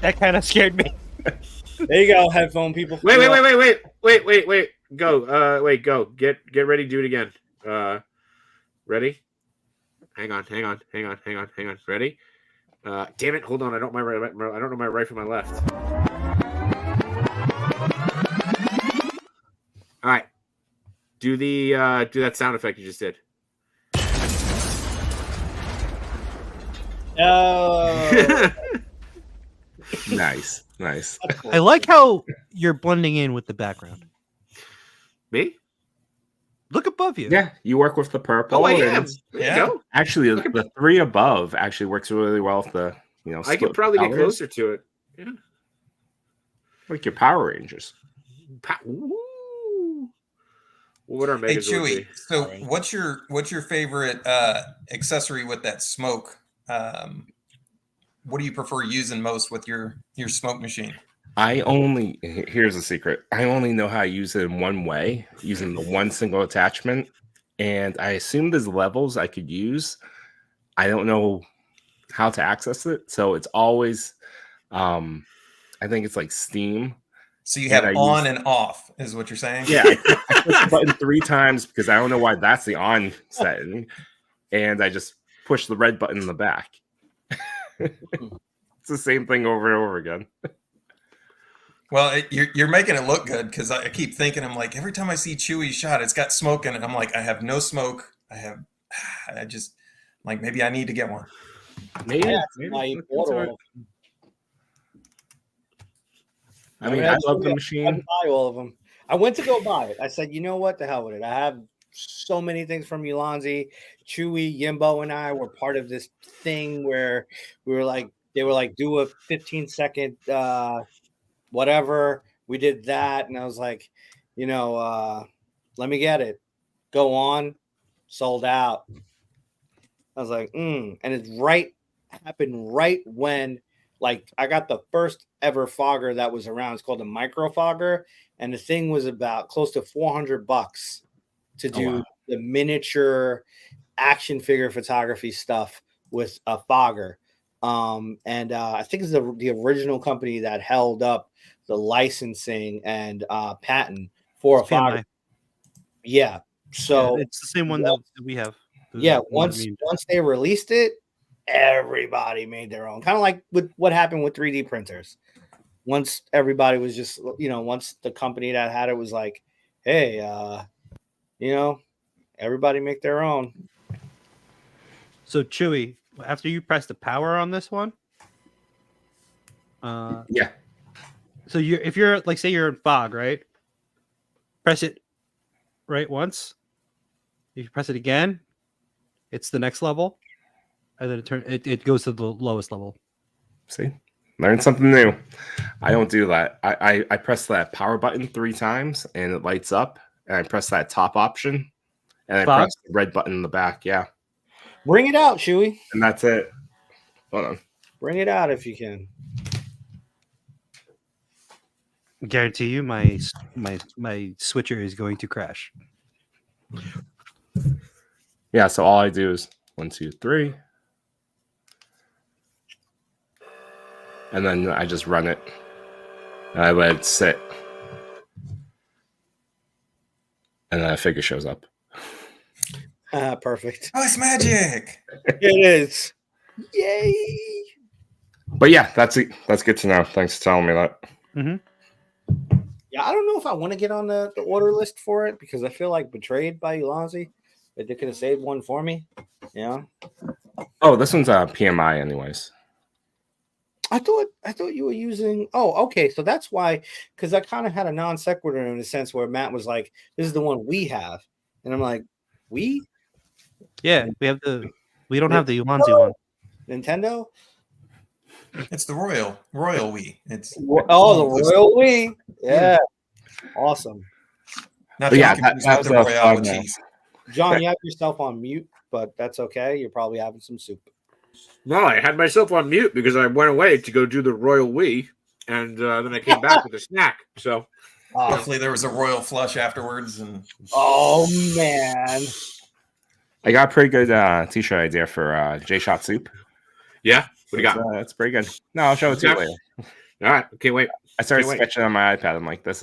That kind of scared me. There you go, headphone people. Wait. Go. Go. Get ready. Do it again. Ready? Hang on. Ready? Damn it! Hold on. I don't know my right from my left. All right. Do that sound effect you just did. Oh, Nice. I like how you're blending in with the background. Me? Look above you. Yeah, you work with the purple. Oh, I and am. There Yeah. you go. Actually, the three above actually works really well with the I split could probably get colors, closer to it. Yeah. like your Power Rangers. Ooh. What our hey megas would Chewy? be. So what's your favorite accessory with that smoke? What do you prefer using most with your smoke machine? Here's a secret. I only know how to use it in one way, using the one single attachment. And I assume there's levels I could use. I don't know how to access it. So it's always, I think it's like Steam. So you And have I on use- and off, is what you're saying? Yeah, I push the button 3 times because I don't know why that's the on setting. And I just push the red button in the back. It's the same thing over and over again. Well, you're making it look good because I keep thinking, I'm like, every time I see Chewy's shot, it's got smoke in it. I'm like, I have no smoke. I just like maybe I need to get one. Maybe. my That's auto. all right. I mean, I love the I machine. buy all of them. I went to go buy it. I said, you know what? The hell with it. I have so many things from Ulanzi. Chewy, Yimbo, and I were part of this thing where we were like, they were like, do a 15-second whatever. We did that, and I was like, let me get it. Go on, sold out. I was like, and it's happened right when, like, I got the first ever fogger that was around. It's called a micro fogger, and the thing was about close to $400 to do the miniature action figure photography stuff with a fogger. And I think it's the original company that held up the licensing and patent for a fogger. PMI. Yeah. So it's the same one that we have. yeah, once they released it, everybody made their own. Kind of like with what happened with 3D printers. Once everybody was just, once the company that had it was like, hey, everybody make their own. So Chewy, after you press the power on this one, Yeah. So if you're like, say you're in fog, right? Press it right once. If you press it again, it's the next level, and then it goes to the lowest level. See, learn something new. I don't do that. I press that power button 3 times and it lights up, and I press that top option, and I press the red button in the back. Yeah, Bring it out, Chewy. and that's it. Hold on. Bring it out if you can. Guarantee you, my switcher is going to crash. Yeah, so all I do is 1, 2, 3, and then I just run it, and I let it sit, and then a figure shows up. Perfect. Oh, it's magic. It is. Yay. But yeah, that's it. That's good to know. Thanks for telling me that. Mm-hmm. Yeah, I don't know if I want to get on the order list for it because I feel like betrayed by Ulanzi. That they could have saved one for me. Yeah. Oh, this one's PMI anyways. I thought you were using. Oh, okay. So that's why, because I kind of had a non sequitur in a sense where Matt was like, "This is the one we have," and I'm like, "We Yeah, we don't have the Umanzi one. Nintendo? It's the Royal Wii. It's Oh, the Royal Wii. Yeah, awesome. not But to yeah, be that confused with was the a Royale fun, with cheese. John, you have yourself on mute, but that's okay. You're probably having some soup. No, I had myself on mute because I went away to go do the Royal Wii, and then I came back with a snack. So Hopefully there was a royal flush afterwards. And Oh man. I got a pretty good t-shirt idea for Jshot Soup. yeah, what do you got? It's pretty good. No, I'll show it to you Okay. later. All right, can't wait. I started Can't wait. sketching on my iPad. I'm like, this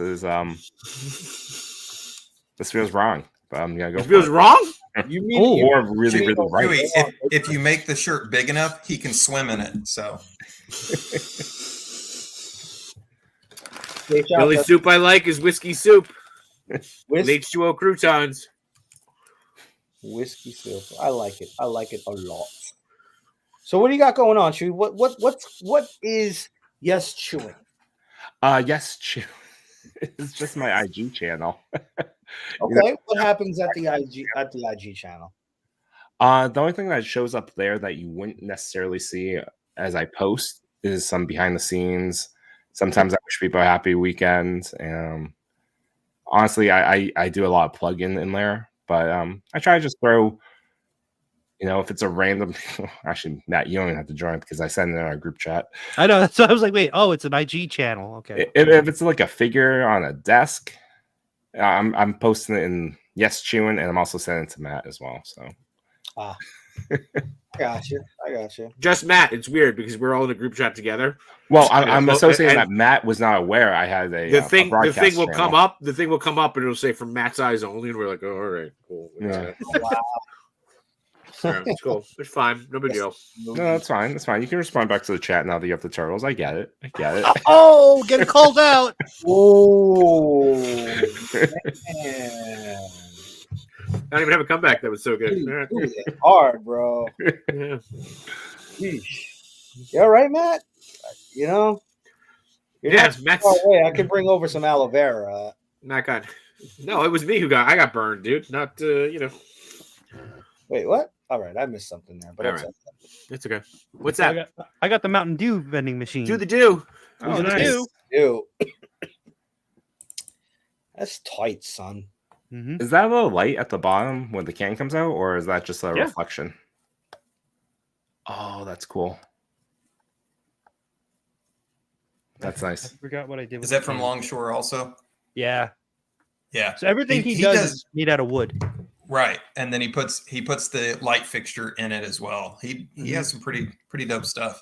feels wrong, but I'm gonna go. It feels wrong. You mean Or really, really right. Chewy, if you make the shirt big enough, he can swim in it. So The only soup I like is whiskey soup with H2O croutons. Whiskey soup. I like it. I like it a lot. So what do you got going on, Chewy? What is Yes Chewing? Yes, it's just my IG channel. Okay, what happens at the IG channel? The only thing that shows up there that you wouldn't necessarily see as I post is some behind the scenes. Sometimes I wish people a happy weekend. Honestly, I do a lot of plug-in in there, but I try to just throw, if it's a random. Actually, Matt, you don't even have to join because I send it in our group chat. I know. That's why I was like, wait, oh, it's an IG channel. Okay. If it's like a figure on a desk, I'm posting it in Yes Chewing, and I'm also sending it to Matt as well. So, I got you. Just Matt. It's weird because we're all in a group chat together. well, I'm associating and that Matt was not aware I had a the thing. a The thing will broadcast come channel. up. The thing will come up, and it'll say from Matt's eyes only, and we're like, oh, all right, cool. Yeah. Wow. Yeah, it's cool. It's fine. No big deal. No, that's fine. That's fine. You can respond back to the chat now that you have the turtles. I get it. Oh, getting called out. Oh man. I don't even have a comeback. That was so good. Dude, it hit hard, bro. Yeah. Sheesh. You all right, Matt? You're Yeah, not too Matt's far away. I can bring over some aloe vera. not good. No, it was me who I got burned, dude. Not Wait, what? All right, I missed something there, but All it's right. It's okay. What's that? I got the Mountain Dew vending machine. Do the do. Oh, Do the nice. do. Ew. That's tight, son. Mm-hmm. Is that a little light at the bottom when the can comes out, or is that just a Yeah. reflection? Oh, that's cool. That's I nice. forgot what I did. is with that the from can. Longshore also? Yeah. Yeah, So everything he He does does- is made out of wood. right. And then he puts the light fixture in it as well. He has some pretty dope stuff.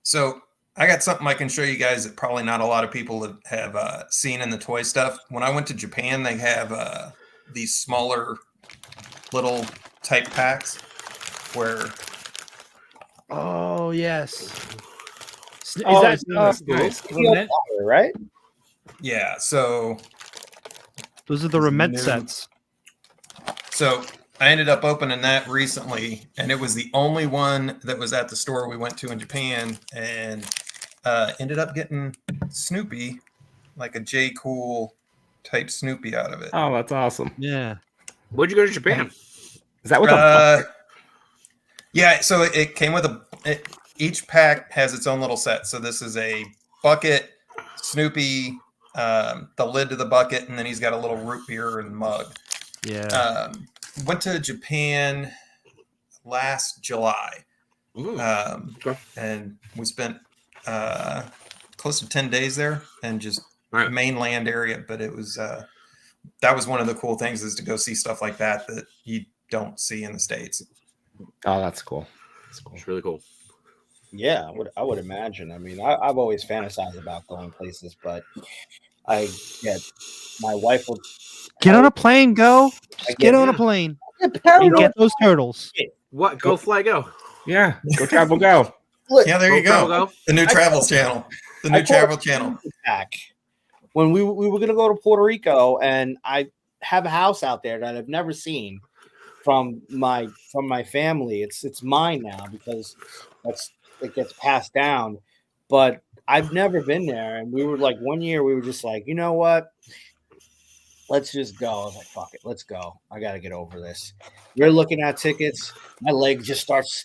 So I got something I can show you guys that probably not a lot of people have seen in the toy stuff. When I went to Japan, they have these smaller little type packs where Oh yes. Is Oh, that it's Nice. Rement? Right? yeah. So Those are the Rement New. sets. So I ended up opening that recently, and it was the only one that was at the store we went to in Japan, and ended up getting Snoopy, like a J. Cool type Snoopy out of it. Oh, that's awesome. Yeah. Where'd you go to Japan? Is that what the Yeah, so it came with each pack has its own little set. So this is a bucket, Snoopy, the lid to the bucket, and then he's got a little root beer and mug. Yeah. Went to Japan last July, Ooh, okay. and we spent close to 10 days there, and just Right. mainland area. But it was that was one of the cool things, is to go see stuff like that you don't see in the States. Oh, that's cool. That's cool. It's really cool. Yeah, I would imagine. I mean, I've always fantasized about going places, but my wife would Get on a plane, go. I Just get get- on a plane Apparently, and get those turtles. What? Go fly, go. Yeah, go travel, go. look, Yeah, there you Travel, go. The new I- Travels channel. The I new call Travel it channel. back when we were going to go to Puerto Rico, and I have a house out there that I've never seen. from my family. It's mine now because it gets passed down. But I've never been there, and we were like one year we were just like, you know what? Let's just go. I was like, fuck it, let's go. I gotta get over this. We're looking at tickets. My leg just starts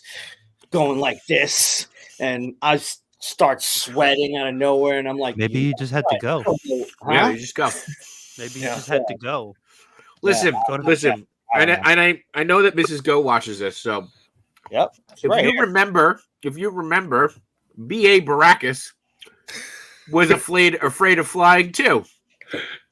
going like this, and I start sweating out of nowhere, and I'm like, Maybe you just had to go. Yeah, Huh? you just go. Maybe you Yeah. just had to go. Listen, Go to- listen. I don't know. I know that Mrs. Go watches this, so Yep. It's if right you here. remember, B.A. Baracus was afraid of flying too.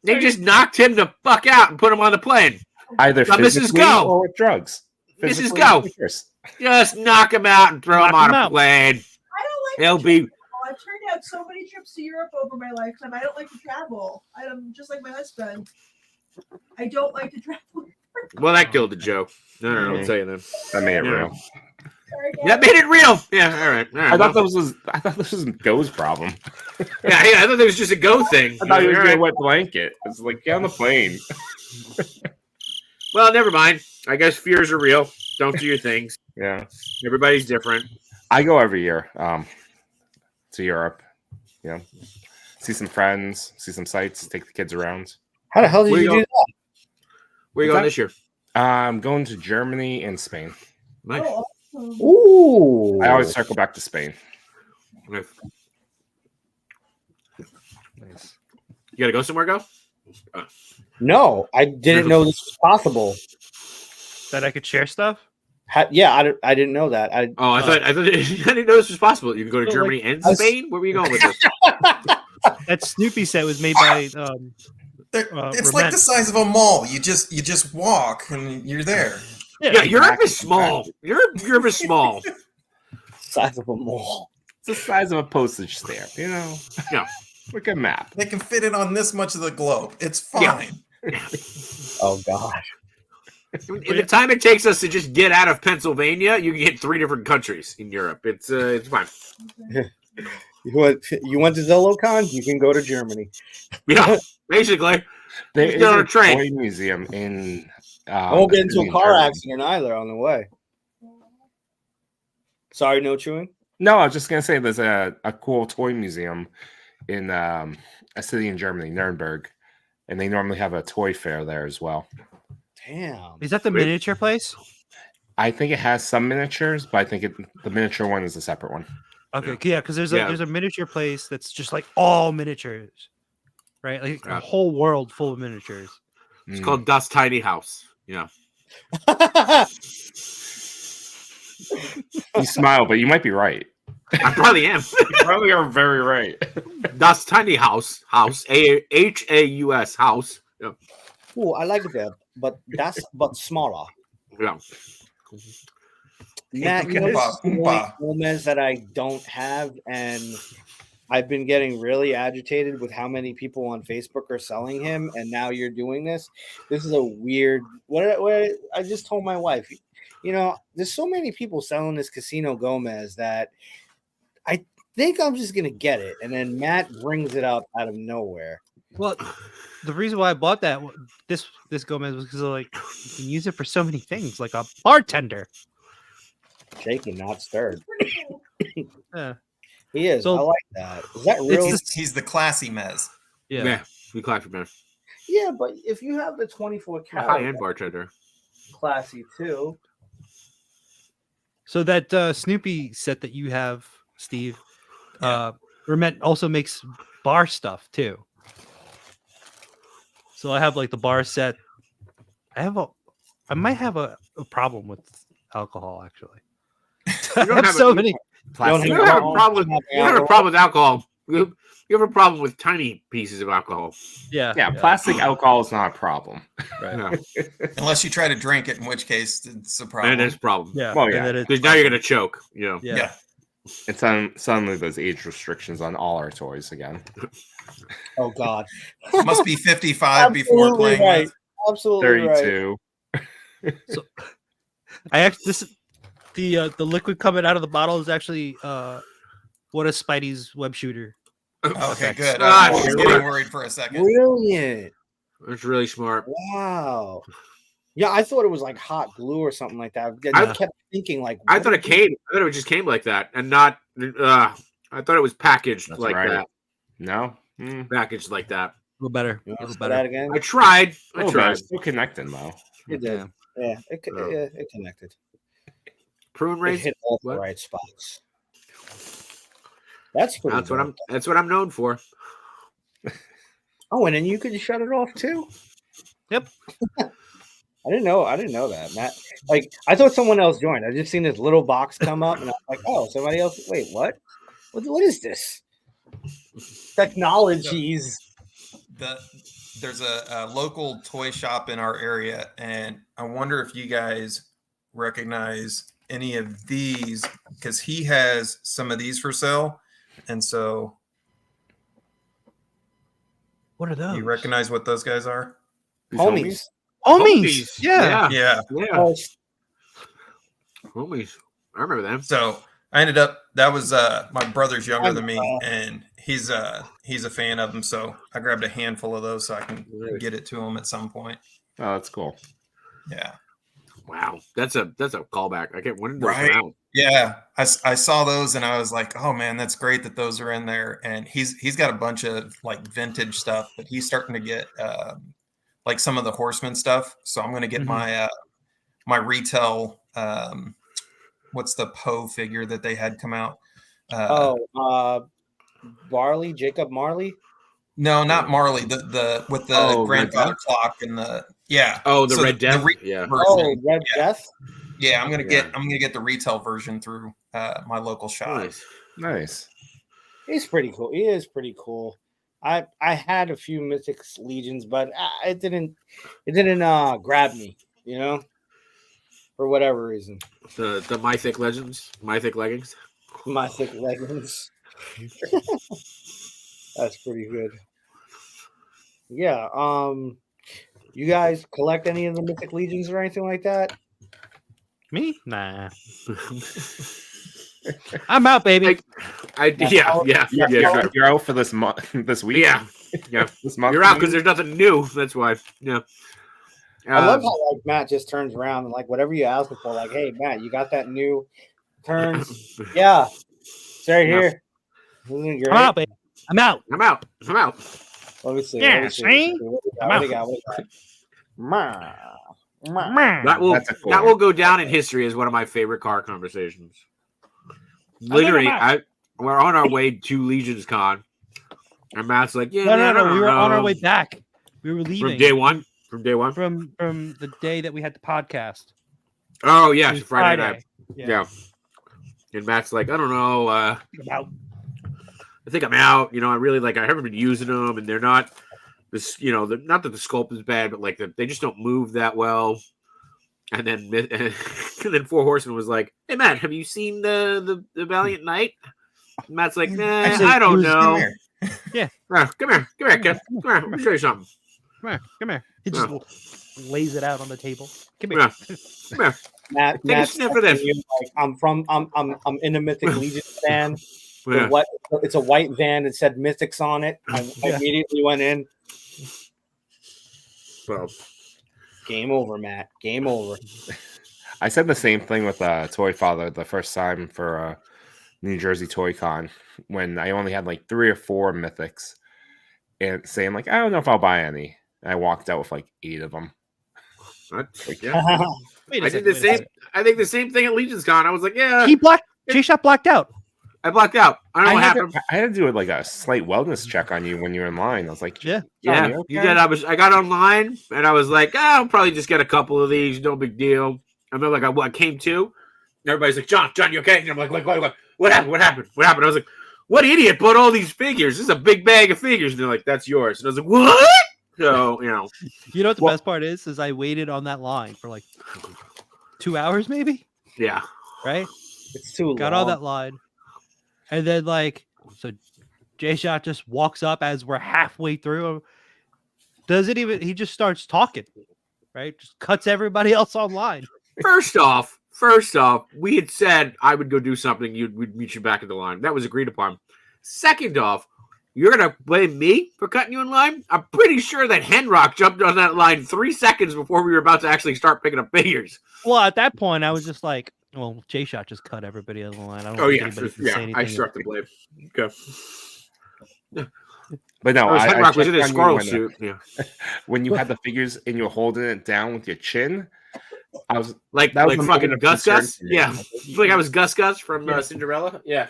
They just knocked him the fuck out and put him on the plane. Either Now, Mrs. physically Go. or with drugs. Mrs. Physically Go. or first. Just knock him out and throw him Knock on him a out. plane. I don't like He'll to be. travel. I've turned out so many trips to Europe over my lifetime. I don't like to travel. I'm just like my husband. I don't like to travel. Well, that killed the joke. No, I'll tell you then. That made it Yeah. real. Sorry, guys. That made it real. Yeah, all right. I thought this was Go's problem. Yeah, I thought it was just a go thing. I thought he was All getting a right. wet blanket. It's like, get on the plane. Well, never mind. I guess fears are real. Don't do your things. Yeah. Everybody's different. I go every year to Europe. You know, see some friends, see some sights, take the kids around. How the hell did Where you you do that? Where you What's going that? this year? I'm going to Germany and Spain. Nice. Oh, awesome. Ooh. I always circle back to Spain. Nice. Nice. You gotta go somewhere, go? No, I didn't know this was possible. That I could share stuff. Yeah, I didn't know that. I I didn't know this was possible. You can go to So, Germany and I was- Spain? Where were you going with this? That Snoopy set was made by It's like the size of a mall. You just walk and you're there. Yeah, Europe is small. Europe is small. size of a mall. It's the size of a postage stamp, you know? Yeah. Look at a map. They can fit it on this much of the globe. It's fine. Oh gosh. In the time it takes us to just get out of Pennsylvania, you can hit 3 different countries in Europe. It's fine. You went to ZoloCon? You can go to Germany. Yeah, basically. There Just is get on a a train. toy museum in. I won't get into city a in car Germany. accident either on the way. Sorry, no chewing. No, I was just gonna say there's a cool toy museum in a city in Germany, Nuremberg, and they normally have a toy fair there as well. Damn. Is that the Wait. miniature place? I think it has some miniatures, but I think the miniature one is a separate one. Okay, yeah, because there's Yeah. a miniature place that's just like all miniatures, right? Like Yeah. a whole world full of miniatures. It's Mm. called Das Tiny House. Yeah. You smile, but you might be right. I probably am. You probably are very right. Das Tiny House. Haus. House. Yeah. Ooh, I like that, but smaller. Yeah. Matt, you know Oompa, what's the oompa. Gomez that I don't have, and I've been getting really agitated with how many people on Facebook are selling him, and now you're doing this. This is a weird. What I just told my wife, you know, there's so many people selling this Casino Gomez that I think I'm just gonna get it, and then Matt brings it up out of nowhere. Well, the reason why I bought this Gomez was because like you can use it for so many things, like a bartender. Shaken, not stirred. Pretty cool. Yeah, He is. So- I like that. Is that real? He's the classy Mez. yeah. We clap for man. Yeah, but if you have the 24 A karat, high-end bartender. classy too. So that Snoopy set that you have, Steve, Remet also makes bar stuff too. So I have like the bar set. I might have a problem with alcohol actually. I don't have have so a- many. Plastic. You don't have a problem with alcohol. You have a problem with tiny pieces of alcohol. Yeah, Yeah, plastic alcohol is not a problem. Yeah. Unless you try to drink it, in which case it's a problem. And it's a problem. Yeah. Well, and yeah. then it's- Because now you're gonna choke. You know. yeah. Yeah. And suddenly there's age restrictions on all our toys again. Oh God, Must be 55 before Absolutely playing right. with. Absolutely right. 32. I actually the liquid coming out of the bottle is actually one of Spidey's web shooter. Okay, good. Ah, I was sure. getting worried for a second. Brilliant. That's really smart. Wow. Yeah, I thought it was like hot glue or something like that. I kept thinking like I thought it came. I thought it just came like that, and not. I thought it was packaged That's like right. that. No. Packaged like that. A little better. You A want to little say better. that again? I tried. I Oh, but tried. it's still connecting though. It did. Yeah, it connected. Prune It raisin. hit all the What? right spots. That's pretty. That's what dope. I'm. That's what I'm known for. Oh, and then you could shut it off too. Yep. I didn't know that, Matt. Like I thought someone else joined. I just seen this little box come up, and I'm like, oh, somebody else. Wait, what? What is this? Technologies. There's a local toy shop in our area, and I wonder if you guys recognize any of these, because he has some of these for sale, and so What are those? you recognize what those guys are? These Homies. Homies. Yeah. Yeah. Yeah. Oh, Homies. I remember them. So I ended up, that was my brother's younger than me, Wow. and he's a fan of them. So I grabbed a handful of those so I can get it to him at some point. Oh, that's cool. Yeah. Wow, that's a callback. I can't. When did those Right. come out? Yeah, I saw those and I was like, oh man, that's great that those are in there. And he's got a bunch of like vintage stuff, but he's starting to get like some of the Horseman stuff. So I'm going to get my my retail. What's the Poe figure that they had come out? Marley, Jacob Marley. No, not Marley. The with the Oh, Red grandfather Death? clock and the yeah. Oh, the So Red Death. retail Yeah. version. Oh, Red Yeah. Death. Yeah, I'm gonna Yeah. get the retail version through my local shop. Nice. Nice. He's pretty cool. He is pretty cool. I had a few Mythic Legions, but it didn't grab me, you know, for whatever reason. The Mythic Legends, Mythic leggings. Mythic Legends. That's pretty good. Yeah. You guys collect any of the Mythic Legions or anything like that? Me? Nah. I'm out, baby. You're out for this month, this week. Yeah. This month. You're out because there's nothing new. That's why. Yeah. I love how like Matt just turns around and like whatever you ask him for, like, hey Matt, you got that new turns? Yeah, it's right here. Isn't it great? I'm out, baby. I'm out. I'm out. I'm out. Let me see. Yeah, let me see? What do I'm we got? What do we got? Meh. Meh. Man. That will That's a cool that one. will go down in history as one of my favorite car conversations. Literally, we're on our way to Legion's Con, and Matt's like, "Yeah, man, I No. don't We were on our know." way back. We were leaving from day one. From day one. From the day that we had the podcast. Oh yeah, It was Friday night. Yeah. Yeah. And Matt's like, I don't know. I'm out. I think I'm out. You know, I haven't been using them, and they're not this. You know, not that the sculpt is bad, but like they just don't move that well. And then and then Four Horsemen was like, "Hey Matt, have you seen the Valiant Knight?" And Matt's like, "Nah, Actually, I don't come know." here. Yeah. Come here, kid. Come here. Let me show you something. Come here. He just lays it out on the table. Come here. Yeah. Come here. Matt, Take a Matt's sniff of this. texting you, like, I'm in a Mythic Legion van. Yeah. What? It's a white van that said Mythics on it. I immediately went in. Well, Game over, Matt. Game over. I said the same thing with Toy Father the first time for New Jersey Toy Con when I only had like 3 or 4 mythics and saying like I don't know if I'll buy any. And I walked out with like 8 of them. yeah. Wait a I second, did the wait a same. second. I think the same thing at Legion's Con. I was like, yeah, J-Shot blacked out. I blacked out. I don't know what happened. I had to do like a slight wellness check on you when you were in line. I was like, Yeah. Yeah, you you okay? did. I got online and I was like, I'll probably just get a couple of these. No big deal. And then like I came to, and everybody's like, John, you okay? And I'm like, what happened? What happened? I was like, what idiot bought all these figures? This is a big bag of figures. And they're like, that's yours. And I was like, what? So, You know what the best part is I waited on that line for like 2 hours maybe, yeah. right? It's too Got long. on that line. And then so J-Shot just walks up as we're halfway through. He just starts talking, right? Just cuts everybody else online. First off, we had said I would go do something. We'd meet you back in the line. That was agreed upon. Second off, You're gonna blame me for cutting you in line? I'm pretty sure that Henrock jumped on that line 3 seconds before we were about to actually start picking up figures. Well, at that point, I was just like, well, Jshot just cut everybody on the line. I don't think anybody can say anything. I start the blame. Okay. But no, Henrock was in his checked on you squirrel when, suit. Yeah. when you had the figures and you were holding it down with your chin. I was Like that was a fucking moment of Gus concern Gus? for me. Yeah. It's like I was Gus Gus from Cinderella? Yeah.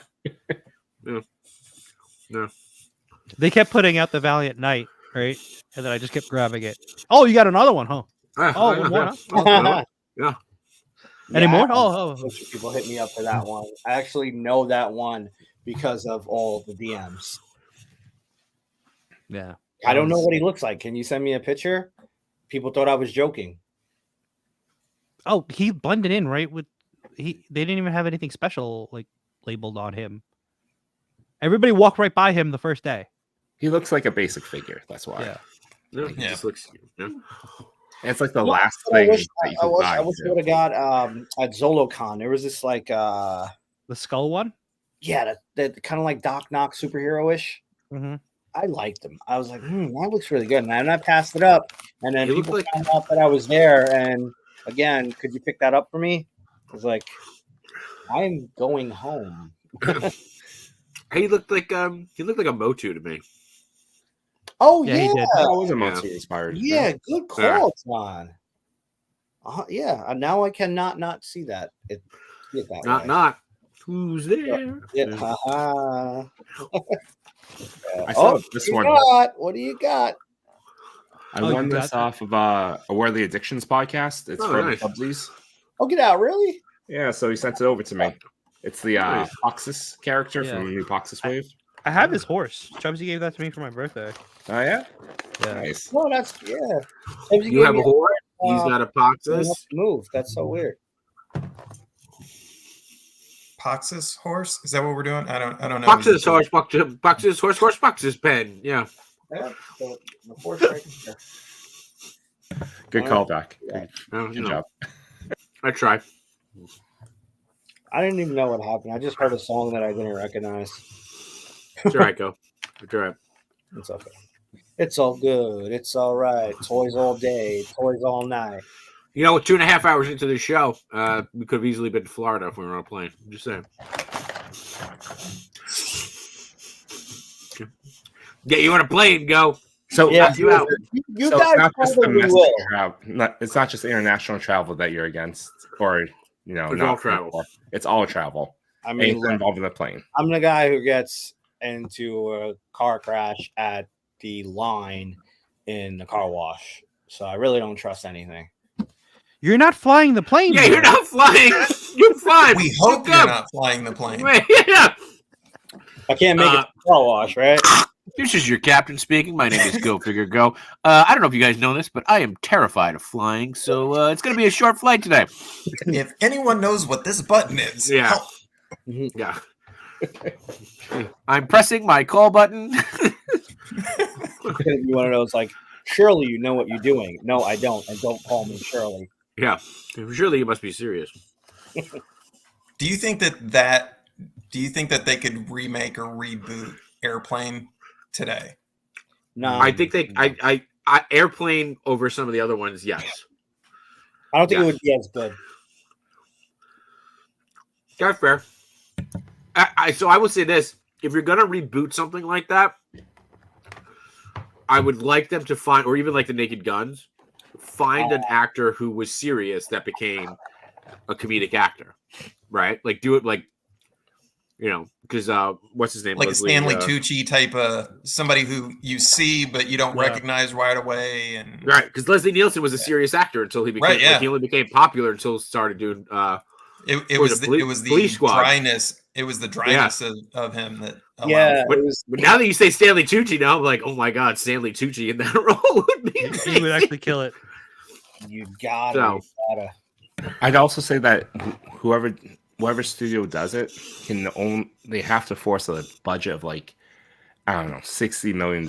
No. They kept putting out the Valiant Knight, right? And then I just kept grabbing it. Oh, you got another one, huh? Oh, one more, huh? Yeah. Any more? a Oh. bunch of people hit me up for that one. I actually know that one because of all the DMs. Yeah. I don't know what he looks like. Can you send me a picture? People thought I was joking. Oh, he blended in, right? They didn't even have anything special like labeled on him. Everybody walked right by him the first day. He looks like a basic figure. That's why. Yeah. No, he just looks. Yeah. And it's like the No, last I thing wish that you I could buy. would too. have got at ZoloCon. There was this like The skull one? that kind of like Doc Knock superhero-ish. Mm-hmm. I liked him. I was like, that looks really good. And I passed it up. And then He looked people like- found out that I was there. And again, could you pick that up for me? I was like, I'm going home. He looked like a Motu to me. Oh, Yeah, yeah. he did. That was a monster inspired. Yeah, good call, John. Yeah, now I cannot not see that. See it that way. Not. Who's there? Yeah, haha. I saw this what do you one. got? What do you got? I Oh, won you this got off of a Worldly Addictions podcast. It's Oh, from nice. Pubsies. Oh, get out, really? Yeah, so he sent it over to me. It's the Nice. Poxus character Yeah. from the new Poxus Wave. I have his horse. Chubsy gave that to me for my birthday. Oh yeah, Yeah. nice. No, that's You have a horse. He's got a Poxus. move. That's so weird. Poxus horse? Is that what we're doing? I don't know. Poxus horse. Poxus horse. Horse Poxus pen. Yeah. Yeah, the horse right there. Good callback. Yeah. Good job. I tried. I didn't even know what happened. I just heard a song that I didn't recognize. It's all right, go. It's all right. It's okay. It's all good. It's all right. Toys all day. Toys all night. You know, 2.5 hours into the show, we could have easily been to Florida if we were on a plane. I'm just saying. Get you on a plane, go. So Yeah, you out. You so guys it's not just probably domestic will. travel. It's not just international travel that you're against, or It's not all travel. It's all travel. I mean, Anything look, involved in the plane. I'm the guy who gets into a car crash at the line in the car wash. So I really don't trust anything. You're not flying the plane. Yeah, though. you're not flying. You're fine. We hope You're you're good. not flying the plane. Yeah. I can't make it to the car wash, right? This is your captain speaking. My name is Go Figure Go. I don't know if you guys know this, but I am terrified of flying, so it's going to be a short flight today. If anyone knows what this button is, Yeah. help. Yeah. I'm pressing my call button. It's gonna be one of those like, surely you know what you're doing. No, I don't, and don't call me Shirley. Yeah. Surely you must be serious. Do you think that they could remake or reboot Airplane today? No, I think I airplane over some of the other ones, yes. I don't think Yeah. it would be as good. That's fair. So I would say this: if you're gonna reboot something like that, I would like them to find, or even like the Naked Guns, find an actor who was serious that became a comedic actor, right? Like do it like, because what's his name? Like Leslie, a Stanley Tucci type of somebody who you see but you don't Yeah. recognize right away, and right? Because Leslie Nielsen was a serious actor until he became. Right, yeah. Like, he only became popular until he started doing. it Or was the the, it was the Police Squad. dryness. It was the dryness of him that allowed Yeah, But, it was. but now that you say Stanley Tucci, now I'm like, oh my god, Stanley Tucci in that role would be He would amazing. actually kill it. You gotta. I'd also say that whoever studio does it they have to force a budget of like, I don't know, $60 million.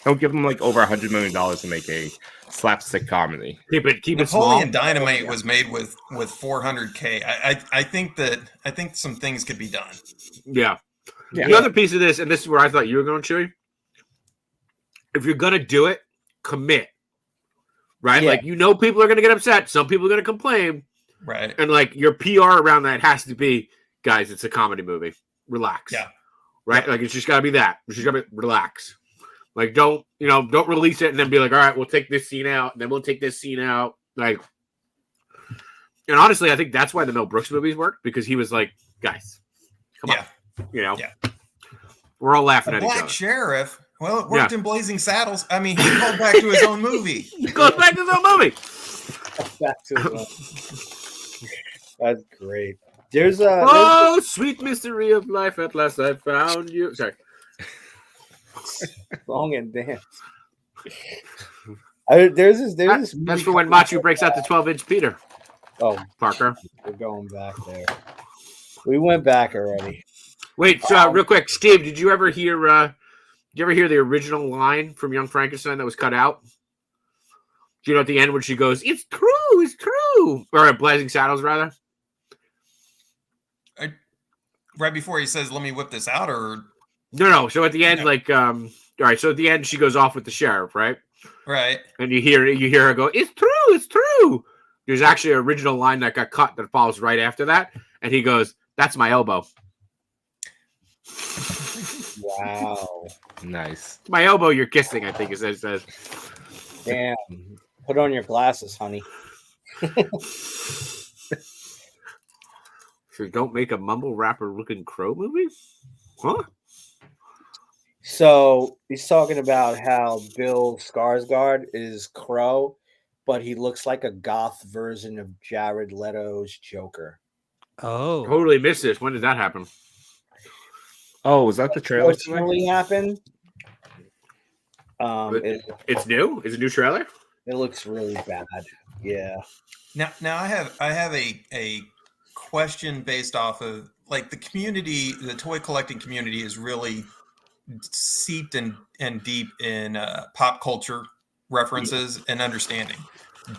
Don't give them like over $100 million to make a slapstick comedy. Keep it small. Napoleon Dynamite was made with $400K. I think some things could be done. Yeah. Yeah. The other piece of this, and this is where I thought you were going, Chewy. If you're gonna do it, commit. Right? Yeah. Like people are gonna get upset. Some people are gonna complain. Right. And like your PR around that has to be, guys, it's a comedy movie. Relax. Yeah. Right? Like it's just gotta be that. It's just gotta be relax. Like don't release it and then be like, all right, we'll take this scene out, and then we'll take this scene out. Like, and honestly, I think that's why the Mel Brooks movies work, because he was like, guys, come on. Yeah. We're all laughing A at each black other. sheriff. Well, it worked in Blazing Saddles. I mean, he called back to his own movie. He goes back to his own movie. Back to that's great. There's Oh, sweet mystery of life, at last I found you. Sorry. song and dance. There's this. That's movie for when called- Machu breaks out the 12-inch Peter. Oh, Parker. we're going back there. We went back already. Wait, real quick, Steve, did you ever hear the original line from Young Frankenstein that was cut out? Do you know at the end when she goes, "It's true, it's true," or at Blazing Saddles rather? Right before he says, "Let me whip this out," or No. So at the end, Yeah. all right. So at the end, she goes off with the sheriff, right? right. And you hear her go, "It's true, it's true." There's actually an original line that got cut that follows right after that, and he goes, "That's my elbow. Wow. Nice. My elbow, you're kissing." I think it says. Damn. Put on your glasses, honey. So don't make a mumble rapper looking crow movie, huh? So he's talking about how Bill Skarsgård is Crow, but he looks like a goth version of Jared Leto's Joker. Oh, Totally missed this. When did that happen? Oh, was that the trailer? What's really happened? It's new. Is it a new trailer? It looks really bad. Yeah. Now I have a question based off of like the community, the toy collecting community is really seeped and deep in pop culture references and understanding.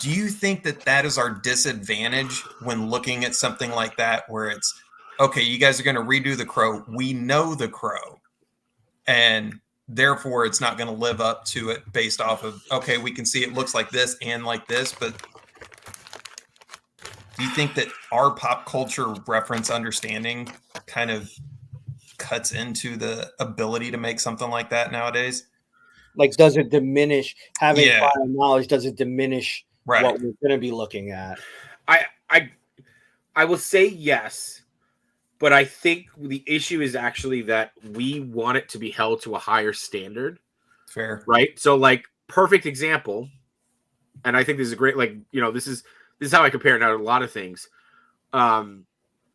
Do you think that is our disadvantage when looking at something like that, where it's okay, you guys are going to redo the Crow. We know the Crow, and therefore it's not going to live up to it based off of, okay, we can see it looks like this and like this, but do you think that our pop culture reference understanding kind of cuts into the ability to make something like that nowadays? Like, does it diminish having Yeah. prior knowledge? Does it diminish Right. what we're going to be looking at? I will say yes, but I think the issue is actually that we want it to be held to a higher standard, Fair. right? So, like, perfect example, and I think this is a great, like, this is how I compare it now to a lot of things.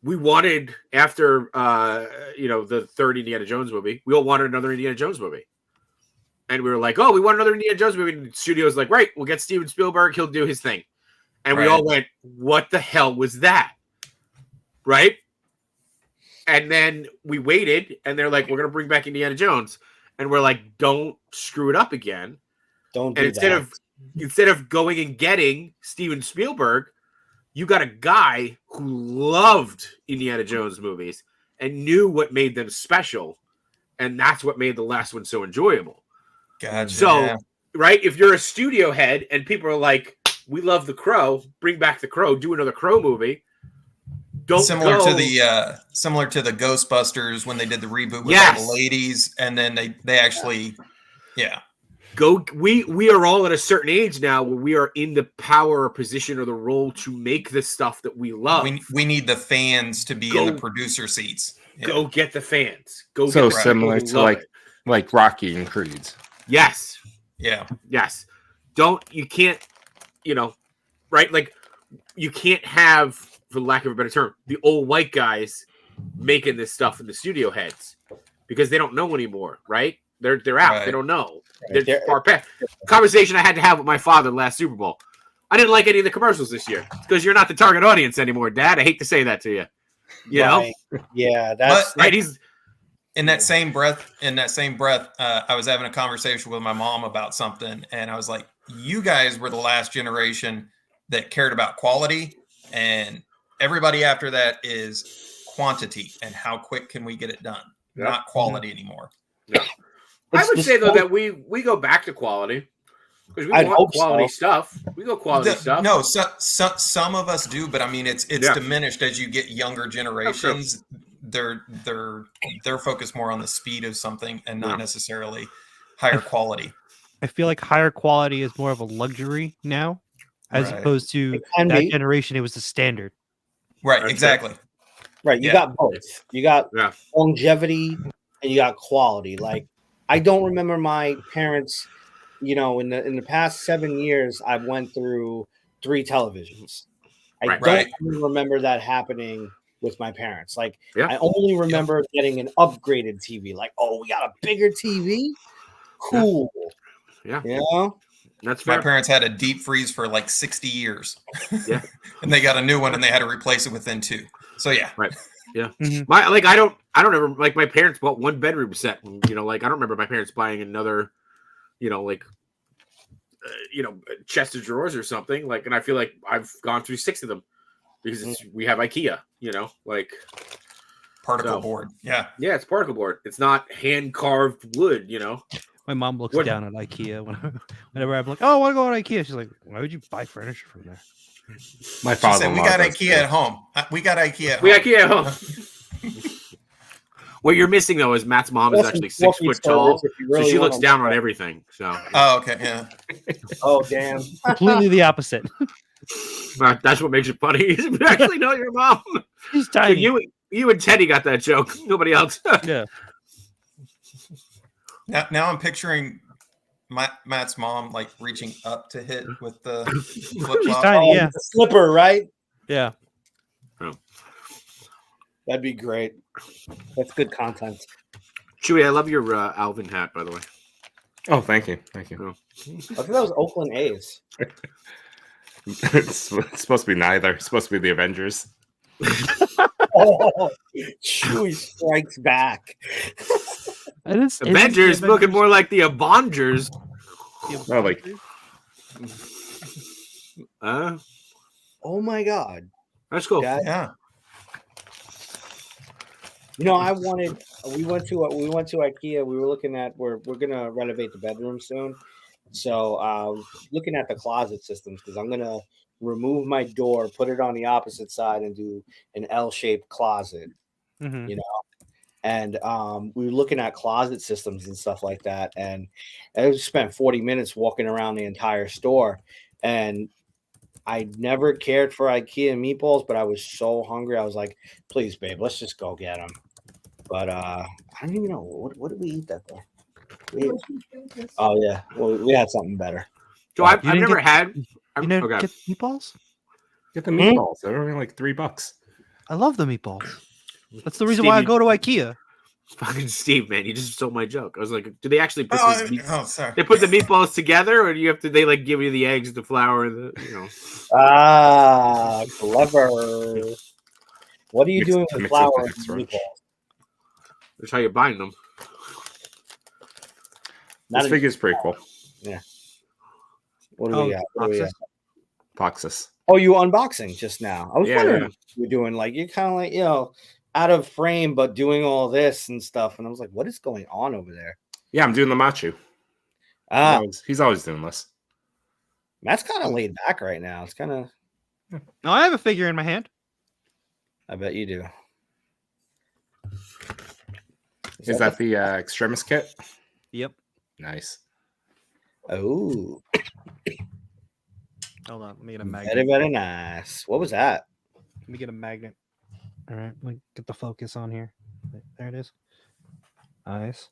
We wanted after the third Indiana Jones movie, we all wanted another Indiana Jones movie. And we were like, oh, we want another Indiana Jones movie. And the studio's like, right, we'll get Steven Spielberg. He'll do his thing. And we Right. all went, what the hell was that? Right? And then we waited, and they're like, we're going to bring back Indiana Jones. And we're like, don't screw it up again. Don't do And instead of going and getting Steven Spielberg, you got a guy who loved Indiana Jones movies and knew what made them special. And that's what made the last one so enjoyable. Gotcha. So, yeah. right, if you're a studio head and people are like, we love the Crow, bring back the Crow, do another Crow movie. Don't similar go, to the Ghostbusters when they did the reboot with Yes. all the ladies, and then they actually, yeah. go. We are all at a certain age now where we are in the power or position or the role to make the stuff that we love. We need the fans to be in Go- the producer seats. Yeah. Go get the fans. Go So get the similar people who to love it. like Rocky and Creed. Yes. Yeah. Yes. You can't, right? Like, you can't have, for lack of a better term, the old white guys making this stuff in the studio heads because they don't know anymore, right? They're out. Right. They don't know. Right. They're far past. Conversation I had to have with my father last Super Bowl. I didn't like any of the commercials this year because you're not the target audience anymore, Dad. I hate to say that to you. You know? Right. Yeah, that's Right? He's In that same breath, I was having a conversation with my mom about something, and I was like, "You guys were the last generation that cared about quality, and everybody after that is quantity and how quick can we get it done." not quality anymore. No. I It's would the say though stuff- that we go back to quality because we I'd want hope quality so. stuff. We go quality stuff. No, some of us do, but I mean, it's Yeah. diminished as you get younger generations. They're focused more on the speed of something and not necessarily higher quality. I feel like higher quality is more of a luxury now, as Right. opposed to It can that be. generation. It was the standard. Right, That's exactly. Right, you Yeah. got both. You got Yeah. longevity and you got quality. Like I don't remember my parents, in the past 7 years, I went through 3 televisions. I Right. don't Right. even remember that happening with my parents. Like Yeah. I only remember getting an upgraded TV. Like, oh, we got a bigger TV? Cool. Yeah. You know? That's My fair. parents had a deep freeze for like 60 years. Yeah. And they got a new one and they had to replace it within 2. So yeah. Right. Yeah. Mhm. I don't ever like my parents bought 1 bedroom set. And, I don't remember my parents buying another, chest of drawers or something. Like, and I feel like I've gone through 6 of them because we have IKEA. Particle So- board. Yeah. Yeah, it's particle board. It's not hand carved wood. My mom looks What- down at IKEA whenever I'm like, "Oh, I want to go to IKEA." She's like, "Why would you buy furniture from there?" My She father. said, we got IKEA at home. We got IKEA at We home. IKEA home. What you're missing though is Matt's mom is actually 6 foot tall, so she looks down on everything. So Oh, okay. Yeah. Oh, damn. Completely the opposite. that's what makes it funny. You actually know your mom. She's So tiny. you and Teddy got that joke. Nobody else. Yeah. Now I'm picturing Matt's mom like reaching up to hit with the flip She's flop. tiny. Yeah. The slipper, right? Yeah. That'd be great. That's good content. Chewy, I love your Alvin hat, by the way. Oh, thank you. Thank you. I think that was Oakland A's. It's supposed to be neither. It's supposed to be the Avengers. Oh, Chewy strikes back. Avengers looking more like the Avengers. No, like Oh my god. That's cool. That- Yeah. we went to IKEA. We were looking at we're gonna renovate the bedroom soon. So looking at the closet systems because I'm gonna remove my door, put it on the opposite side, and do an L-shaped closet. Mhm. And we were looking at closet systems and stuff like that. And I spent 40 minutes walking around the entire store. And I never cared for IKEA meatballs, but I was so hungry. I was like, please, babe, let's just go get them. But I don't even know. What did we eat that day? Oh, yeah. Well, we had something better. So I've You didn't never get- had. You know, okay. get meatballs? get the meatballs. They're only like $3. I love the meatballs. That's the reason Steve, why I you- go to IKEA. Fucking Steve, man, you just stole my joke. I was like, do they actually put Sorry. they put the meatballs together, or do you have to? They like give you the eggs, the flour, the Ah, clever. What are you Mix- doing mix with it flour with and extra ranch. meatballs? That's how you bind them. Not This a- figure's pretty cool. What do we got? What do we got? Boxes. Oh, you were unboxing just now. I was Yeah, wondering yeah. what you're doing. Like you're kind of like, out of frame, but doing all this and stuff. And I was like, what is going on over there? Yeah, I'm doing the Machu. He's always doing this. Matt's kind of laid back right now. It's kind of, Now I have a figure in my hand. I bet you do. Is that the Extremis kit? Yep. Nice. Oh, Hold on. Let me get a magnet. very, very nice. What was that? Let me get a magnet. All right. Let me get the focus on here. There it is. Eyes.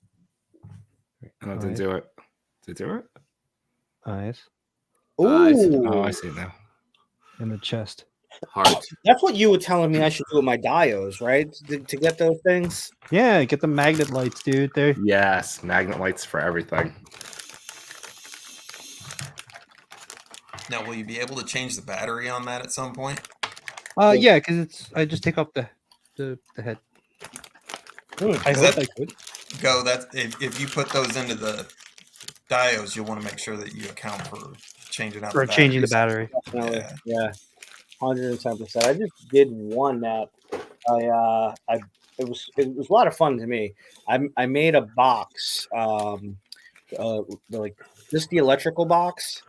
Oh, did it do it? Did it do it? Eyes. Ooh, Oh, I see it now. And the chest. Heart. that's what you were telling me I should do with my diodes, right? To get those things. Yeah, get the magnet lights, dude. There. Yes, magnet lights for everything. Now, will you be able to change the battery on that at some point? Yeah, because I just take off the head. Is that go? That if you put those into the diodes, you'll want to make sure that you account for changing out For the changing the batteries. battery. Definitely. Yeah. Yeah, 110%. I just did one that I it was a lot of fun to me. I made a box, like just the electrical box,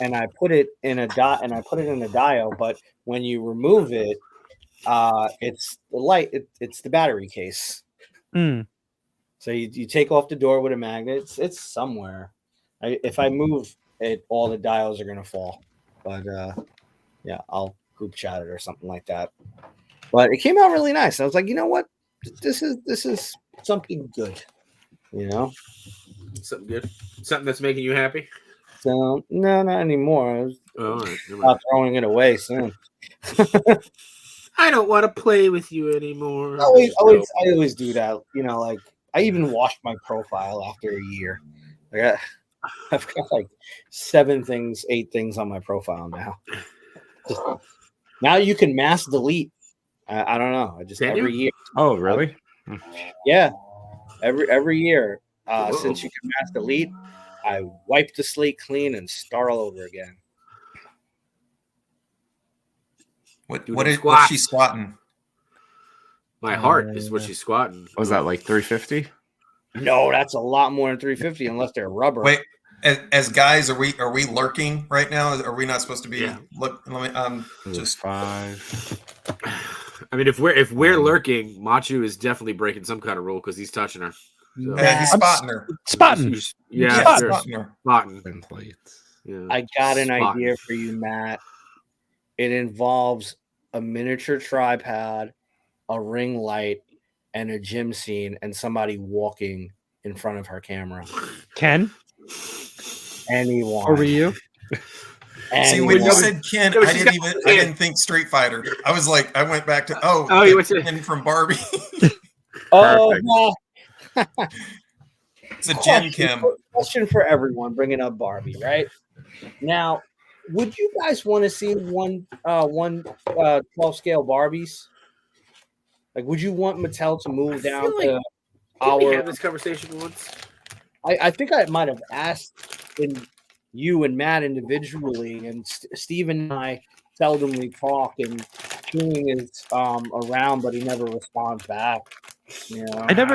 and I put it in a dial. But when you remove it, it's the light. It's the battery case. Mm. So you take off the door with a magnet. It's somewhere. If I move it, all the dials are gonna fall. But yeah, I'll group chat it or something like that. But it came out really nice. I was like, you know what? This is something good. You know? Something good. Something that's making you happy. So no, not anymore. I was All right. not throwing it away soon. I don't want to play with you anymore. I always do that. You know, like I even washed my profile after a year. Like I've got like 8 things on my profile now. Now you can mass delete. I don't know. I just Can every you? year. Oh, really? Yeah, every year. Since you can mass delete, I wipe the slate clean and start all over again. What's squats. she squatting? My heart is what she's squatting. Was that like 350? No, that's a lot more than 350 unless they're rubber. Wait, as guys, are we lurking right now? Are we not supposed to be? Yeah. Look, let me just 5. I mean, if we're lurking, Machu is definitely breaking some kind of rule because he's touching her. So. Yeah, he's spotting her. Spotting. Yeah, spotting her. Spotting. Templates. Yeah. I got an Spotting. idea for you, Matt. It involves a miniature tripod, a ring light, and a gym scene, and somebody walking in front of her camera. Ken, Anyone. over you. See, when you said Ken, No, I she's didn't think Street Fighter. I was like, I went back to you went to Ken from Barbie. Oh, well, It's a Jen Kim. question for everyone, bringing up Barbie, right? Now, would you guys want to see one 12 scale Barbies? Like, would you want Mattel to move down feel like- to Did we our? have this conversation once? I think I might have asked you and Matt individually, and Steve and I seldomly talk, and Chewy is around, but he never responds back. You know, I don't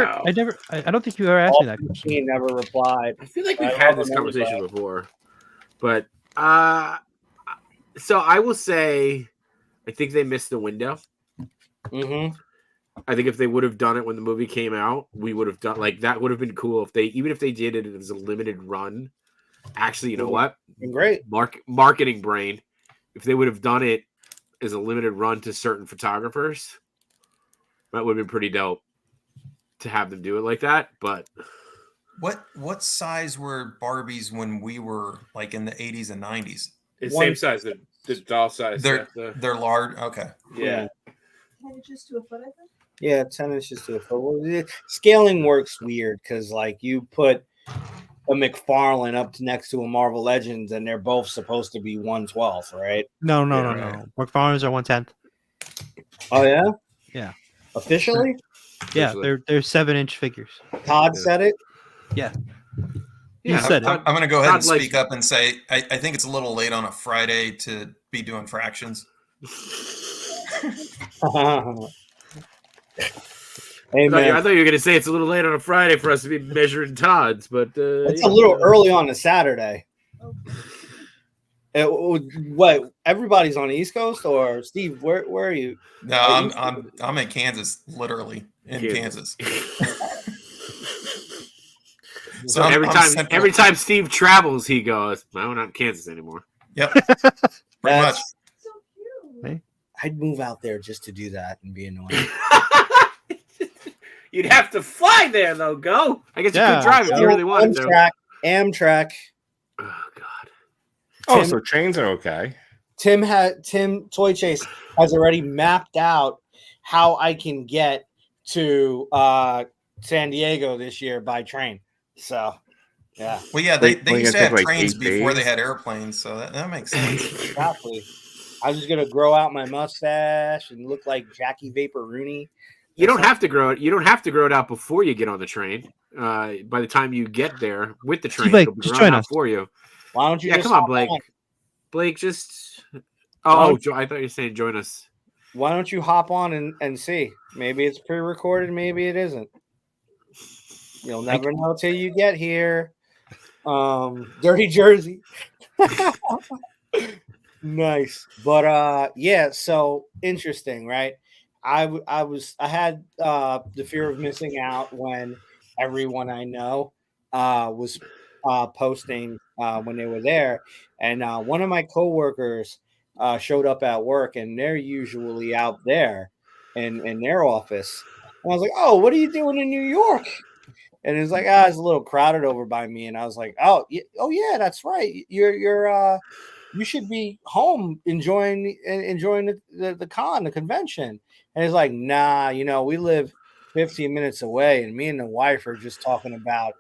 think you ever asked me that question. He never replied. I feel like I we've don't had this remember conversation before, but so I will say, I think they missed the window. Mm-hmm. I think if they would have done it when the movie came out, we would have done like that. Would have been cool if even if they did it as a limited run. Actually, you know what? Great. Marketing brain. If they would have done it as a limited run to certain photographers, that would have been pretty dope to have them do it like that. But What size were Barbies when we were like in the 80s and 90s? it's same size, the doll size. They're large. Okay. yeah. 10 inches to a foot, I think. Yeah, 10 inches to a foot. Scaling works weird because, like, you put a McFarlane up next to a Marvel Legends, and they're both supposed to be 1/12, right? No. Yeah. McFarlane's are 1/10. Oh yeah, Yeah. Officially, Yeah, Officially. they're 7-inch figures. Todd said it. Yeah. Yeah, You said I'm going to go ahead and Todd likes speak up and say I think it's a little late on a Friday to be doing fractions. Hey I man, thought you were going to say it's a little late on a Friday for us to be measuring Todd's, but it's a little early on a Saturday. What? Everybody's on the East Coast, or Steve? Where are you? No, I'm in Kansas, literally in Kansas. Kansas. So I'm every central. time Steve travels, he goes, "No, we're not in Kansas anymore." Yep, pretty much. So cute. I'd move out there just to do that and be annoying. You'd have to fly there, though. Go. I guess you Yeah. could drive if you really wanted to. Amtrak. Oh God. Oh, Tim- so trains are okay. Tim Toy Chase has already mapped out how I can get to San Diego this year by train. So, yeah, Well, yeah, they Well, used to you have think, like, trains 8 before they days? had airplanes, so that makes sense. exactly. I'm just gonna grow out my mustache and look like Jackie Vapor Rooney. You don't have to grow it. You don't have to grow it out before you get on the train. By the time you get there with the train, Blake, it'll be just grown join out us. for you. Why don't you? Yeah, just come on, hop Blake. on? Blake, just. Why Oh, don't- I thought you were saying join us. why don't you hop on and see? Maybe it's pre-recorded, maybe it isn't. You'll never know till you get here. Dirty Jersey. Nice. But yeah, so interesting, right? I had the fear of missing out when everyone I know was posting when they were there. And one of my coworkers showed up at work, and they're usually out there in their office. And I was like, "Oh, what are you doing in New York?" And it's like, it's a little crowded over by me. And I was like, oh yeah, that's right. You should be home enjoying the con, the convention. And it's like, nah, we live 15 minutes away, and me and the wife are just talking about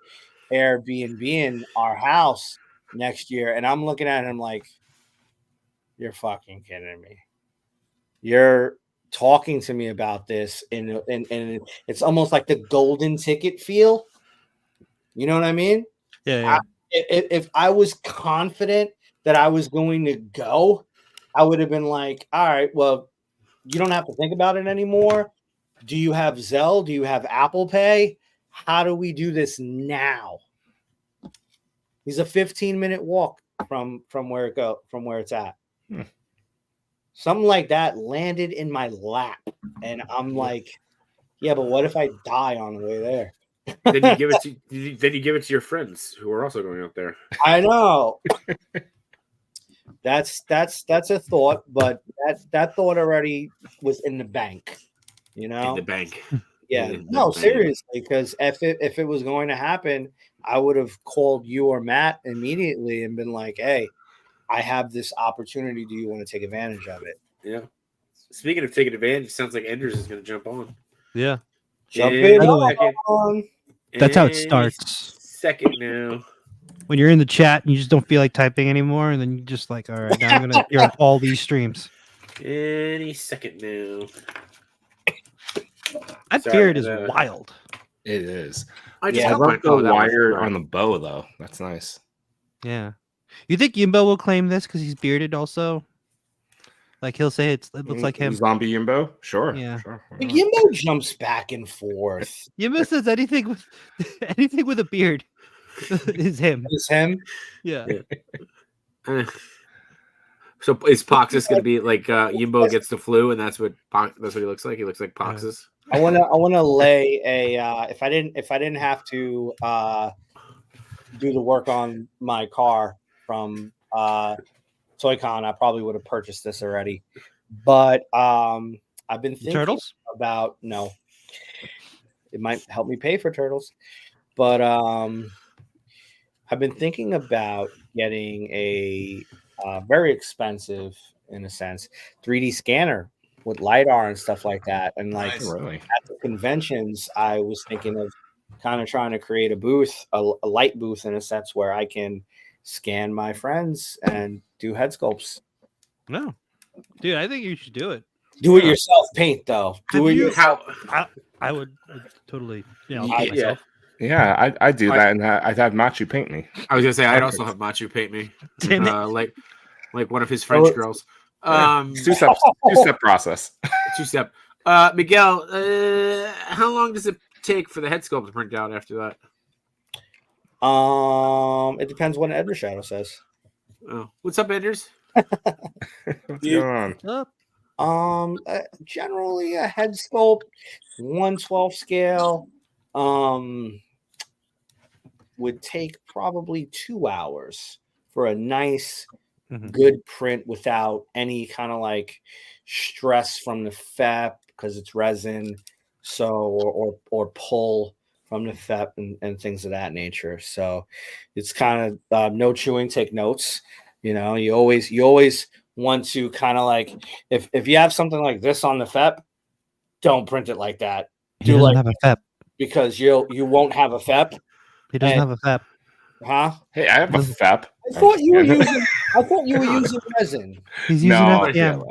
Airbnb our house next year. And I'm looking at him like, you're fucking kidding me. You're talking to me about this, and it's almost like the golden ticket feel. You know what I mean? Yeah. If I was confident that I was going to go, I would have been like, all right, well, you don't have to think about it anymore. Do you have Zelle? Do you have Apple Pay? How do we do this now? He's a 15-minute walk from where it's at. Something like that landed in my lap, and I'm like, yeah, but what if I die on the way there? Then you give it to your friends who are also going out there. I know. That's a thought, but that thought already was in the bank. In the bank. Yeah. No, seriously, because if it was going to happen, I would have called you or Matt immediately and been like, "Hey, I have this opportunity. Do you want to take advantage of it?" Yeah. Speaking of taking advantage, it sounds like Enders is going to jump on. Yeah. Jump in on. That's how it starts. Second now. When you're in the chat and you just don't feel like typing anymore, and then you just like, all right, now I'm gonna hear all these streams. Any second now. That beard is wild. It is. I love the wire on the bow though. That's nice. Yeah. You think Yimbo will claim this because he's bearded also? Like he'll say it looks like him. Zombie Yimbo? Sure. Yeah. Sure. Yimbo jumps back and forth. Yimbo says anything with a beard is him. Is him? Yeah. So is Poxus going to be like Yimbo gets the flu, and that's what he looks like? He looks like Poxus. I wanna lay a if I didn't have to do the work on my car from ToyCon, I probably would have purchased this already. But I've been thinking Turtles about it might help me pay for turtles, but I've been thinking about getting a very expensive, in a sense, 3D scanner with LiDAR and stuff like that. And like at the conventions, I was thinking of kind of trying to create a booth, a light booth in a sense where I can scan my friends and do head sculpts. No, dude, I think you should do it. Do it yourself, paint though. Do it yourself. I would totally, myself. Yeah, I'd do that, and I'd have Machu paint me. I was gonna say I'd also have Machu paint me, like one of his French girls. Two-step process. Two-step. Miguel, how long does it take for the head sculpt to print out after that? It depends what Ender Shadow says. Oh, what's up, Enders? What's going on? Generally a head sculpt, 1/12 scale, would take probably 2 hours for a nice, good print without any kind of like stress from the FEP because it's resin, or pull from the FEP and things of that nature. So it's kind of no chewing, take notes. You always want to kind of like if you have something like this on the FEP, don't print it like that. He doesn't have a FEP because you won't have a FEP. He doesn't have a FEP. Huh? Hey, I have a FEP. I thought you were using resin. He's using FEP.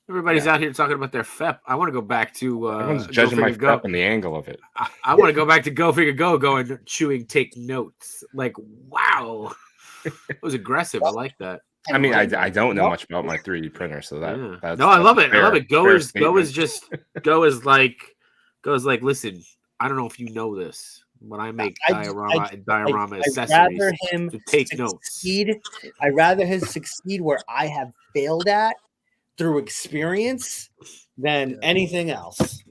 Everybody's out here talking about their FEP. I want to go back to everyone's judging my FEP and the angle of it. I want to go back to Go Figure Go, going chewing, take notes. Like, wow, it was aggressive. I like that. I mean, I don't know much about my 3D printer, so that's no, I love it. I love it. Go fair is like, listen, I don't know if you know this, but I make diorama accessories rather him to take notes. succeed. I'd rather him succeed where I have failed at through experience than anything else.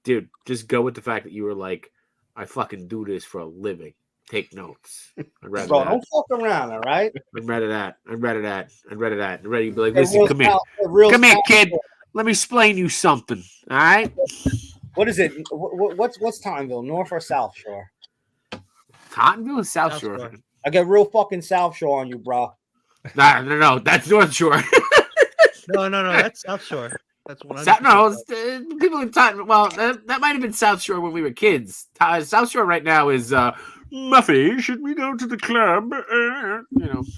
Dude, just go with the fact that you were like, I fucking do this for a living. Take notes. I'd rather Bro, that. don't fuck around, all right? I'd rather that. I'd rather to be like, listen, come here. Come Come here, kid. Let me explain you something. All right? What is it? What's Tottenville, North or South Shore? Tottenville is South Shore. Shore. I got real fucking South Shore on you, bro. No. That's North Shore. No. That's South Shore. That's 100%. People in Tottenville. Well, that might have been South Shore when we were kids. South Shore right now is Muffy. Should we go to the club?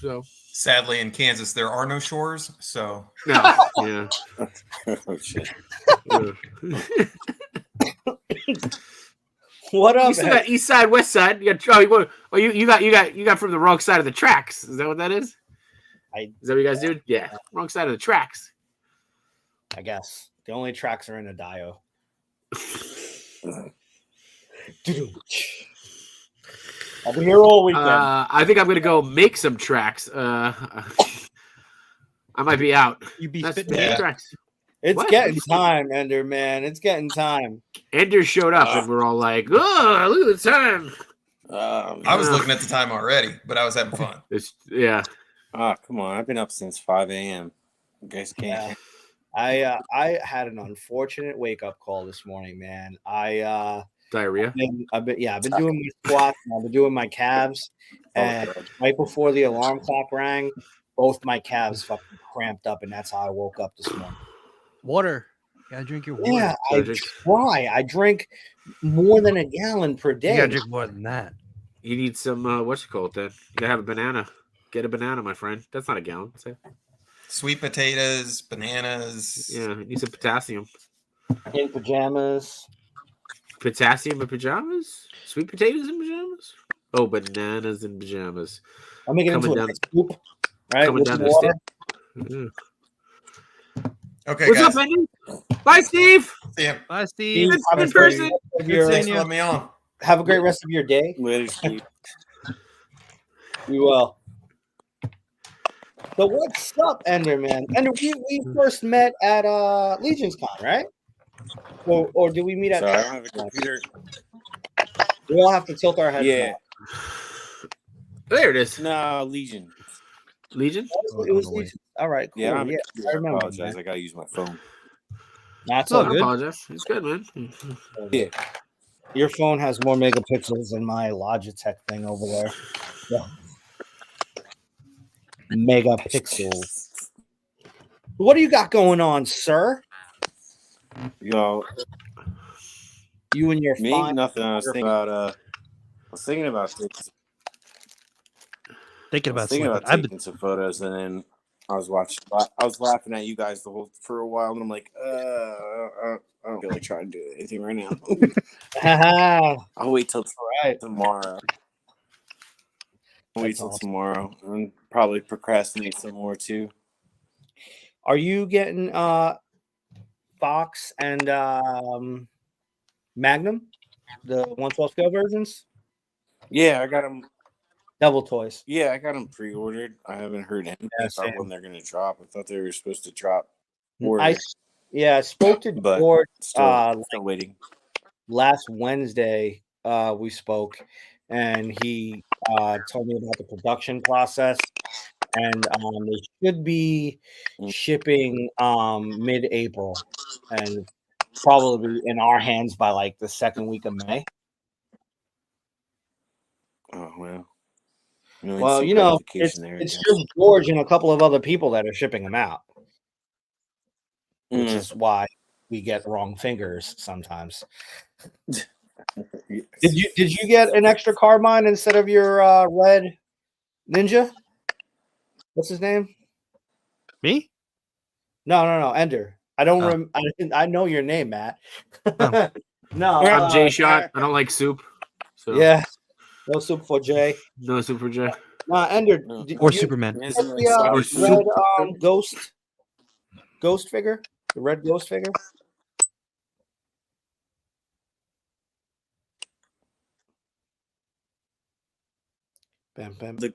So Sadly, in Kansas, there are no shores. So no, yeah. Oh shit. What up? You still got East Side, West Side. You got you got from the wrong side of the tracks. Is that what that is? Is that what you guys do? Yeah, wrong side of the tracks. I guess the only tracks are in a dio. I'll be here all weekend. I think I'm gonna go make some tracks. I might be out. You be That's spitting yeah. tracks. It's What? getting time, Ender, man. It's getting time. Ender showed up and we're all like, "Oh, look at the time!" I was looking at the time already, but I was having fun. Yeah. Oh, come on. I've been up since 5 a.m. You guys can't. I had an unfortunate wake up call this morning, man. Diarrhea. I've been doing my squats and I've been doing my calves, and right before the alarm clock rang, both my calves fucking cramped up, and that's how I woke up this morning. Water. You gotta drink your water. Yeah, I try. I drink more than a gallon per You day. gotta drink more than that. You need some what's it called then? You gotta have a banana. Get a banana, my friend. That's not a gallon. Sweet potatoes, bananas. Yeah, you need some potassium. In pajamas. Potassium in pajamas? Sweet potatoes in pajamas? Oh, bananas in pajamas. I'm making it Coming into a down- scoop. Right? Coming with down the the water. stairs. Okay, What's guys. up, Andy? Bye, Steve. See ya. Bye, Steve. Steve, Good have a person. great rest of Good your- seeing Thanks you. for letting me on. Have a great rest of your day. Later, Steve. You will. So what's up, Ender, man? Ender, we first met at Legion's Con, right? Or did we meet at? Sorry, I don't have a computer. We all have to tilt our heads. Yeah. There it is. No, Legion. Legion? Now. It was Legion. All right, cool. Yeah, I don't have a Yeah, computer. I I remember. apologize. I gotta use my phone. That's all all I good. apologize. It's good, man. Yeah. Your phone has more megapixels than my Logitech thing over there. Yeah. Megapixels. What do you got going on, sir? Yo, You and your me, fine. nothing. I was thinking about taking Thinking about thinking sleeping. about taking some photos, and then I was laughing at you guys for a while, and I'm like, I don't feel like trying to do anything right now. I'll wait till Right. tomorrow. I'll wait That's till awesome. tomorrow, and probably procrastinate some more too. Are you getting Fox and Magnum, the 112 scale versions? Yeah, I got them. Double toys. Yeah, I got them pre-ordered. I haven't heard anything about same. when they're going to drop. I thought they were supposed to drop. I Order, spoke to but George still waiting. last Wednesday. We spoke, and he told me about the production process, and they should be shipping mid-April, and probably in our hands by like the second week of May. Oh well. Well, you know, it's just George and a couple of other people that are shipping them out, which is why we get wrong fingers sometimes. Did you get an extra carbine instead of your red Ninja? What's his name? Me? No, Ender. I don't Oh. I know your name, Matt. Oh. No, I'm Jshot. I don't like soup. So yeah, no soup for Jay. no soup for Jay. Ender, No. Or you Superman. get Isn't it the Cyber- red ghost figure, the red ghost figure. Bam, bam. The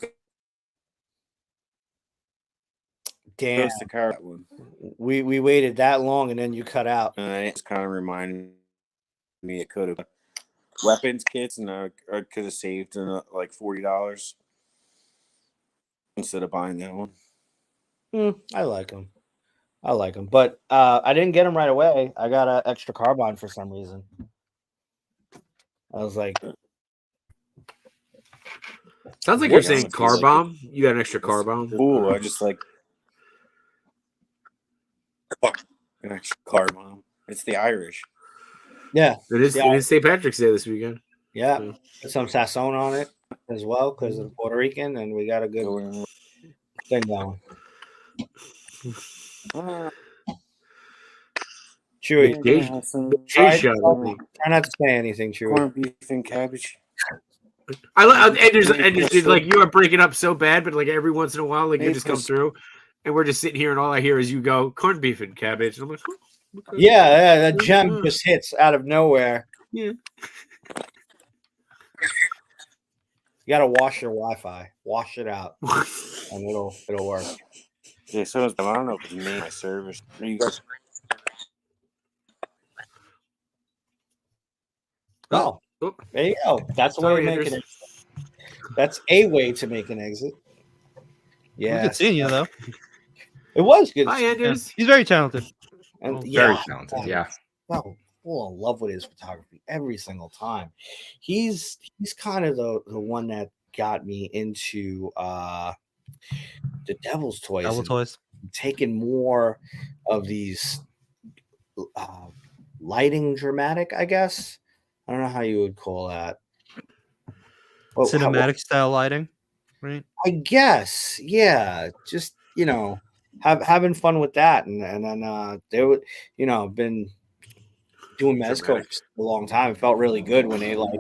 Damn, Ghost of Car one. we waited that long and then you cut out. It's kind of reminded me it could have weapons kits, and I could have saved like $40 instead of buying that one. I like them. But I didn't get them right away. I got an extra carbine for some reason. I was like, Sounds like What you're saying else? car bomb. You got an extra car bomb. Ooh, I just like an extra car bomb. It's the Irish. yeah, It is. Yeah. It is St. Patrick's Day this weekend. yeah. Yeah. Put some sazon on it as well because of Puerto Rican, and we got a good thing going. Chewy, try not to say anything, Chewy. Corned beef and cabbage. Andrew's like, you are breaking up so bad, but like every once in a while, like you just come Maple- through, and we're just sitting here, and all I hear is you go corned beef and cabbage. And I'm like, oh, okay. Yeah, that gem just hits out of nowhere. Yeah. You gotta wash your Wi-Fi. Wash it out, and it'll work. Yeah, so I don't know if it's me, my service. You guys, Oh, Oh. there you go. That's a way to Sorry, make Anders. an exit. That's a way to make an exit. Yeah. Yeah, Good seeing you though. it was good. Hi, Yeah. Anders. He's very talented. And Very yeah, talented. Yeah. well, full in love with his photography every single time. He's kind of the one that got me into the Devil's Toys. Devil and toys. taking more of these lighting dramatic, I guess. I don't know how you would call that. Well, Cinematic style lighting, right? I guess, yeah. Just having fun with that, and then they would, been doing Mezco for a long time. It felt really good when they like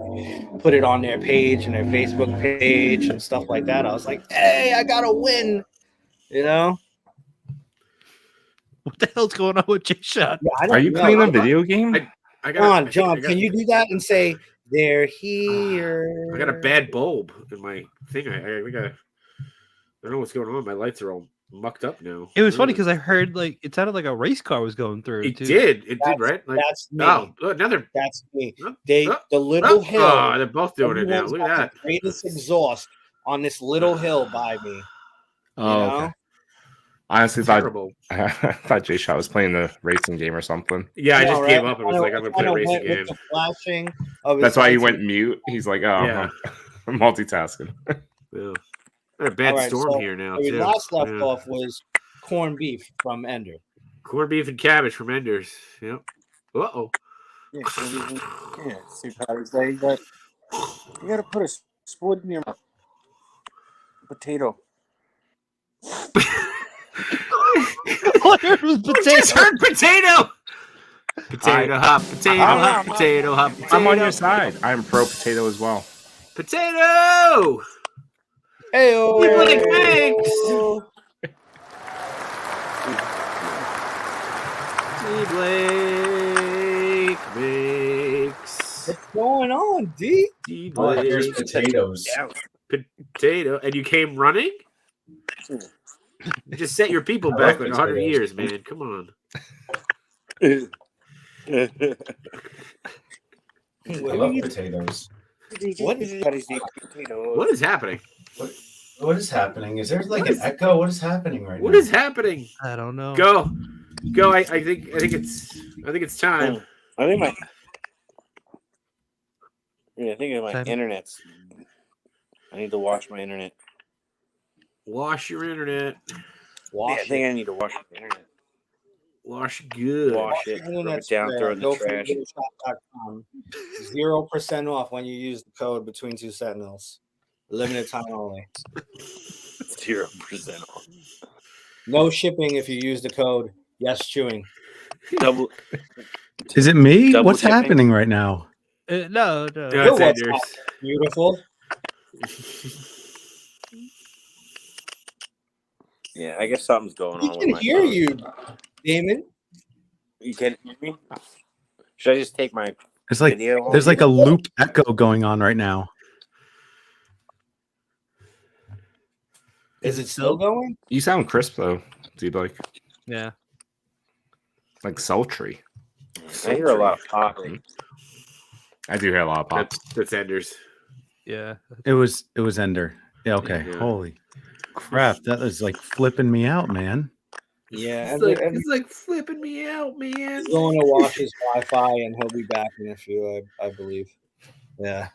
put it on their page and their Facebook page and stuff like that. I was like, hey, I got to win, What the hell's going on with Jshot? Yeah, I Are you don't playing know. a video game? John, can you do that and say they're here? I got a bad bulb in my thing. I don't know what's going on. My lights are all mucked up now. It was funny because I heard like it sounded like a race car was going through. It too. did. It did, right? Like, That's me. another. That's me. Oh, The little hill. Oh, they're both doing it now. everyone's Look at got that. the greatest exhaust on this little hill by me. Oh, know? okay. Honestly, thought Terrible. I thought Jshot was playing the racing game or something. Yeah, I No, just right? gave up and was I like, I'm gonna play a kinda racing went with game. the flashing of his That's why he lights. went mute. He's like, oh, Yeah. I'm multitasking. Yeah. Got a bad All right, storm so here now where we too. last left Yeah. off was corned beef from Ender. Corned beef and cabbage from Enders. Yep. Uh oh. yeah, St. Patrick's Day. You got to put a spoon in your mouth. Potato. All I heard was Just potato. heard potato. Potato hop, potato hop, potato hop, potato. I'm on your side. I'm pro potato as well. Potato. Hey, People like thanks. Blake makes. What's going on, D? Here's potatoes. Potato, and you came running. You just set your people back like 100 potatoes. years, man. Come on. I love potatoes. What What is happening? What is happening? Is there like an echo? What is happening right now? What is happening? I don't know. Go. I think it's time. I think my Time. internet's. I need to wash my internet. Wash your internet. Wash I think I need to wash my internet. Wash good. Wash it. Throw it down. Throw it in the trash. 0% off when you use the code between two sentinels. Limited time only. 0% off. No shipping if you use the code. Yes, chewing. Double. Is it me? Double What's shipping? happening right now? No. No, Good it's what's Enders. Beautiful. Yeah, I guess something's going We on. can with my hear phone. you, Damon. You can't hear me? Should I just take my It's like video? there's like a loop echo going on right now. Is it still going? You sound crisp though, D-Blake. Yeah. Like sultry. I hear a lot of popping. I do hear a lot of pops. That's Anders. Yeah. It was Ender. Yeah, okay. Yeah. Holy crap. That was like flipping me out, man. Yeah, It's like flipping me out, man. he's going to wash his Wi-Fi, and he'll be back in a few, I believe. Yeah.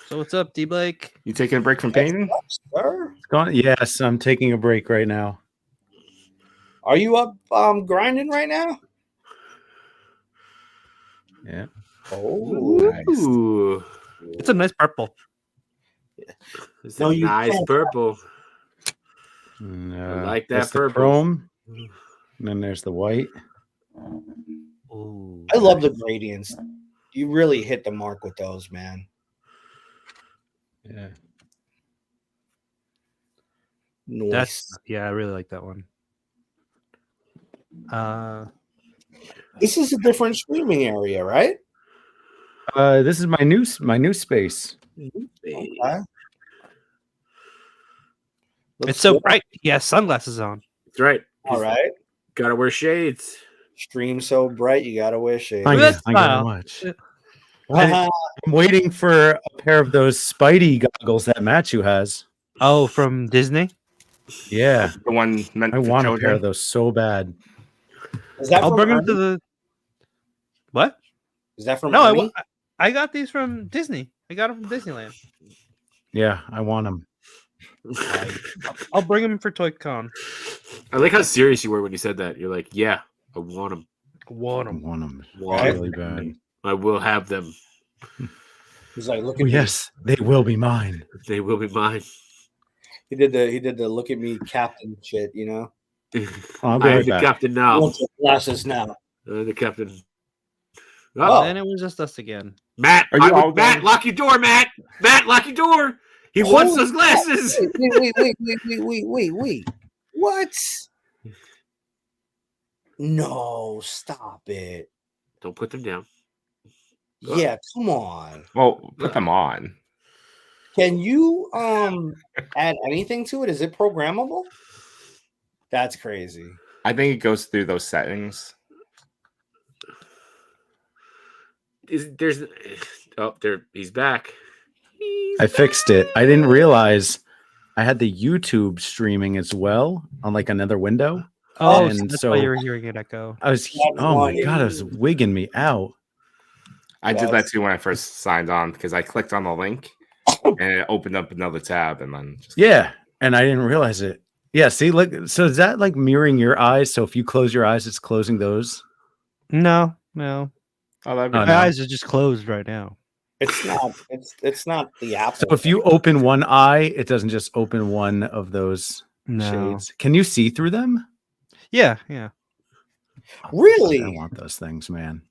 So what's up, D Blake? You taking a break from painting? Sir, It's gone. Yes, I'm taking a break right now. are you up grinding right now? Yeah. Oh, Nice. Ooh, It's a nice purple. it's No, a you nice can't. purple. And, I like that that's the purple. chrome. And then there's the white. Ooh. I love the gradients. You really hit the mark with those, man. Yeah. Nice. That's I really like that one. This is a different streaming area, right? This is my new space. Okay. It's so bright. Yeah, sunglasses on. That's right. All right. Gotta wear shades. Stream so bright, you gotta wish it. Thank That's you very style. much. I'm waiting for a pair of those Spidey goggles that Matthew has. Oh, from Disney? Yeah. The one meant I for want a children. pair of those so bad. Is that I'll from bring them Ernie? to the what? Is that from No, Ernie? I got these from Disney. I got them from Disneyland. Yeah, I want them. I'll bring them for ToyCon. I like how serious you were when you said that. You're like, yeah, I want them. Want I 'em. want them Right. really bad. I will have them. He's like, look Oh, at me. yes, they will be mine. They will be mine. He did the look at me captain shit, you know. I'll be I am right the back. captain He now. wants your glasses now. The captain. Oh. And then it was just us again. Matt, Are you all Matt, going? lock your door, Matt. Matt, lock your door. He wants Holy those glasses. Wait. What? No, stop it. Don't put them down. Yeah, come on. Well, put them on. Can you add anything to it? Is it programmable? That's crazy. I think it goes through those settings. He's back. I fixed it. I didn't realize I had the YouTube streaming as well on like another window. Oh, And that's so- why you were hearing it echo. I was, oh my God, it was wigging me out. I did that That's- too when I first signed on because I clicked on the link and it opened up another tab and then just Yeah. And I didn't realize it. Yeah. See, look, so is that like mirroring your eyes? So if you close your eyes, it's closing those. No. oh, that'd be Oh, My no. eyes are just closed right now. It's not. It's not the Apple. So if you open one eye, it doesn't just open one of those No. shades. Can you see through them? Yeah. Really? I want those things, man.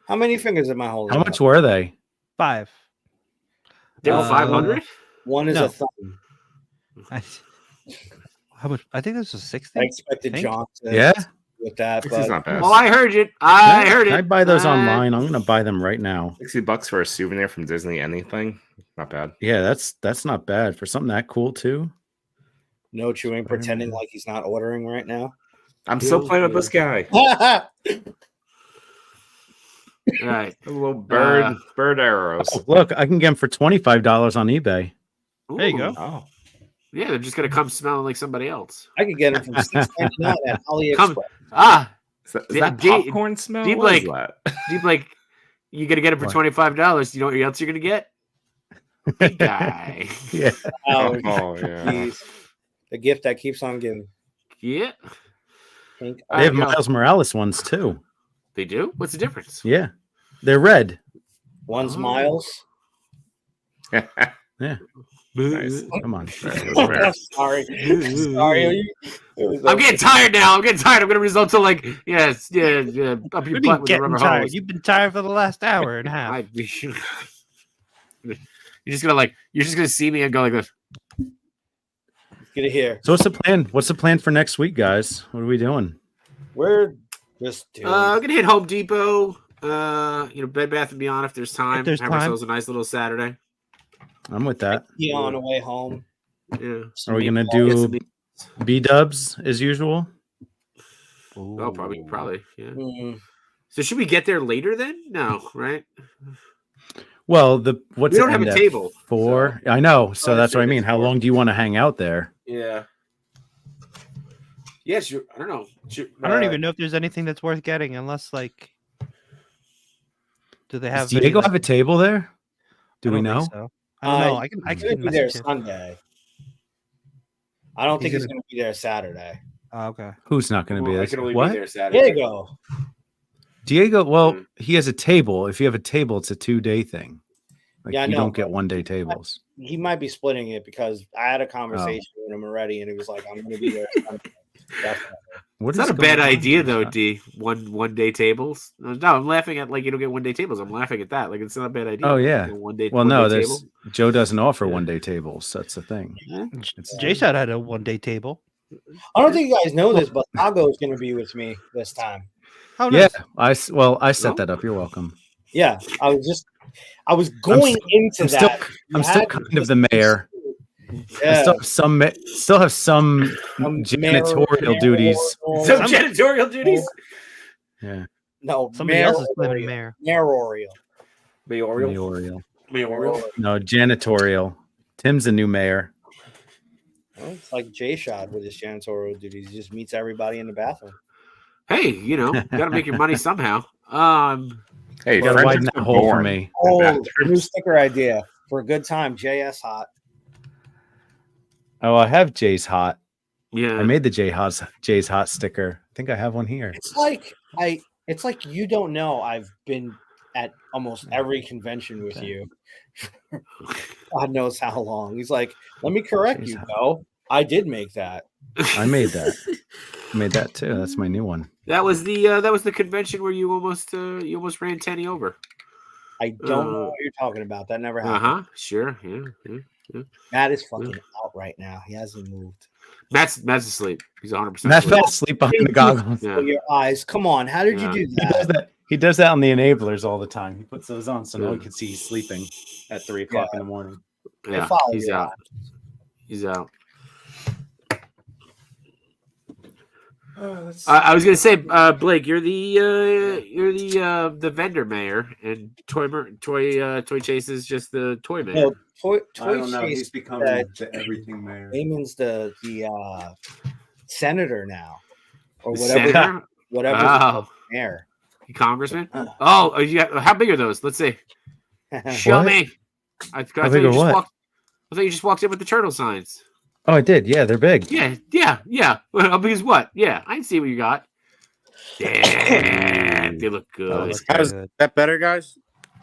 How many fingers am I holding? How up? much were they? 5. They were Uh, 500. One is No. a thumb. How much? I think this was 60. I expected Think? John to Yeah. with that, $60 is but not bad. Oh, I heard it. I heard Can I it. buy those online? I'm gonna buy them right now. $60 for a souvenir from Disney, anything? Not bad. Yeah, that's not bad for something that cool too. no chewing, pretending like he's not ordering right now. I'm still playing with this guy. All right. A little bird arrows. Oh, look, I can get them for $25 on eBay. There you go. Ooh. Oh, Yeah, they're just gonna come smelling like somebody else. I could get him from $6.99 at AliExpress. Come- Ah, is that Yeah, popcorn smell? deep What is like- that? Deep, like you gonna get it for What? $25. You know what else you're gonna get? Big guy. Yeah. Oh, Oh, yeah. geez. The gift that keeps on giving. Yeah, Pink. They have Yeah. Miles Morales ones too. they do. What's the difference? Yeah. They're red. One's Oh. Miles. Nice. Come on. Sorry. Sorry. I'm getting tired now. I'm gonna result to like yes, yeah, up your You've butt been with a getting rubber tired. hose. You've been tired for the last hour and a half. You're just gonna see me and go like this. Get it here. So what's the plan? What's the plan for next week, guys? What are we doing? We're just doing. I'm gonna hit Home Depot. Bed Bath and Beyond if there's time. there's Have time. ourselves a nice little Saturday. I'm with that. Yeah, on the way home. Yeah. Are we gonna Get do some meat. B-dubs as usual? Oh, probably. Yeah. Mm. So should we get there later then? No, right? Well, what's We don't it have end a at? table. 4. I know. So Oh, that's what I it's mean. How 4. long do you want to hang out there? Yeah. Yes, I don't know. I don't even know if there's anything that's worth getting unless like. Do they have? Does Diego any, have a table there? Do I we don't know? think so. I don't know. I can. He's gonna be there message him. Sunday. I don't think He's he's gonna be there Saturday. Oh, okay. Who's not going to be I there? can only What? be there Saturday. Diego. Diego? Well, Mm. he has a table. If you have a table, it's a 2-day thing. Like, Yeah, I you know, don't get but- 1-day tables. He might be splitting it because I had a conversation with him already, and he was like, "I'm gonna be there Sunday." Definitely. What It's not is a bad going on idea here, though, Scott? D. One day tables. No, I'm laughing at like you don't get 1-day tables. I'm laughing at that. Like it's not a bad idea. Oh, yeah. One day. Well, no, one-day there's Joe doesn't offer Yeah. 1-day tables. That's the thing. Jshot had a 1-day table. I don't think you guys know this, but Lago is gonna be with me this time. How Yeah, nice. I set No? that up. You're welcome. Yeah, I was going into I'm that. I'm still kind of the mayor. I Yeah. still have some janitorial duties. Some janitorial duties. Yeah, No, Somebody else is claiming mayor. Mayoral. mayoral. Mayoral. No, janitorial. Tim's the new mayor. Well, it's like Jshot with his janitorial duties. He just meets everybody in the bathroom. Hey, gotta make your money somehow. Hey, You gotta friendships widen that are hole for born. me. Oh, bathrooms. new sticker idea for a good time. JS Hot. Oh, I have Jay's hot. Yeah. I made the Jay's hot sticker. I think I have one here. It's like you don't know. I've been at almost every convention with you. God knows how long. He's like, let me correct you, though. I did make that. I made that. I made that too. That's my new one. That was the convention where you almost ran Tenny over. I don't know what you're talking about. That never happened. Sure. Yeah. Matt is fucking out right now. He hasn't moved. Matt's asleep. He's 100%. Matt fell asleep behind the goggles. Yeah. Your eyes. Come on. How did you do that? He does that on the enablers all the time. He puts those on so no Yeah. one can see he's sleeping at 3 o'clock in the morning. Yeah, follow he's your out. He's out. I was gonna say, Blake, you're the vendor mayor, and Toy Chase is just the toy mayor. No, Toy I don't know. Chase, He's becoming the everything mayor. Damon's the senator now, or The whatever. senator? Whatever. Oh. Mayor. Congressman? Oh, how big are those? Let's see. Show What? me. I How big are what? thought you just walked in with the turtle signs. Oh, I did. Yeah, they're big. Yeah. Well, how big is what? Yeah, I can see what you got. Damn, they look good. How's that better, guys?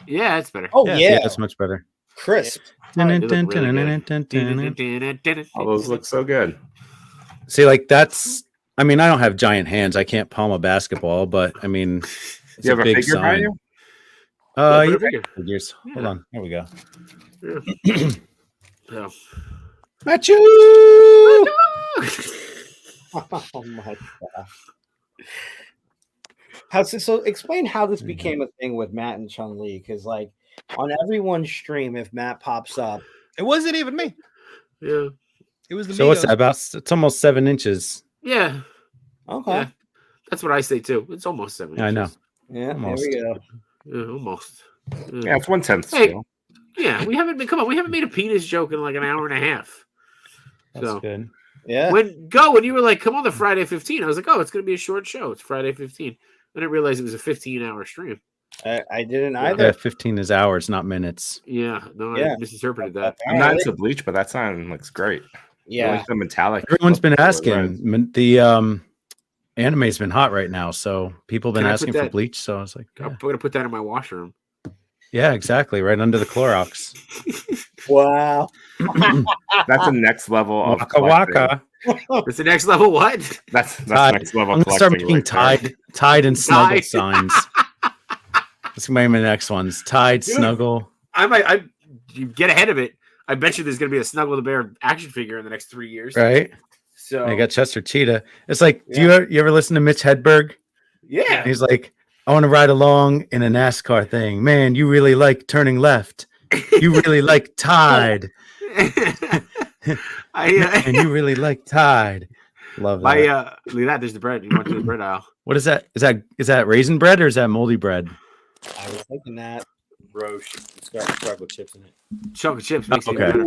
Yeah, it's better. Oh Yeah. yeah, That's much better. crisp. They look really good. All those look so good. See, like that's. I mean, I don't have giant hands. I can't palm a basketball, but I mean, it's You have a big figure by sign. you? Yeah, put Yeah, a figure. figures. Hold Yeah. on. There we go. Yeah. Machu! Oh my god. So explain how this became a thing with Matt and Chun Li, because like on everyone's stream, if Matt pops up, It wasn't even me. Yeah. It was the So what's Migos. that about? It's almost 7 inches. Yeah. okay, Yeah. That's what I say too. It's almost 7 Yeah, I know. inches. yeah, Almost. there we go. Yeah, almost. Yeah, it's 1/10 Hey. scale. Yeah, we haven't made a penis joke in like an hour and a half. That's So good. Yeah, when you were like, come on the Friday 15, I was like, oh, it's gonna be a short show. It's Friday 15. I didn't realize it was a 15-hour stream. I didn't Yeah, either. 15 is hours, not minutes. Yeah, no, Yeah. I misinterpreted that. I'm not into bleach, but that sign looks great. I Yeah, like the metallic. Everyone's been look to it, right? asking. The anime's been hot right now, so people have been Can I put asking for that- bleach. So I was like, I'm gonna put that in my washroom. yeah, exactly, right under the Clorox. wow. That's the next level of Waka collecting. waka. It's the next level. What? That's Tide. next level. I'm gonna start collecting making right there. Tide and Snuggle Tide. signs. That's gonna be my next ones. Tide, Dude. Snuggle. You get ahead of it. I bet you there's gonna be a Snuggle the Bear action figure in the next 3 years. Right. So I got Chester Cheetah. It's like, do Yeah. you ever listen to Mitch Hedberg? yeah. He's like, I want to ride along in a NASCAR thing. Man, you really like turning left. You really like Tide. And you really like Tide. Love that. Look at that. There's the bread. You want to the bread aisle? What is that? Is that raisin bread or is that moldy bread? I was thinking that. Roche. It's got chocolate chips in it. Chocolate chips makes it Okay. better.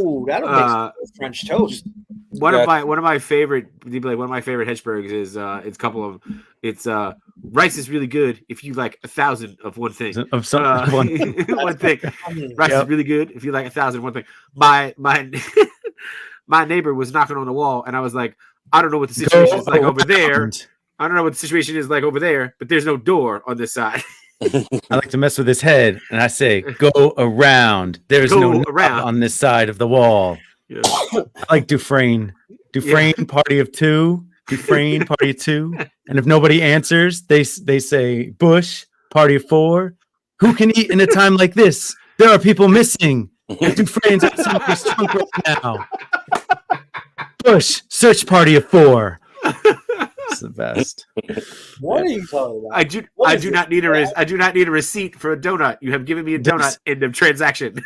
Ooh, that'll make some French toast. One of my favorite Hedgebergs is it's a couple of it's rice is really good if you like 1,000 of one thing. Of some one. One thing. Rice is really good if you like 1,000 of one thing. My my neighbor was knocking on the wall and I was like, I don't know what the situation is like over there. I don't know what the situation is like over there, but there's no door on this side. I like to mess with his head, and I say, "Go around." There's Go no knob around. on this side of the wall. Yeah. I like Dufresne. Dufresne, party of two. Dufresne, party of two. And if nobody answers, they say, Bush, party of four. Who can eat in a time like this? There are people missing. And Dufresne's at somebody's trunk right now. Bush, search party of four. It's the best. What are you talking about? I do not need a receipt for a donut. You have given me a donut in the transaction.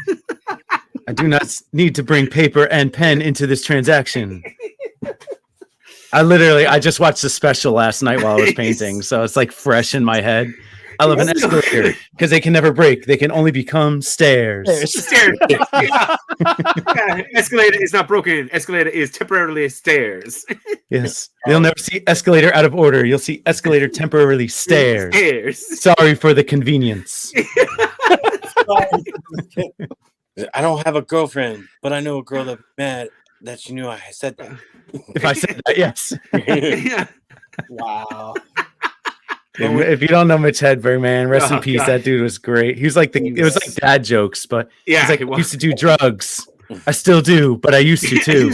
I do not need to bring paper and pen into this transaction. I just watched the special last night while I was painting, so it's like fresh in my head. I love an escalator because they can never break. They can only become stairs. Stairs. Yeah. Escalator is not broken. Escalator is temporarily stairs. Yes. You'll never see escalator out of order. You'll see escalator temporarily stairs. Sorry for the convenience. I don't have a girlfriend, but I know a girl that's mad that she knew I said that. If I said that, yes. Yeah. Wow. If you don't know Mitch Hedberg, man, rest in peace. God. That dude was great. He was like it was like dad jokes, but Yeah, he's like, I used to do drugs. I still do, but I used to too.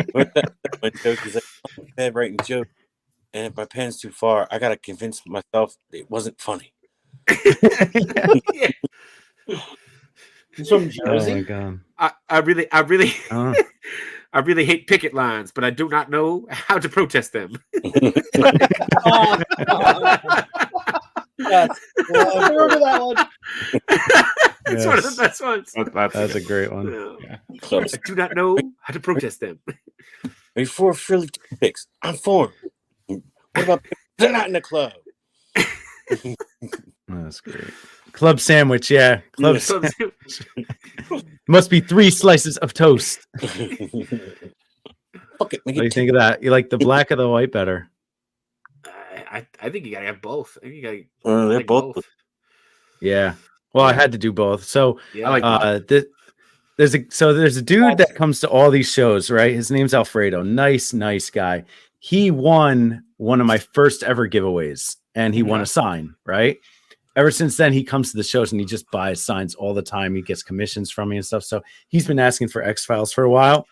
My joke is like, I'm in bed writing jokes, and if my pen's too far, I gotta convince myself it wasn't funny. He's from Oh Jersey. my god. I really Oh. I really hate picket lines, but I do not know how to protest them. I remember that one. It's one of the best ones. That's a great one. Yeah. I do not know how to protest them. Before Philly picks, I'm for 'em. What about they're not in the club? That's great. Club sandwich, yeah. Club So- must be 3 slices of toast. Fuck it, What do you think of that? You like the black or the white better? I think you gotta have both. I think you gotta they're like both. Yeah. Well, I had to do both. So Yeah, I like there's a dude that comes to all these shows, right? His name's Alfredo. Nice guy. He won one of my first ever giveaways, and he won a sign, right? Ever since then, he comes to the shows and he just buys signs all the time. He gets commissions from me and stuff. So he's been asking for X-Files for a while.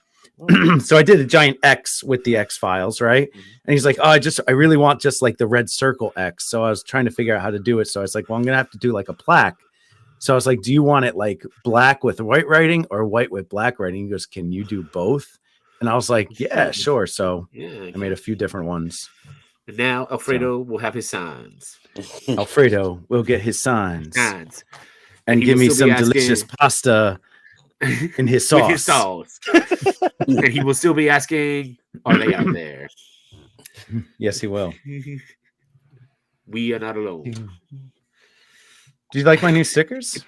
So I did a giant X with the X-Files, right? And he's like, oh, I really want just like the red circle X. So I was trying to figure out how to do it. So I was like, well, I'm going to have to do like a plaque. So I was like, do you want it like black with white writing or white with black writing? He goes, can you do both? And I was like, yeah, sure. So I made a few different ones. And now Alfredo will have his signs. Alfredo will get his signs. And He give will me still be some delicious pasta in his sauce. With his sauce. And he will still be asking, are they out there? Yes, he will. We are not alone. Do you like my new stickers?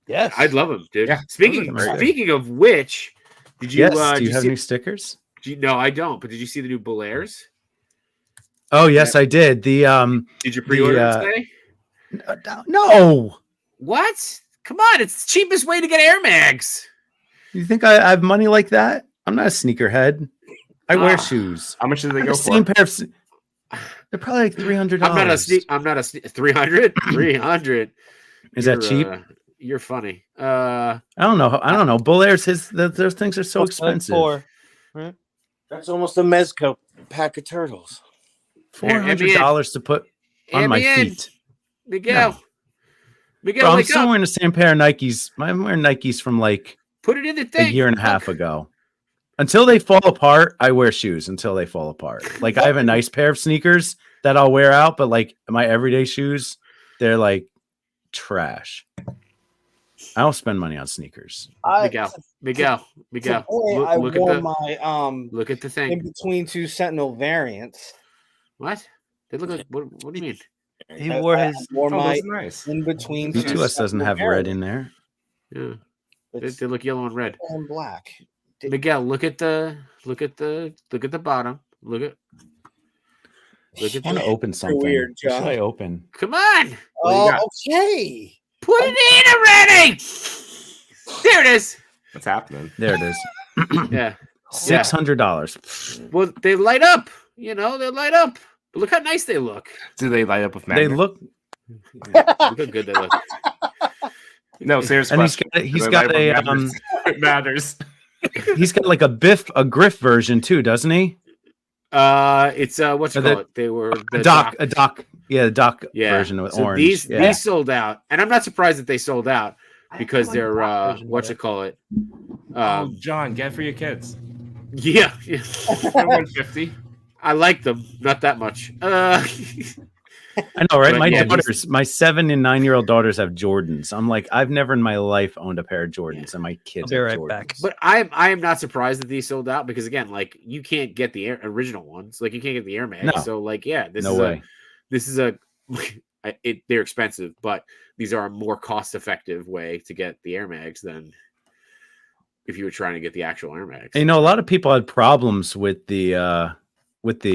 Yes. I'd love them, dude. Yeah, Speaking those are great. speaking of which, did you Yes. Do you have see, new stickers? no, I don't, but did you see the new Belairs? Oh, yes, I did. The Did you pre-order it today? no. What? Come on, it's the cheapest way to get Air Mags. You think I have money like that? I'm not a sneakerhead. I wear shoes. How much do I they have go the for? same pair of. They're probably like $300. I'm not a 300. 300. Is that cheap? You're funny. I don't know. Belairs, those things are so expensive. That's almost a Mezco pack of turtles. $400 to put on my feet. Miguel. Miguel, Bro, I'm wake still up. wearing the same pair of Nikes. I'm wearing Nikes from like Put it in the a thing. year and a half ago. Until they fall apart, I wear shoes until they fall apart. Like I have a nice pair of sneakers that I'll wear out, but like my everyday shoes, they're like trash. I don't spend money on sneakers. Miguel. Today, Look, I look at wore the my look at the in thing. between two Sentinel variants. What? They look like what do you mean? He wore I his. wore Oh, my those are nice. in between two B2S doesn't Sentinel have red in variants. there. Yeah. It's They look yellow and red. and black. Miguel, look at the bottom. Look at I want to open something. weird, What should John. I open? Come on. What do you Oh, got? okay. Put it in already. There it is. What's happening? There it is. Yeah. $600. Well, they light up. You know, they light up. But look how nice they look. Do they light up with They magnet? look, Look how good they look. No, serious and question. he's Do they got light up a with magnets? It matters. he's got like a Griff version too, doesn't he? It's what you Or call the- it? They were A the doc, yeah, the doc Yeah. version with So orange. Yeah. these sold out, and I'm not surprised that they sold out because like they're that version what you better. call it? Oh, John, get it for your kids. Yeah, They're 150. I like them, not that much. I know, right? But My yeah, daughters, my 7 and 9-year-old daughters have Jordans. I'm like, I've never in my life owned a pair of Jordans, and my I'll kids be have right Jordans. back. But I am not surprised that these sold out because again, like you can't get the original ones, like you can't get the Air Max. No. So like, yeah, this No is way. this is a they're expensive, but these are a more cost-effective way to get the Air Mags than if you were trying to get the actual Air Mags. You know, a lot of people had problems with the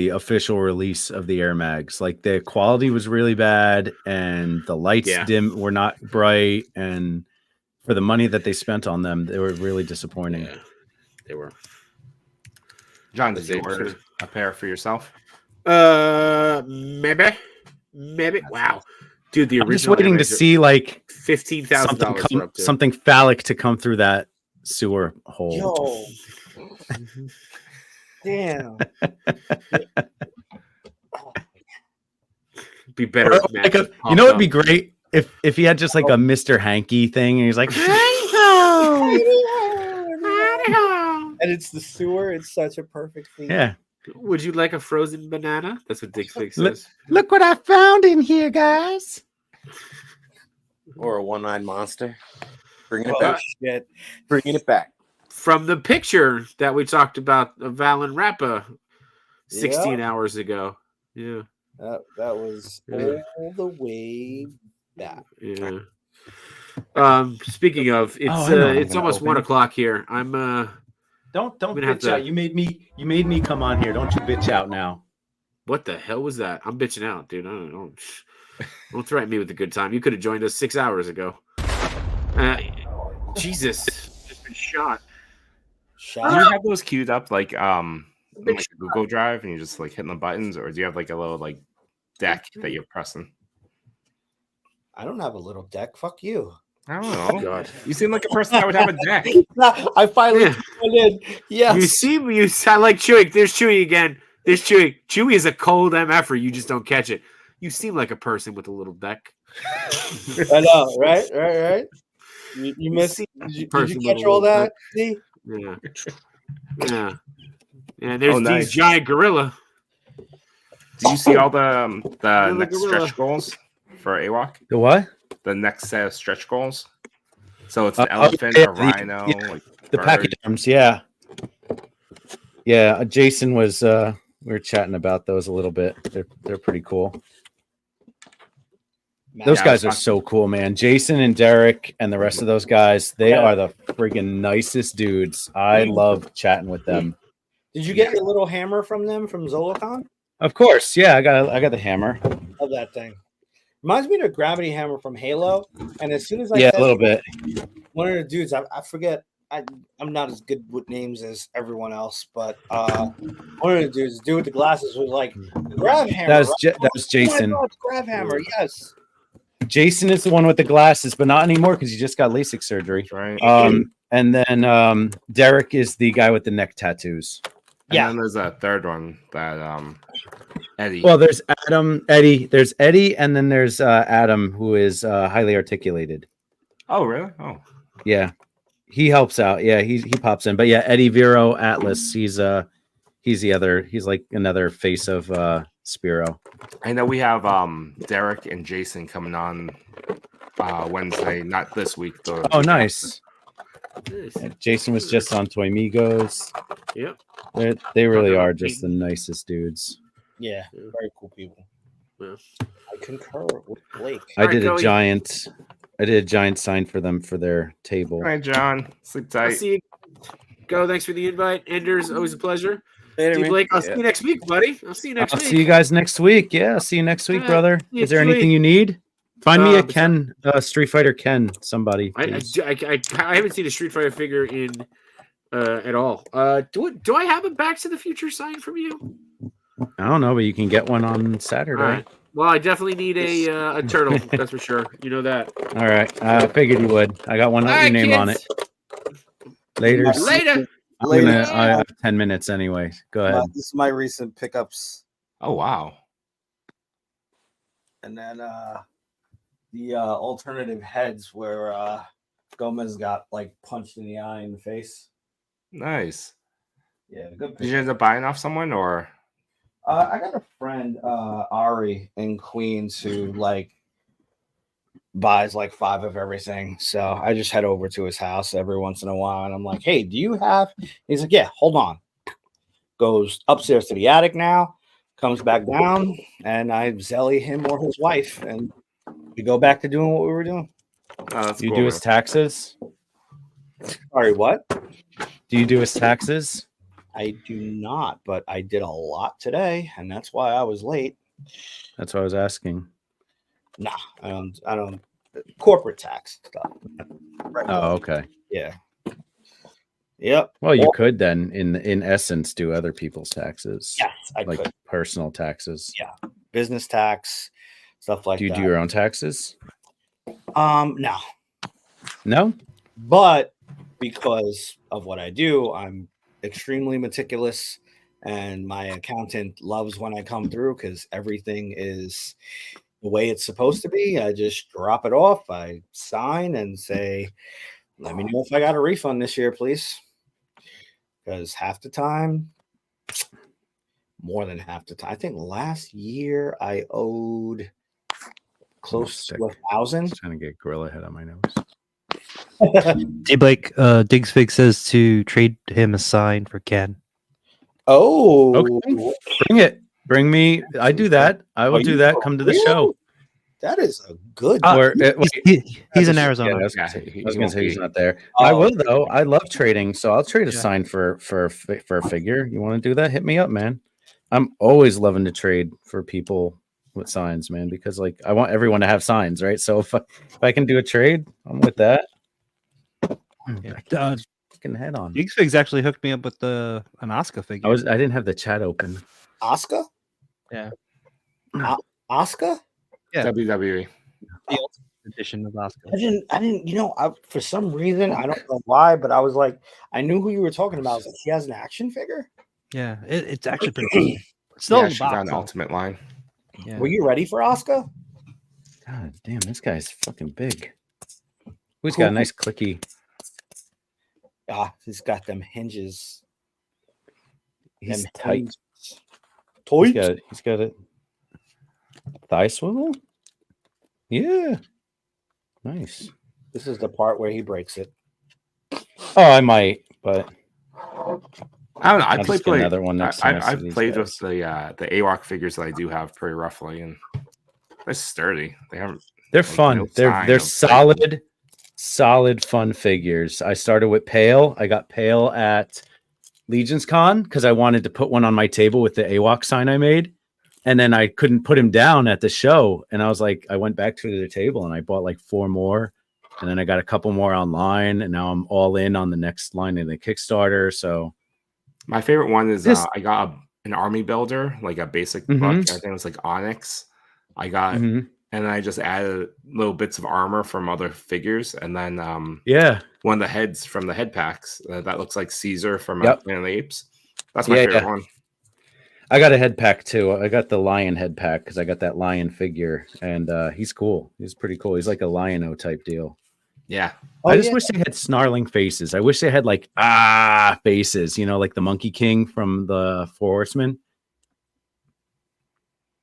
official release of the Air Mags. Like the quality was really bad, and the lights were not bright, and for the money that they spent on them, they were really disappointing. Yeah, they were. John, did you order a pair for yourself? Maybe. Wow, dude, the original. I'm just waiting to see like $15,000 something phallic to come through that sewer hole. Yo. Damn. Be better. Or like you know, it'd be great if he had just like a Mr. Hanky thing, and he's like, And it's the sewer. It's such a perfect thing. yeah. Would you like a frozen banana? That's what Dick Fix says. Look what I found in here, guys. Or a one-eyed monster. Bringing it Oh, back. shit. Bringing it back. From the picture that we talked about of Val and Rappa 16 Yep. hours ago. Yeah. That was Yeah. all the way back. Yeah. Speaking of, it's I know what I'm it's gonna almost open. 1 o'clock here. I'm Don't gonna have bitch to- out. You made me come on here. Don't you bitch out now. what the hell was that? I'm bitching out, dude. Don't threaten me with a good time. You could have joined us 6 hours ago. Jesus. Just been shot. Do you have those queued up like in, like a Google Drive and you're just like hitting the buttons, or do you have like a little like deck that you're pressing? I don't have a little deck. Fuck you. I don't know. God. You seem like a person that would have a deck. I finally Yeah. put in. Yes. You see me? You sound like Chewy. There's Chewy again. There's Chewy. Chewy is a cold MFer. You just don't catch it. You seem like a person with a little deck. I know, right? You missed. Did you Person with catch a all little that? See? Yeah. Yeah. Yeah, there's Oh, nice. these giant gorilla. Do you see all the Gorilla, next gorilla. stretch goals for AWOC? The what? The next set of stretch goals. So it's an Oh, elephant, yeah, a rhino, like The bird. package arms, yeah. Yeah, Jason was we were chatting about those a little bit. They're pretty cool. Those Yeah, guys I are was so cool, man. Jason and Derek and the rest of those guys, they Yeah. are the freaking nicest dudes. I love chatting with them. Did you get your little hammer from them from Zolocon? Of course, yeah. I got the hammer. Love that thing. Reminds me of the gravity hammer from Halo. And as soon as I Yeah, said a little bit. one of the dudes, I forget. I'm not as good with names as everyone else, but one of the dudes, the dude with the glasses, was like, "Grab hammer." That was right? that was Jason. Oh my God, grab hammer. Yes. Jason is the one with the glasses, but not anymore because he just got LASIK surgery. Right. And then Derek is the guy with the neck tattoos. And Yeah. then there's a third one that Eddie. Well, there's Eddie. There's Eddie, and then there's Adam, who is highly articulated. Oh, really? Oh, Yeah, he helps out. Yeah, he pops in. But yeah, Eddie Vero Atlas. He's the other. He's like another face of Spiro. I know we have Derek and Jason coming on Wednesday, not this week though. Oh, nice. Nice. Yeah, Jason was just on Toy Migos. Yep. They really are just the nicest dudes. Yeah. Very cool people. Yeah. I concur with Blake. I All right, did a Kelly. giant sign for them for their table. All right, John. Sleep I'll tight. see you. Go. Thanks for the invite. Enders, always a pleasure. Later, D man. Blake, I'll see you next week, buddy. I'll see you next I'll week. see you guys next week. Yeah, I'll see you next week, Yeah, brother. see you Is there next anything week. you need? Find me a But- Ken, Street Fighter Ken, somebody. I please. haven't seen a Street Fighter figure in at all. Do I have a Back to the Future sign from you? I don't know, but you can get one on Saturday. All right. Well, I definitely need a turtle. That's for sure. You know that. All right. I figured you would. I got one with All your right, name on it. kids. Later. Later. I have 10 minutes anyway. Go ahead. This is my recent pickups, Oh, wow. And then the alternative heads where Gomez got like punched in the eye in the face. Nice. Yeah, good Did you end up buying off someone or? I got a friend, Ari in Queens, who like buys like 5 of everything. So I just head over to his house every once in a while, and I'm like, "Hey, do you have?" He's like, "Yeah, hold on." Goes upstairs to the attic now, comes back down, and I zelly him or his wife, and we go back to doing what we were doing. Oh, that's Do you cool, do man. his taxes? Sorry, what? Do you do his taxes? I do not, but I did a lot today, and that's why I was late. That's what I was asking. Nah, I don't. Corporate tax stuff. Right. Oh, okay. Yeah. Yep. Well, you could then, in essence, do other people's taxes, Yes, I like could. personal taxes. Yeah. Business tax, stuff like Do you that. do your own taxes? No. No. But because of what I do, I'm extremely meticulous, and my accountant loves when I come through because everything is the way it's supposed to be. I just drop it off, I sign and say, "Let me know if I got a refund this year, please." Because half the time, more than half the time, I think last year I owed close to 1,000. Trying to get Gorilla Head on my nose. D Blake, Digsfig says to trade him a sign for Ken. Oh, Okay. Bring it. Bring me. I do that. I will Are do you that. for Come to the real? show. that is a good. Or He's in Yeah, Arizona. I was gonna Yeah, say, he I was gonna won't say he's be. not there. I Oh, will though. I love trading, so I'll trade a Yeah. sign for a figure. You want to do that? Hit me up, man. I'm always loving to trade for people with signs, man, because like I want everyone to have signs, right? So if I can do a trade, I'm with that. Fucking head on. Digsfig's actually hooked me up with an Oscar figure. I didn't have the chat open. Oscar? Yeah. Oscar? Yeah. WWE. edition of Oscar. I didn't, for some reason, I don't know why, but I was like, I knew who you were talking about. I was like, he has an action figure? Yeah, it's actually pretty cool. It's still Yeah, in the she's on box. the though. Ultimate line. Yeah. Were you ready for Oscar? God damn, this guy's fucking big. He's got a nice clicky. Ah, he's got them hinges. He's Them tight. hinges. Toy? He's got a thigh swivel. Yeah, nice. This is the part where he breaks it. Oh, I might, but I don't know. I I'll play just get another one next time I see I've these played guys. with the AWOC figures that I do have pretty roughly, and they're sturdy. They haven't. they're Like, fun. no they're sign they're of solid fun figures. I started with Pale. I got Pale at Legion's Con because I wanted to put one on my table with the AWOC sign I made. And then I couldn't put him down at the show. And I was like, I went back to the table and I bought like 4 more. And then I got a couple more online. And now I'm all in on the next line in the Kickstarter. So My favorite one is This- I got an army builder, like a basic Mhm. book. I think it was like Onyx. I got, mhm. and then I just added little bits of armor from other figures, and then Yeah. one of the heads from the head packs that looks like Caesar from Yep. Planet of the Apes. That's my favorite one. I got a head pack too. I got the lion head pack because I got that lion figure, and he's cool. He's pretty cool. He's like a lion-o type deal. Yeah. I just wish they had snarling faces. I wish they had like faces, you know, like the Monkey King from the Four Horsemen.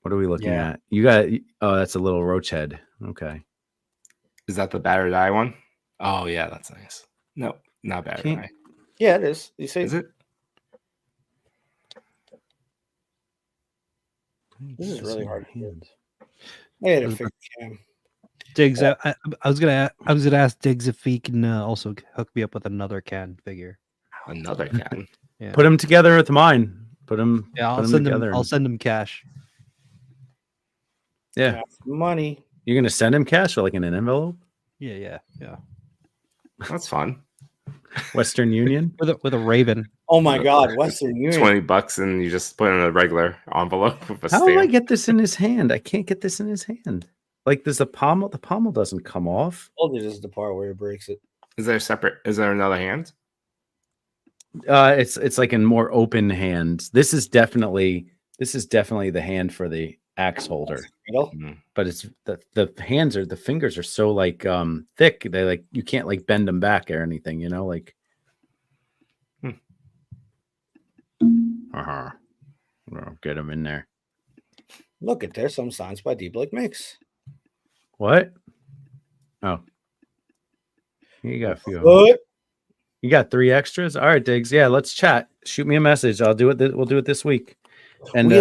What are we looking at? You got that's a little roach head. Okay. Is that the battered eye one? Oh yeah, that's nice. No, not battered eye. Yeah, it is. You see? Is it? This is really hard. I had a figure cam. Diggs, I was gonna ask Diggs if he can also hook me up with another can figure. Another can. Yeah. Put them together with mine. Put them. Yeah, I'll send them. I'll send him cash. Yeah. Money. You're gonna send him cash or like in an envelope? Yeah. That's fun. Western Union with a raven. Oh my God, Western Union. $20 and you just put it in a regular envelope with a How stamp. do I get this in his hand? I can't get this in his hand. Like, there's the pommel. The pommel doesn't come off. All it is the part where he breaks it. Is there separate? Is there another hand? It's like in more open hand. This is definitely the hand for the axe holder. But it's the hands are the fingers are so like thick. They like you can't like bend them back or anything. You know, like. Get them in there. Look at there's some signs by D Blake Mix. What? Oh, you got a few. What? You got 3 extras. All right, Diggs. Yeah, let's chat. Shoot me a message. I'll do it. We'll do it this week, and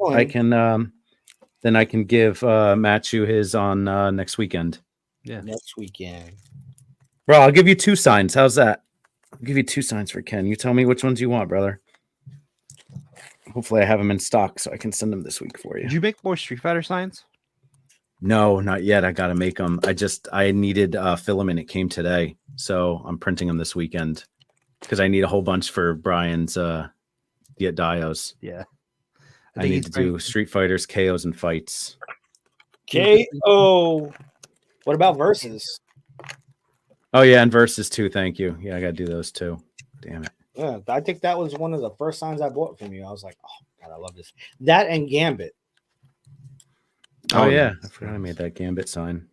I can then I can give Matchu his on next weekend. Yeah, next weekend. Bro, I'll give you 2 signs. How's that? I'll give you 2 signs for Ken. You tell me which ones you want, brother. Hopefully, I have them in stock so I can send them this week for you. Did you make more Street Fighter signs? No, not yet. I got to make them. I needed filament. It came today. So I'm printing them this weekend because I need a whole bunch for Brian's dios. Yeah. I need to do Street Fighters, KOs, and fights. KO. What about versus? Oh, yeah. And versus too. Thank you. Yeah, I got to do those too. Damn it. Yeah, I think that was one of the first signs I bought from you. I was like, oh, God, I love this. That and Gambit. Oh, yeah. I forgot I made that Gambit sign.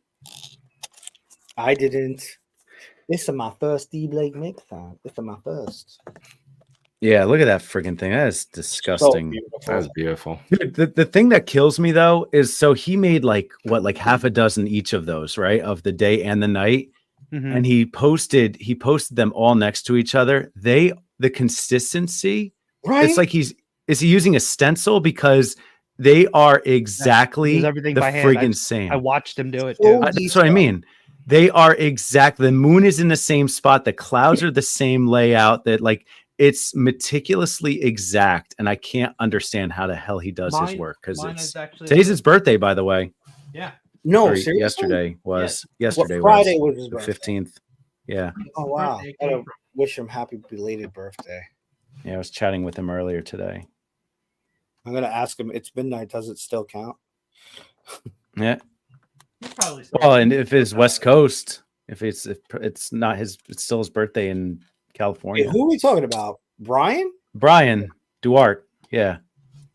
I didn't. This is my first D Blake Mix sign. This is my first. Yeah, look at that freaking thing. That is disgusting. So that's beautiful. Dude, the thing that kills me though is so he made like half a dozen each of those, right? Of the day and the night. Mm-hmm. And he posted them all next to each other. The consistency, right? It's like is he using a stencil because they are exactly the friggin' same. I watched him do it too. That's what I mean. They are exact. The moon is in the same spot. The clouds are the same layout. That like it's meticulously exact, and I can't understand how the hell he does his work because today's his birthday, by the way. Yeah. No, or seriously? yesterday was Friday was his the birthday. 15th. Yeah. Oh wow! I gotta wish him happy belated birthday. Yeah, I was chatting with him earlier today. I'm gonna ask him. It's midnight. Does it still count? Yeah. Well, and if it's West Coast, if it's not his, it's still his birthday in California. Wait, who are we talking about? Brian Duarte. Yeah.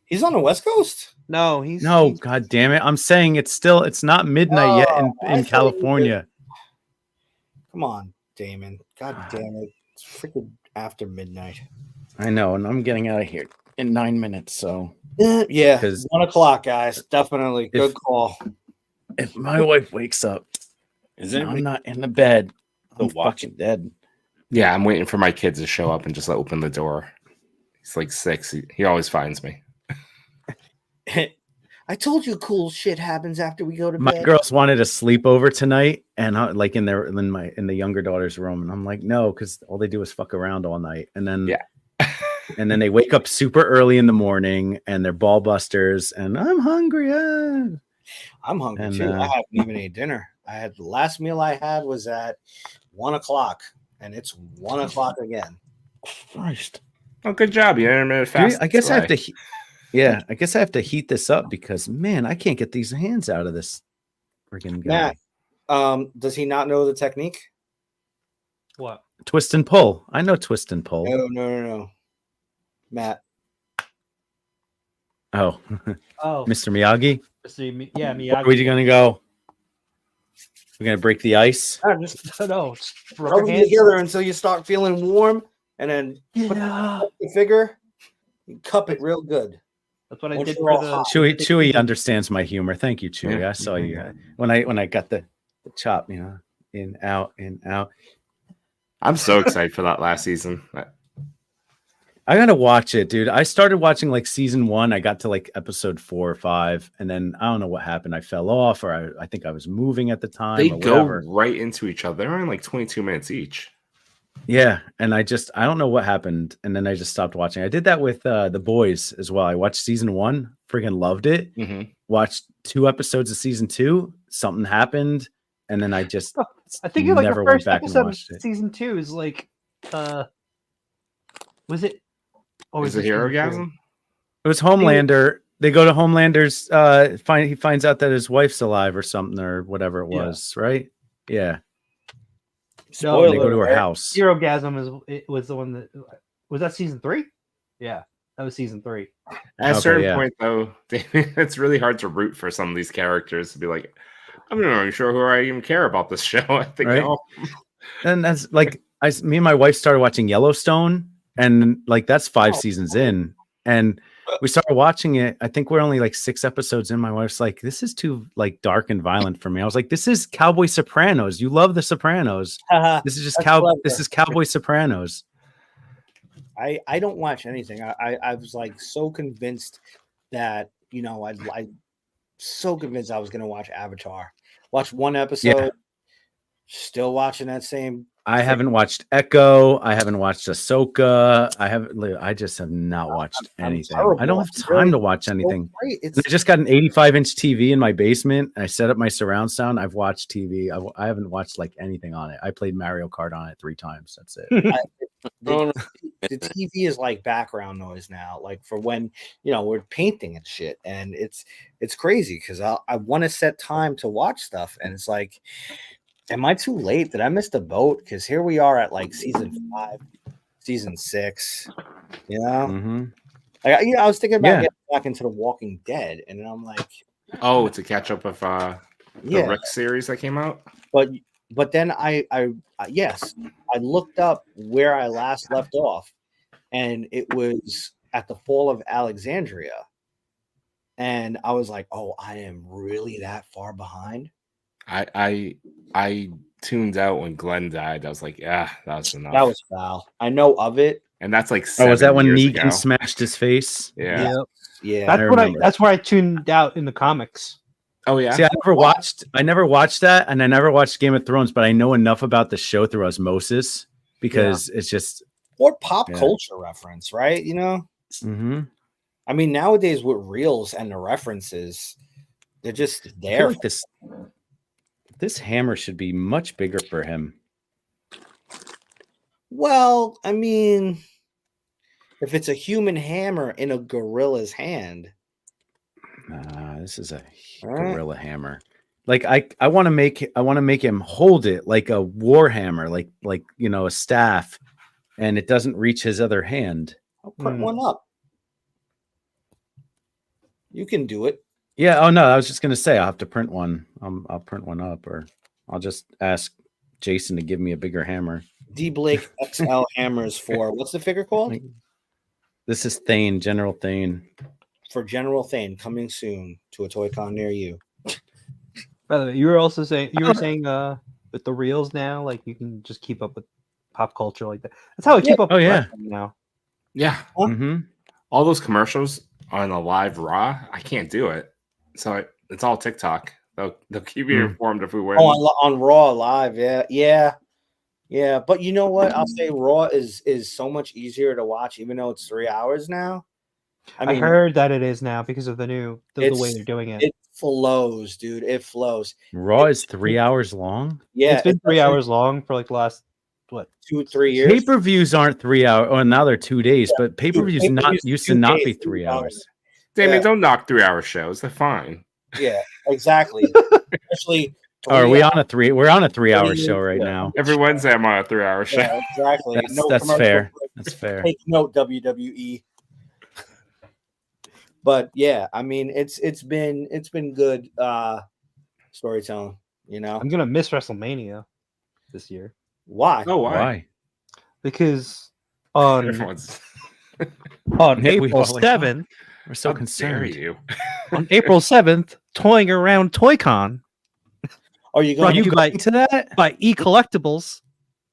He's on the West Coast. No, God damn it! I'm saying it's not midnight yet in California. Come on, Damon. God damn it! It's freaking after midnight. I know, and I'm getting out of here in 9 minutes. So yeah, 1 o'clock, guys. Definitely good call. If my wife wakes up, I'm not in the bed. I'm fucking dead. Yeah, I'm waiting for my kids to show up and just open the door. He's like 6. He always finds me. I told you cool shit happens after we go to bed. My girls wanted a sleepover tonight, and I, like in the younger daughter's room, and I'm like, no, because all they do is fuck around all night, and then and then they wake up super early in the morning, and they're ball busters, and I'm hungry. I'm hungry too. I haven't even ate dinner. The last meal I had was at 1 o'clock, and it's 1 o'clock again. Christ! Oh, good job! You intermittent fast. I guess I have to. Yeah, I guess I have to heat this up because man, I can't get these hands out of this freaking guy. Matt, does he not know the technique? What? Twist and pull. I know twist and pull. No. Matt. Oh, Mr. Miyagi. yeah, Where Miyagi. are we gonna go? We're gonna break the ice. Just no, just rub Rub your them hands. together until you start feeling warm, and then put the figure, you cup it real good. That's what I Once did you're for all the hot. Chewy understands my humor. Thank you, Chewy. Yeah. I saw you when I got the chop. You know, in out. I'm so excited for that last season. I gotta watch it, dude. I started watching like season 1. I got to like episode 4 or 5, and then I don't know what happened. I fell off, or I think I was moving at the time. They or go whatever. right into each other. They're in like 22 minutes each. Yeah, and I don't know what happened, and then I just stopped watching. I did that with The Boys as well. I watched season 1, freaking loved it. Mm-hmm. Watched 2 episodes of season 2, something happened, and then I just I think like never the went first back and episode of watched it. season 2 is like, was it? Oh, Is it Hero Gasm? It was Homelander. They go to Homelander's. He finds out that his wife's alive or something or whatever it was, right? Yeah. No, And they go to her house. Hero Gasm was the one that was that season 3? Yeah, that was season 3. At a certain point, though, it's really hard to root for some of these characters to be like, I'm not even sure who I even care about this show. I think, Right? And that's like me and my wife started watching Yellowstone, and like that's 5 seasons in, and we started watching it. I think we're only like 6 episodes in. My wife's like, "This is too like dark and violent for me." I was like, "This is Cowboy Sopranos. You love the Sopranos. This is just This is Cowboy Sopranos." I don't watch anything. I was like so convinced that I so convinced I was gonna watch Avatar. Watch 1 episode, still watching that same. I haven't watched Echo. I haven't watched Ahsoka. I just have not watched anything. I don't have time to watch anything. I just got an 85-inch TV in my basement. I set up my surround sound. I've watched TV. I haven't watched like anything on it. I played Mario Kart on it 3 times. That's it. The TV is like background noise now, like for when we're painting and shit, and it's crazy because I want to set time to watch stuff, and it's like, am I too late? Did I miss the boat? Because here we are at like season 5, season 6. Mm-hmm. I was thinking about getting back into The Walking Dead, and then I'm like, oh, to catch up with the Rick series that came out. But then I looked up where I last left off, and it was at the fall of Alexandria, and I was like, oh, I am really that far behind. I tuned out when Glenn died. I was like, yeah, that was enough. That was foul. I know of it, and that's like. Oh, was that when Negan Negan smashed his face? Yeah, yeah. That's where I tuned out in the comics. Oh yeah. See, I never watched that, and I never watched Game of Thrones, but I know enough about the show through osmosis because it's just more pop culture reference, right? Mm-hmm. I mean, nowadays with reels and the references, they're just there. Like this hammer should be much bigger for him. Well, I mean, if it's a human hammer in a gorilla's hand. This is a gorilla hammer. Like I want to make him hold it like a war hammer, like a staff, and it doesn't reach his other hand. I'll print one up. You can do it. Yeah. Oh no, I was just gonna say I'll have to print one. I'll print one up, or I'll just ask Jason to give me a bigger hammer. D Blake XL hammers for what's the figure called? This is Thane, General Thane. For General Thane, coming soon to a Toy Con near you. By the way, you were saying with the reels now, like you can just keep up with pop culture like that. That's how I keep up. Oh yeah. Now. Yeah. Mm-hmm. All those commercials on a live Raw, I can't do it. So it's all TikTok. They'll keep you informed if we win. Oh, on Raw Live, yeah. But you know what? I'll say Raw is so much easier to watch, even though it's 3 hours now. I mean, I heard that it is now because of the way they're doing it. It flows, dude. It flows. Raw is 3 hours long. Yeah, it's been 3 hours long for like the last 2-3 years. Pay-per-views aren't 3 hours. Oh, now they're 2 days. But pay-per-views used to not be 3 hours. Damn, don't knock 3 hour shows. They're fine. Yeah, exactly. Especially. Are we on a 3? We're on a 3 hour show right now. Every Wednesday, I'm on a 3 hour show. Yeah, exactly. That's fair. That's fair. Take note, WWE. But yeah, I mean, it's been good storytelling. You know I'm gonna miss WrestleMania this year why? Oh, why? Why? because on Everyone's on Yeah, we April all like, 7th, We're so how dare concerned. you? on April 7th, toying around ToyCon Are you brought going? to You you by going to that? E-Collectibles.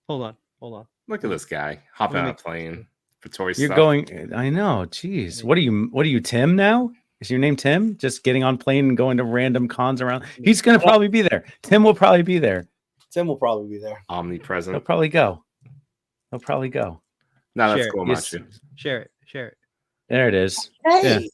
Hold on. Look at this guy hopping Let me on a plane for toy You're stuff. going. I know. Jeez. What are you, Tim? Now is your name Tim? Just getting on plane and going to random cons around. He's gonna probably be there. Tim will probably be there. Tim will probably be there. He'll Omnipresent. probably go. He'll probably go. No, that's Share it. cool, Yes. Machu. Share it. There it is. Hey,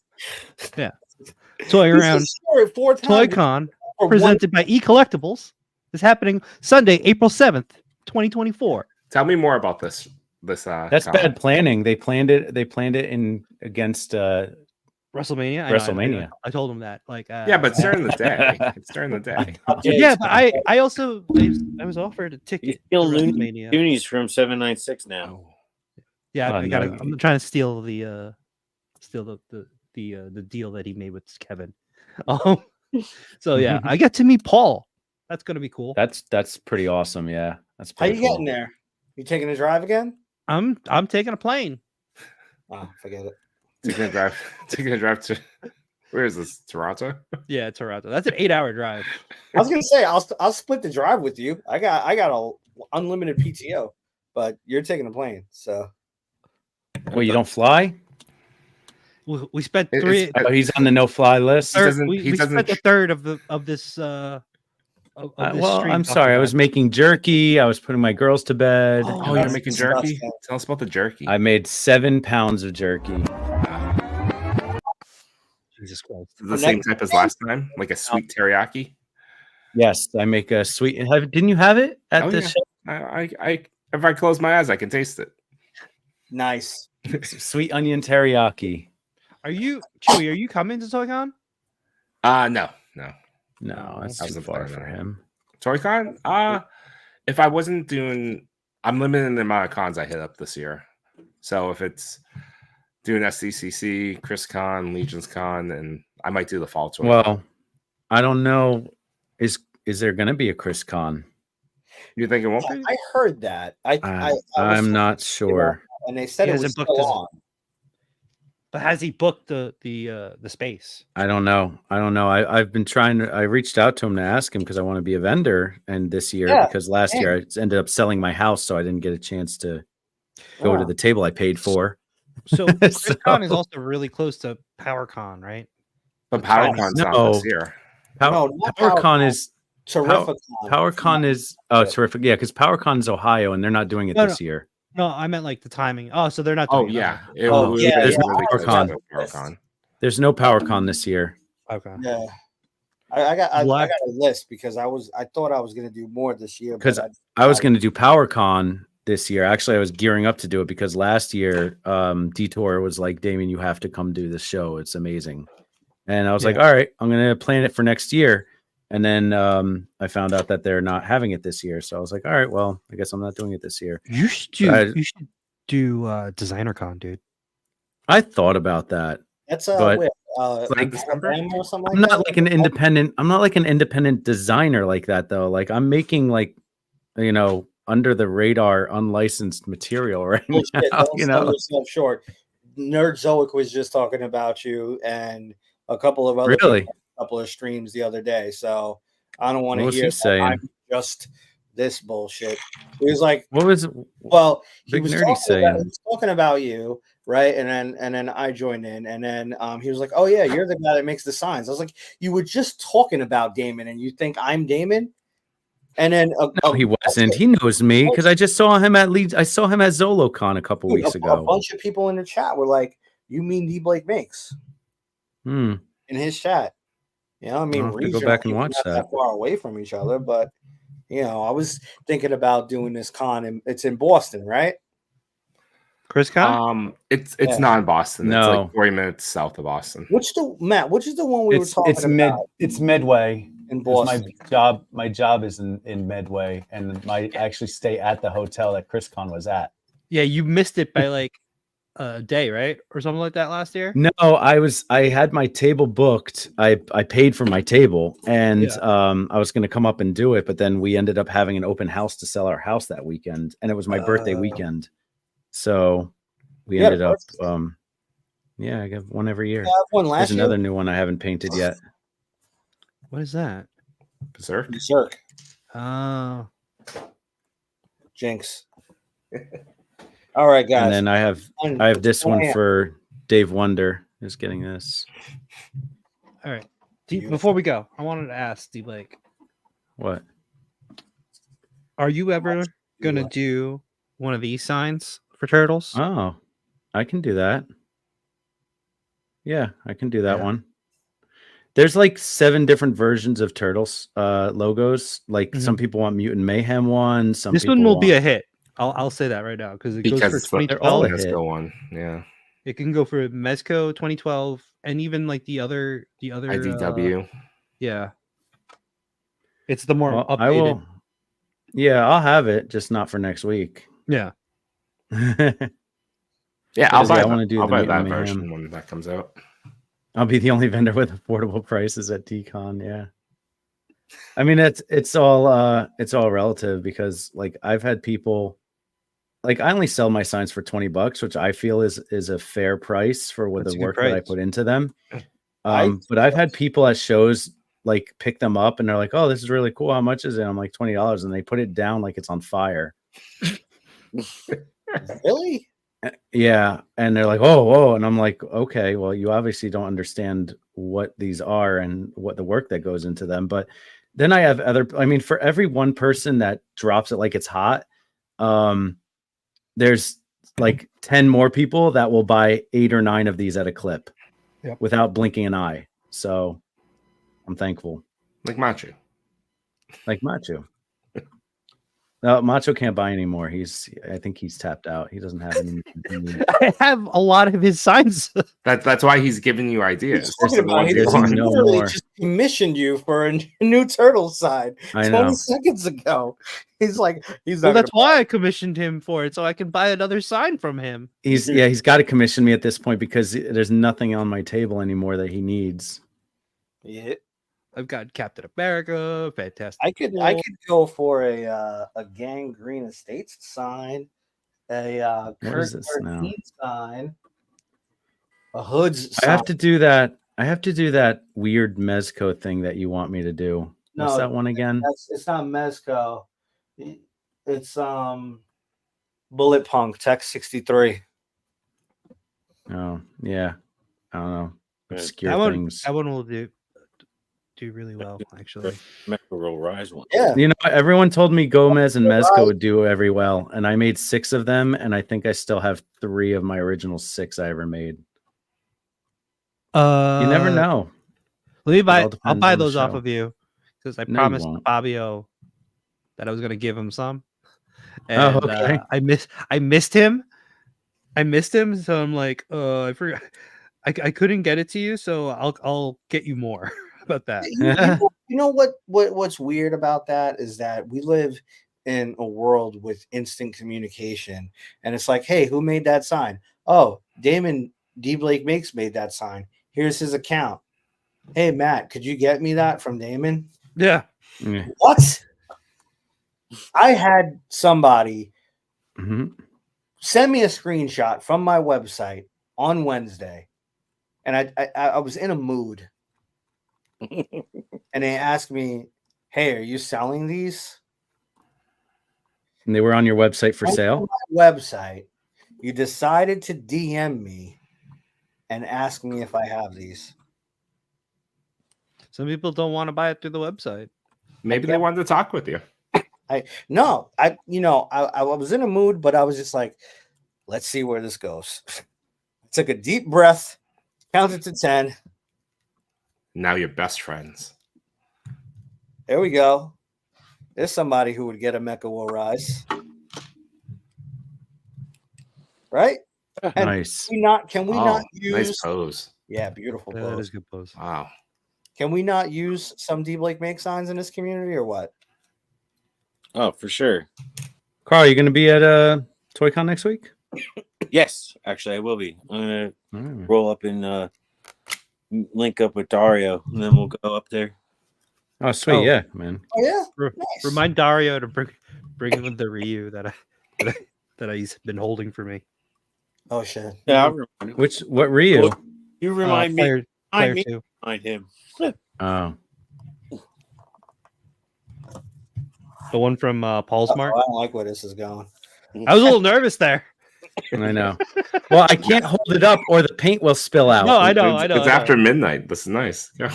Toying he's around just shared it 4 times. ToyCon for one- presented by E-Collectibles is happening Sunday, April 7th, 2024. Tell me more about this. That's con. bad planning. They planned it in against WrestleMania. I know, WrestleMania. I told him that. Yeah, but it's during the day. It's during the day. yeah, but I also I was offered a You ticket to steal Looney WrestleMania. Tunes from 796 now. Oh. Yeah, Oh, I gotta. no. I'm trying to steal the deal that he made with Kevin. So yeah, I get to meet Paul. That's gonna be cool. That's pretty awesome. Yeah, that's How pretty you cool. getting there? You taking a drive again? I'm taking a plane. Oh, forget it. Taking a drive to where is this? Toronto? Yeah, Toronto. That's an 8-hour drive. I was gonna say I'll split the drive with you. I got a unlimited PTO, but you're taking a plane, so Well, you don't fly? We spent It's- three. Oh, he's on the no-fly list. third- doesn't- we he spent doesn't- a third of this. Of this Well, stream I'm talking sorry. I about was it. making jerky. I was putting my girls to bed. Oh, Oh, you're That's making jerky? disgusting. Tell us about the jerky. I made 7 pounds of jerky. Jesus Christ. Is it the same type as last time? Like a sweet teriyaki? Yes, I make a sweet. Didn't you have it at Oh, the yeah. show? I if I close my eyes, I can taste it. nice. Sweet onion teriyaki. Are you Chewy? Are you coming to ToyCon? No. No, that's I too wasn't far planning for on it. him. ToyCon? If I wasn't doing, I'm limiting the amount of cons I hit up this year. So if it's doing SDCC, ChrisCon, Legion's Con, and I might do the fall tour. Well, I don't know. Is there going to be a Chris Con? You think it won't be? I heard that. I was I'm not sure. and they said He it was hasn't still booked his- on. But has he booked the space? I don't know. I've been trying to. I reached out to him to ask him because I want to be a vendor, and this year Yeah, because last year I ended up selling my house, so I didn't get a chance to go to Wow. the table I paid for. So ChrisCon is So- also really close to PowerCon, right? But PowerCon's not No. this year. No, not PowerCon is Terrific. PowerCon is terrific. Yeah, because PowerCon is Ohio, and they're not doing it No, this year. No, I meant like the timing. Oh, so they're not. Oh Doing it. yeah. Okay. Oh, yeah, there's no really close PowerCon. to PowerCon. There's no PowerCon this year. Okay. Yeah. I got a Black- list because I thought I was gonna do more this year. but 'Cause I was going to do PowerCon this year. Actually, I was gearing up to do it because last year, Detour was like, Damien, you have to come do this show. It's amazing. And I was like, all right, I'm going to plan it for next year. And then I found out that they're not having it this year. So I was like, all right, well, I guess I'm not doing it this year. You should do. I- You should do Designer Con, dude. I thought about that. that's but- where, like Alabama or something I'm like not that? like an independent. I'm not like an independent designer like that though. Like I'm making like, under the radar, unlicensed material right Bullshit, now. don't sell yourself short. Nerd Zoic was just talking about you and a couple of other Really? people, a couple of streams the other day. So I don't want What to was hear he that saying? I'm just this bullshit. He was like, What was? well, he Big was, nerdy saying. talking about you, right? And then I joined in, and then he was like, "Oh yeah, you're the guy that makes the signs." I was like, "You were just talking about Damon, and you think I'm Damon?" And then No, he wasn't. He knows me because I just saw him at Leeds. I saw him at ZoloCon a couple weeks a ago. bunch of people in the chat were like, "You mean D Blake makes?" Hmm. In his chat. I mean, I'll have to go back and regionally, we're watch not that. far away from each other, but I was thinking about doing this con, and it's in Boston, right? Chris Con. It's Yeah. not in Boston. It's No. like 40 minutes south of Boston. Which is the one we were talking about It's Midway. in Boston? My job is in Midway, and I actually stay at the hotel that ChrisCon was at. Yeah, you missed it by like a day, right, or something like that last year. No, I had my table booked. I paid for my table, and I was going to come up and do it, but then we ended up having an open house to sell our house that weekend, and it was my birthday weekend. So we You had a ended up birthday? yeah, I get one every year. You have one There's last year? another new one I haven't painted yet. What is that? Berserk. Berserk. Oh, Jinx. All right, guys. And then I have this one for Dave Wonder who's getting this. all right. Before we go, I wanted to ask Steve Blake, What? are you ever gonna do one of these signs for turtles? Oh, I can do that. Yeah, I can do that Yeah. one. There's like 7 different versions of Turtles logos. Like some people want Mutant Mayhem one. Some This one people will be want- a hit. I'll say that right now because it goes Because for it's what they're all 2012. a hit. Go on. Yeah. It can go for Mezco 2012 and even like the other IDW. yeah. It's the more Well, updated. I will. Yeah, I'll have it, just not for next week. Yeah. Yeah, I'll Because, buy. I want to do I'll the buy Mutant that Mayhem. version when that comes out. I'll be the only vendor with affordable prices at DCon. Yeah. I mean, it's all relative because like I've had people like I only sell my signs for $20, which I feel is a fair price for what That's the a good work that I price. put into them. But I've had people at shows like pick them up and they're like, "Oh, this is really cool. How much is it?" I'm like $20, and they put it down like it's on fire. Really? Yeah, and they're like, "Oh," and I'm like, "Okay, well, you obviously don't understand what these are and what the work that goes into them." But then I have I mean, for every one person that drops it like it's hot, there's like 10 more people that will buy 8 or 9 of these at a clip without blinking an eye. So I'm thankful. Like Machu. Like Macho. No, Macho can't buy anymore. I think he's tapped out. He doesn't have any. I have a lot of his signs. That's why he's giving you ideas. Talking about he There's no literally more. just commissioned you for a new turtle sign I 20 know. seconds ago. He's like, he's Well, not. that's why I commissioned him for it, so I can buy another sign from him. He's got to commission me at this point because there's nothing on my table anymore that he needs. Yeah, I've got Captain America, Fantastic. I could go for a Gangrene Estates sign, a What Kurt is this now? 13 sign, a Hoods I sign. have to do that. I have to do that weird Mezco thing that you want me to do. What's that one again? It's not Mezco. It's Bullet Punk Tech 63. Oh yeah, I don't know. Obscure that things. That one will do really well, actually. Mackerel Rise one. Yeah. You know, everyone told me Gomez and Mezco would do very well, and I made 6 of them, and I think I still have 3 of my original 6 I ever made. You never know. Let me buy. all I'll depends buy on the those off show. of you because I No, you promised won't. Fabio that I was going to give him some. And, okay. I missed him. So I'm like, I forgot. I couldn't get it to you, so I'll get you more about that. You know what's weird about that is that we live in a world with instant communication, and it's like, hey, who made that sign? Oh, Damon D. Blake Makes made that sign. Here's his account. Hey, Matt, could you get me that from Damon? Yeah. Yeah. What? I had somebody send me a screenshot from my website on Wednesday, and I was in a mood. And they asked me, hey, are you selling these? And they were on your website for sale? On my website, you decided to DM me and ask me if I have these. Some people don't want to buy it through the website. Maybe they wanted to talk with you. I was in a mood, but I was just like, let's see where this goes. I took a deep breath, counted to 10. Now you're best friends. There we go. There's somebody who would get a Mecha will rise. Right? And Nice. Can we not use Nice pose. Yeah, beautiful Yeah, pose. that is a good pose. Wow. Can we not use some D. Blake Make signs in this community or what? Oh, for sure. Carl, you going to be at ToyCon next week? Yes, actually, I will be. I'm gonna Mm. roll up and link up with Dario, and then we'll go up there. Oh, sweet. Oh. Yeah, man. Oh yeah. Nice. Remind Dario to bring him the Ryu that he's been holding for me. Oh shit. Yeah, I'll remind him. What Ryu? Well, you remind me. Player me. 2. Remind him. Oh, The one from Paul's I Mart. don't like where this is going. I was a little nervous there. I know. Well, I can't hold it up or the paint will spill out. No, I know. It's after midnight. This is nice. Yeah.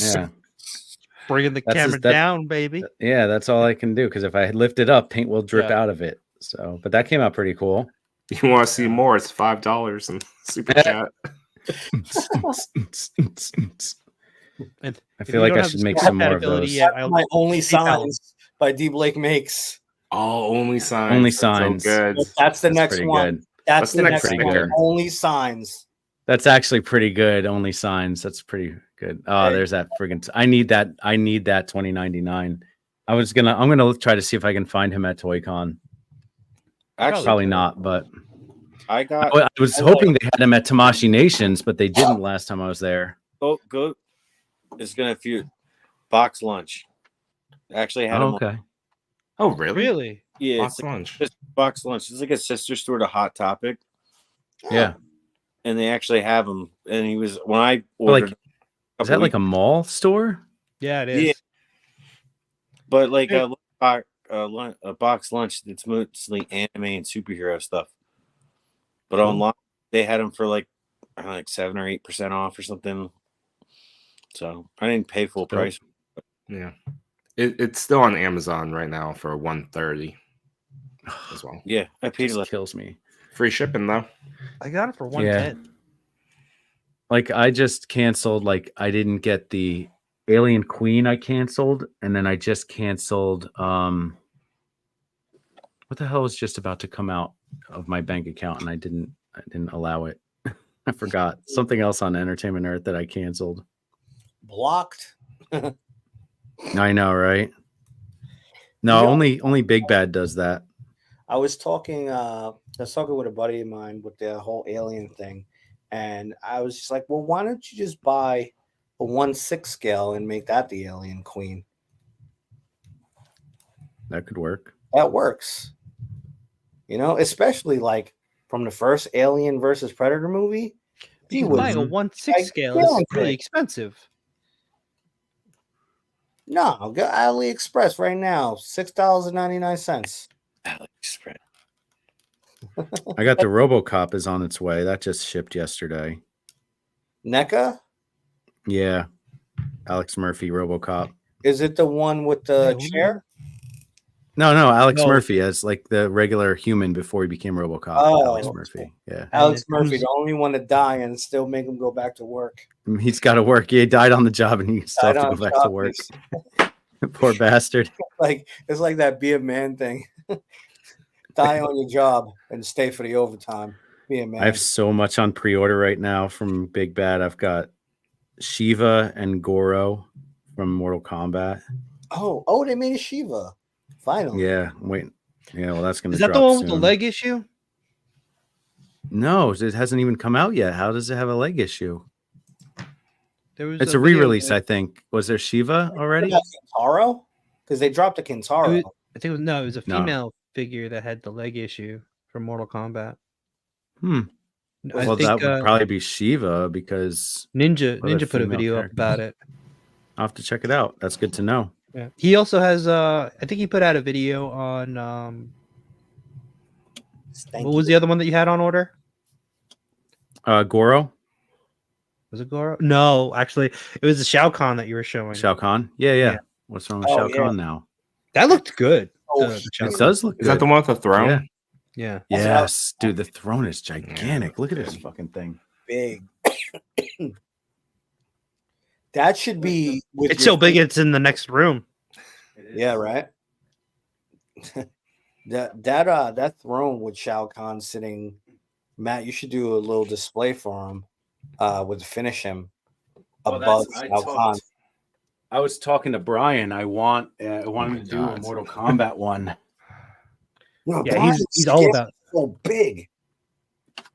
Yeah. Bringing the That's camera just- that- down, baby. Yeah, that's all I can do because if I lift it up, paint will drip out of it. So, but that came out pretty cool. You want to see more? It's $5 and super chat. And I feel like I should make some more of those. My Only Signs by D. Blake Makes. Oh, Only Signs. Only That's Signs. So good. That's the That's next pretty one. good. That's the next pretty one. good. Only Signs. That's actually pretty good. Only Signs. That's pretty good. Oh, Hey. there's that friggin' I need that 2099. I'm gonna try to see if I can find him at ToyCon. Actually, Probably not, but I got. I was hoping they had him at Tamashi Nations, but they didn't last time I was there. Go. It's gonna feud. Box lunch. Actually had him. Okay. Oh, really? Really? Yeah, Box it's like lunch. just Box lunch. It's like a sister store to Hot Topic, Yeah. and they actually have them. And he was when I But, like, ordered. Is that like a mall store? Yeah, it is. Yeah. But like a box lunch, it's mostly anime and superhero stuff. But online, they had them for like 7 or 8% off or something. So I didn't pay full price. Yeah, it's still on Amazon right now for $130 as well. Yeah, I paid Just kills me. Free shipping though. I got it for Yeah. $110. Like I just canceled. Like I didn't get the Alien Queen. I canceled, and then I just canceled. What the hell was just about to come out of my bank account, and I didn't allow it. I forgot something else on Entertainment Earth that I canceled. Blocked. I know, right? No, only Big Bad does that. I was talking with a buddy of mine with the whole alien thing, and I was just like, well, why don't you just buy a 1/6 scale and make that the Alien Queen? That could work. That works. You know, especially like from the first Alien versus Predator movie. He was Buying a 1/6 scale is gigantic. really expensive. No, go AliExpress right now, $6.99. AliExpress. I got the RoboCop is on its way. That just shipped yesterday. NECA? Yeah, Alex Murphy RoboCop. Is it the one with the chair? No, Alex No. Murphy as like the regular human before he became RoboCop. Oh. Alex Murphy. Yeah, Alex it Murphy, comes- the only one to die and still make him go back to work. he's got to work. He died on the job, and he still have Died to on go back job. to work. Poor bastard. Like it's like that be a man thing. Die on your job and stay for the overtime. Be a man. I have so much on pre-order right now from Big Bad. I've got Shiva and Goro from Mortal Kombat. Oh, they made a Shiva. Finally. Yeah, wait. Yeah, well, that's gonna. Is that the drop one with the soon. leg issue? No, it hasn't even come out yet. How does it have a leg issue? There was It's a video re-release, that- I think. Was there Shiva already? Kintaro? Because they dropped a Kintaro. It I think it was it was a No. female figure that had the leg issue from Mortal Kombat. Hmm. I Well, think that would probably be Shiva because Ninja other put a female video up characters. about it. I'll have to check it out. That's good to know. Yeah. He also has I think he put out a video on Thank what was you. the other one that you had on order? Goro, Was it Goro? No, actually it was the Shao Kahn that you were showing. Shao Kahn. Yeah, yeah. Yeah. What's wrong with Oh, Shao yeah. Kahn now? That looked good. Oh, the Shao It Kahn. does look Is that good. the one with the throne? Yeah. Yeah. That's what I Yes, dude. The throne is gigantic. Look at this fucking thing. Big. That should be with It's your so big it's in the next room. Yeah, right. that throne with Shao Kahn sitting, Matt, you should do a little display for him, with finish him above Shao Kahn. I was talking to Brian. I wanted to do a Mortal Kombat one. No, Yeah, Brian's he's all skin about is so big.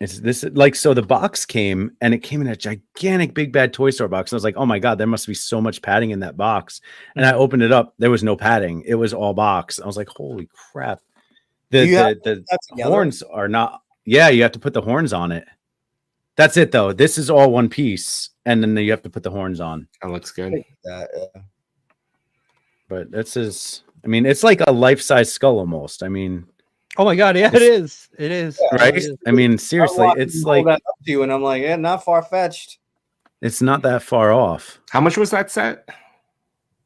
It's this like so the box came and it came in a gigantic big bad toy store box. I was like, oh my god, there must be so much padding in that box. And I opened it up, there was no padding, it was all box. I was like, holy crap. The horns are not, yeah, you have to put the horns on it. That's it though. This is all one piece, and then you have to put the horns on. That looks good. But this is, I mean, it's like a life-size skull almost. I mean, Oh my god, yeah, it is. It is. right? I mean, seriously, it's like that up to you, and I'm like, yeah, not far fetched. it's not that far off. How much was that set?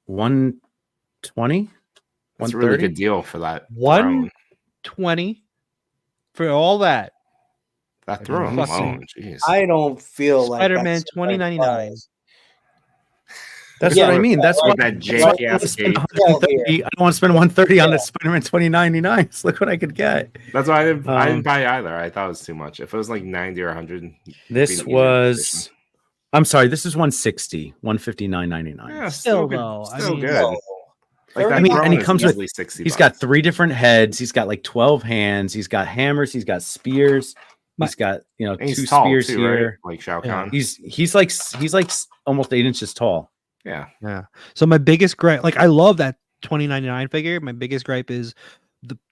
120? That's a really 130? good deal for that. 120 for all that. That throne Fucking- alone. Jeez. I don't feel like Spider-Man that's 2099. That's Yeah, what I mean. That's why that that's why I janky don't wanna ass spend cape. 130 I don't want to spend 130 on the Spider-Man 2099. Look what I could get. That's why I didn't Um, buy either. I thought it was too much. If it was like 90 or 100, This Being an was, I'm sorry, this is 160, 159.99. yeah, Still, good. though, I Still mean- good. No. Like that I mean, and throne he is comes with- easily 60 He's got bucks. 3 different heads. He's got like 12 hands. He's got hammers. He's got spears. He's got, you know, And he's 2 tall spears too, here. right? Like Shao Yeah. Kahn. He's like almost 8 inches tall. Yeah. Yeah. So my biggest gripe, like I love that 2099 figure. My biggest gripe is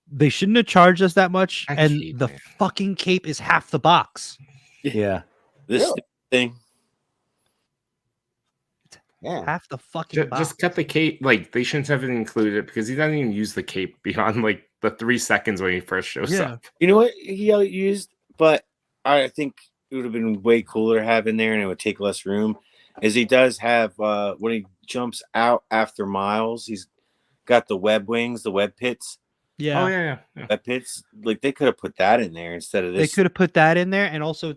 they shouldn't have charged us that much, I and hate the that. fucking cape is half the box. Yeah. This Really? thing. Yeah. Half the fucking box. Just cut the cape. Like they shouldn't have included it because he doesn't even use the cape beyond like the 3 seconds when he first shows Yeah. up. You know what he used, but I think it would have been way cooler to have in there, and it would take less room. Is he does have when he jumps out after Miles, he's got the web wings, the web pits, Yeah. Oh yeah. web pits. Like they could have put that in there instead of They this. could have put that in there and also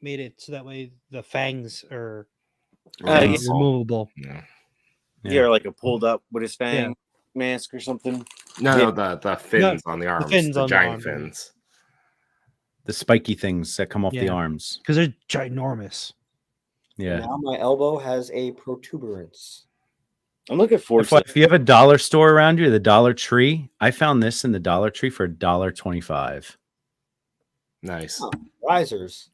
made it so that way the fangs are Yeah. removable. Yeah. Yeah, or like a pulled up with his fang mask or something. No, the fins on the arms, fins the on the giant arms. fins. The spiky things that come off the Yeah. arms. Because they're ginormous. Yeah. Now my elbow has a protuberance. I'm looking forward to If you have a dollar store around you, the Dollar Tree, I found this in the Dollar Tree for $1.25. Nice. Oh. risers.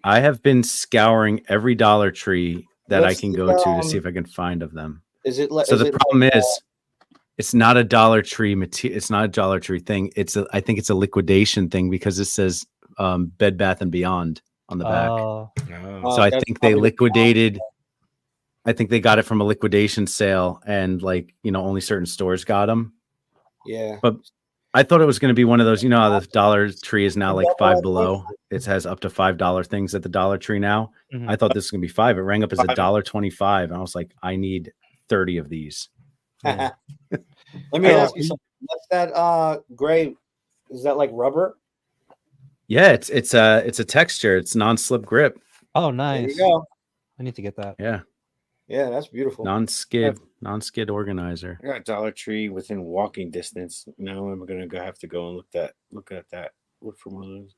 I have been scouring every Dollar Tree that I What's can the, go to see if I can find of them. Is it like So the problem is, it's not a Dollar Tree material. It's not a Dollar Tree thing. I think it's a liquidation thing because it says Bed Bath and Beyond on the back. Oh. So I that's think they probably- liquidated. I think they got it from a liquidation sale, and like only certain stores got them. Yeah. But I thought it was going to be one of those. You know how the Dollar Tree is now like $5 below. It has up to $5 things at the Dollar Tree now. Mhm. I thought this was going to be $5. It rang up as $5. $1.25, and I was like, I need 30 of these. Yeah. Let me ask you something. What's that gray? Is that like rubber? Yeah, it's a texture. It's non-slip grip. Oh, There nice. you go. I need to get that. Yeah, Yeah, that's beautiful. non-skid organizer. I got Dollar Tree within walking distance. Now I'm gonna have to go and look at that. Look for one of those.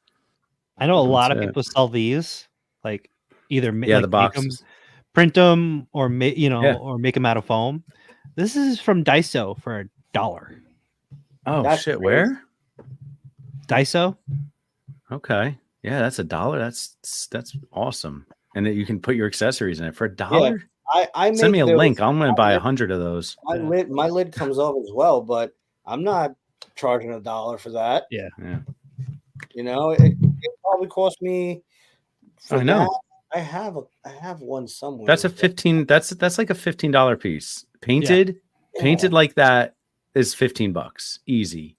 I know a lot of That's it. people sell these, like either Yeah, the make 'em- boxes. print them, or make Yeah. or make them out of foam. This is from Daiso for $1. Oh That's shit, crazy. where? Daiso. Okay, yeah, that's $1. That's awesome, and then you can put your accessories in it for $1. I Send me make a those- link. I'm going to buy I 100 of those. My lid comes off as well, but I'm not charging $1 for that. Yeah. Yeah. It probably cost me. for I know. that, I have one somewhere. That's a 15. That's like a $15 piece. Painted like that is $15 easy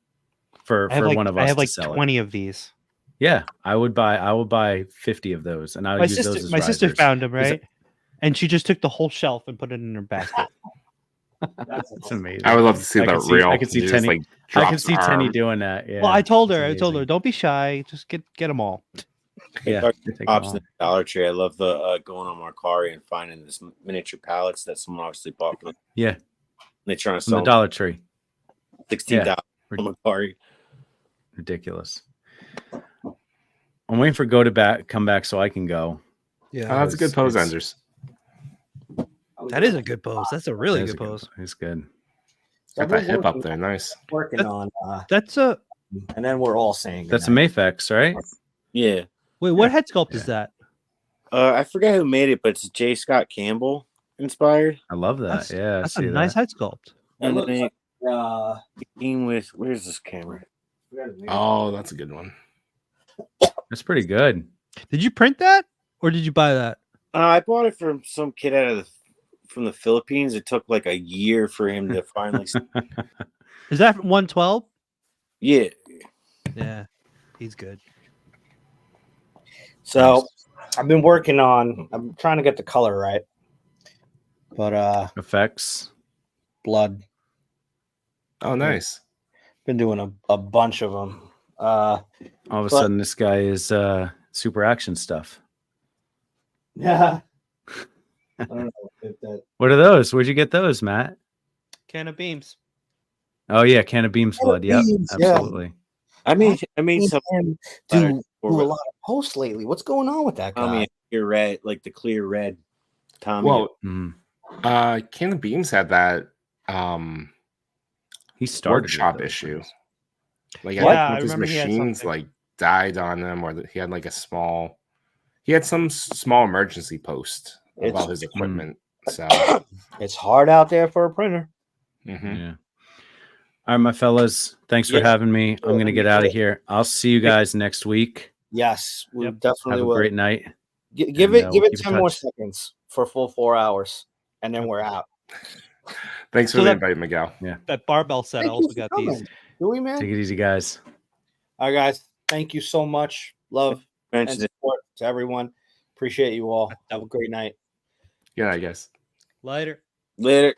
for I have like, one of I us have to like sell 20 of these. it. Yeah, I would buy 50 of those, and I would My use sister, those as my sister risers. found them, Is it- right? And she just took the whole shelf and put it in her basket. That's amazing. I would love to see I that could see- real. I could see He just, Tenny- like, I can drops see the Tenny arm. doing that. Yeah. Well, I told her, it's I told her, amazing. don't be shy, just get them all. Yeah, Dark take 'em Pops all. in the Dollar Tree. I love the going on Mercari and finding this miniature pallets that someone obviously bought. Them. Yeah, They're trying to from sell the Dollar Tree. $16 on Mercari. Ridiculous. I'm waiting for Go to come back so I can go. Yeah, That's a good pose, It's- Anders. that is a good pose. That's a really It is good a pose. It's good. Got that hip up there. Nice. Working on, That's a and then we're all saying That's a goodnight. Mafex, right? Yeah. Wait, what head sculpt is that? I forget who made it, but it's J. Scott Campbell inspired. I love that. That's, Yeah, I that's a see nice that. head sculpt. And looks then like, it came with, where's this camera? Oh, that's a good one. That's pretty good. Did you print that or did you buy that? I bought it from some kid from the Philippines. It took like a year for him to finally. Is that 112? Yeah. Yeah, he's good. So I've been working on. I'm trying to get the color right, but Effects. blood. Oh, nice. Been doing a bunch of them. All of a sudden, this guy is super action stuff. Yeah. I don't know if that. What are those? Where'd you get those, Matt? Can of beams. Oh yeah, Can of Beams blood. Yep, Beams, yeah. absolutely. I made some. Do a lot of posts lately. What's going on with that guy? Tommy, clear red, like the clear red. Tommy. Well, Mm. Can of Beans had that He started workshop with those issue. things. Like Yeah, I I think his remember he had machines something. like died on them, or he had like he had some small emergency post It's- about his equipment. So It's hard out there for a printer. mhm. Yeah. All right, my fellas. Thanks for Yeah. having me. I'm gonna get out of here. I'll see you guys next week. Yes, we Yep. definitely Have a will. great night. Give and, it we'll keep in 10 more touch. seconds for full 4 hours, and then we're out. Thanks for So the that- invite, Miguel. That barbell set. I Thank you also for got coming. these. Do we, man? Take it easy, guys. All right, guys. Thank you so much. Love and Mentioned it. support to everyone. Appreciate you all. Have a great night. Yeah, I guess. Later. Later.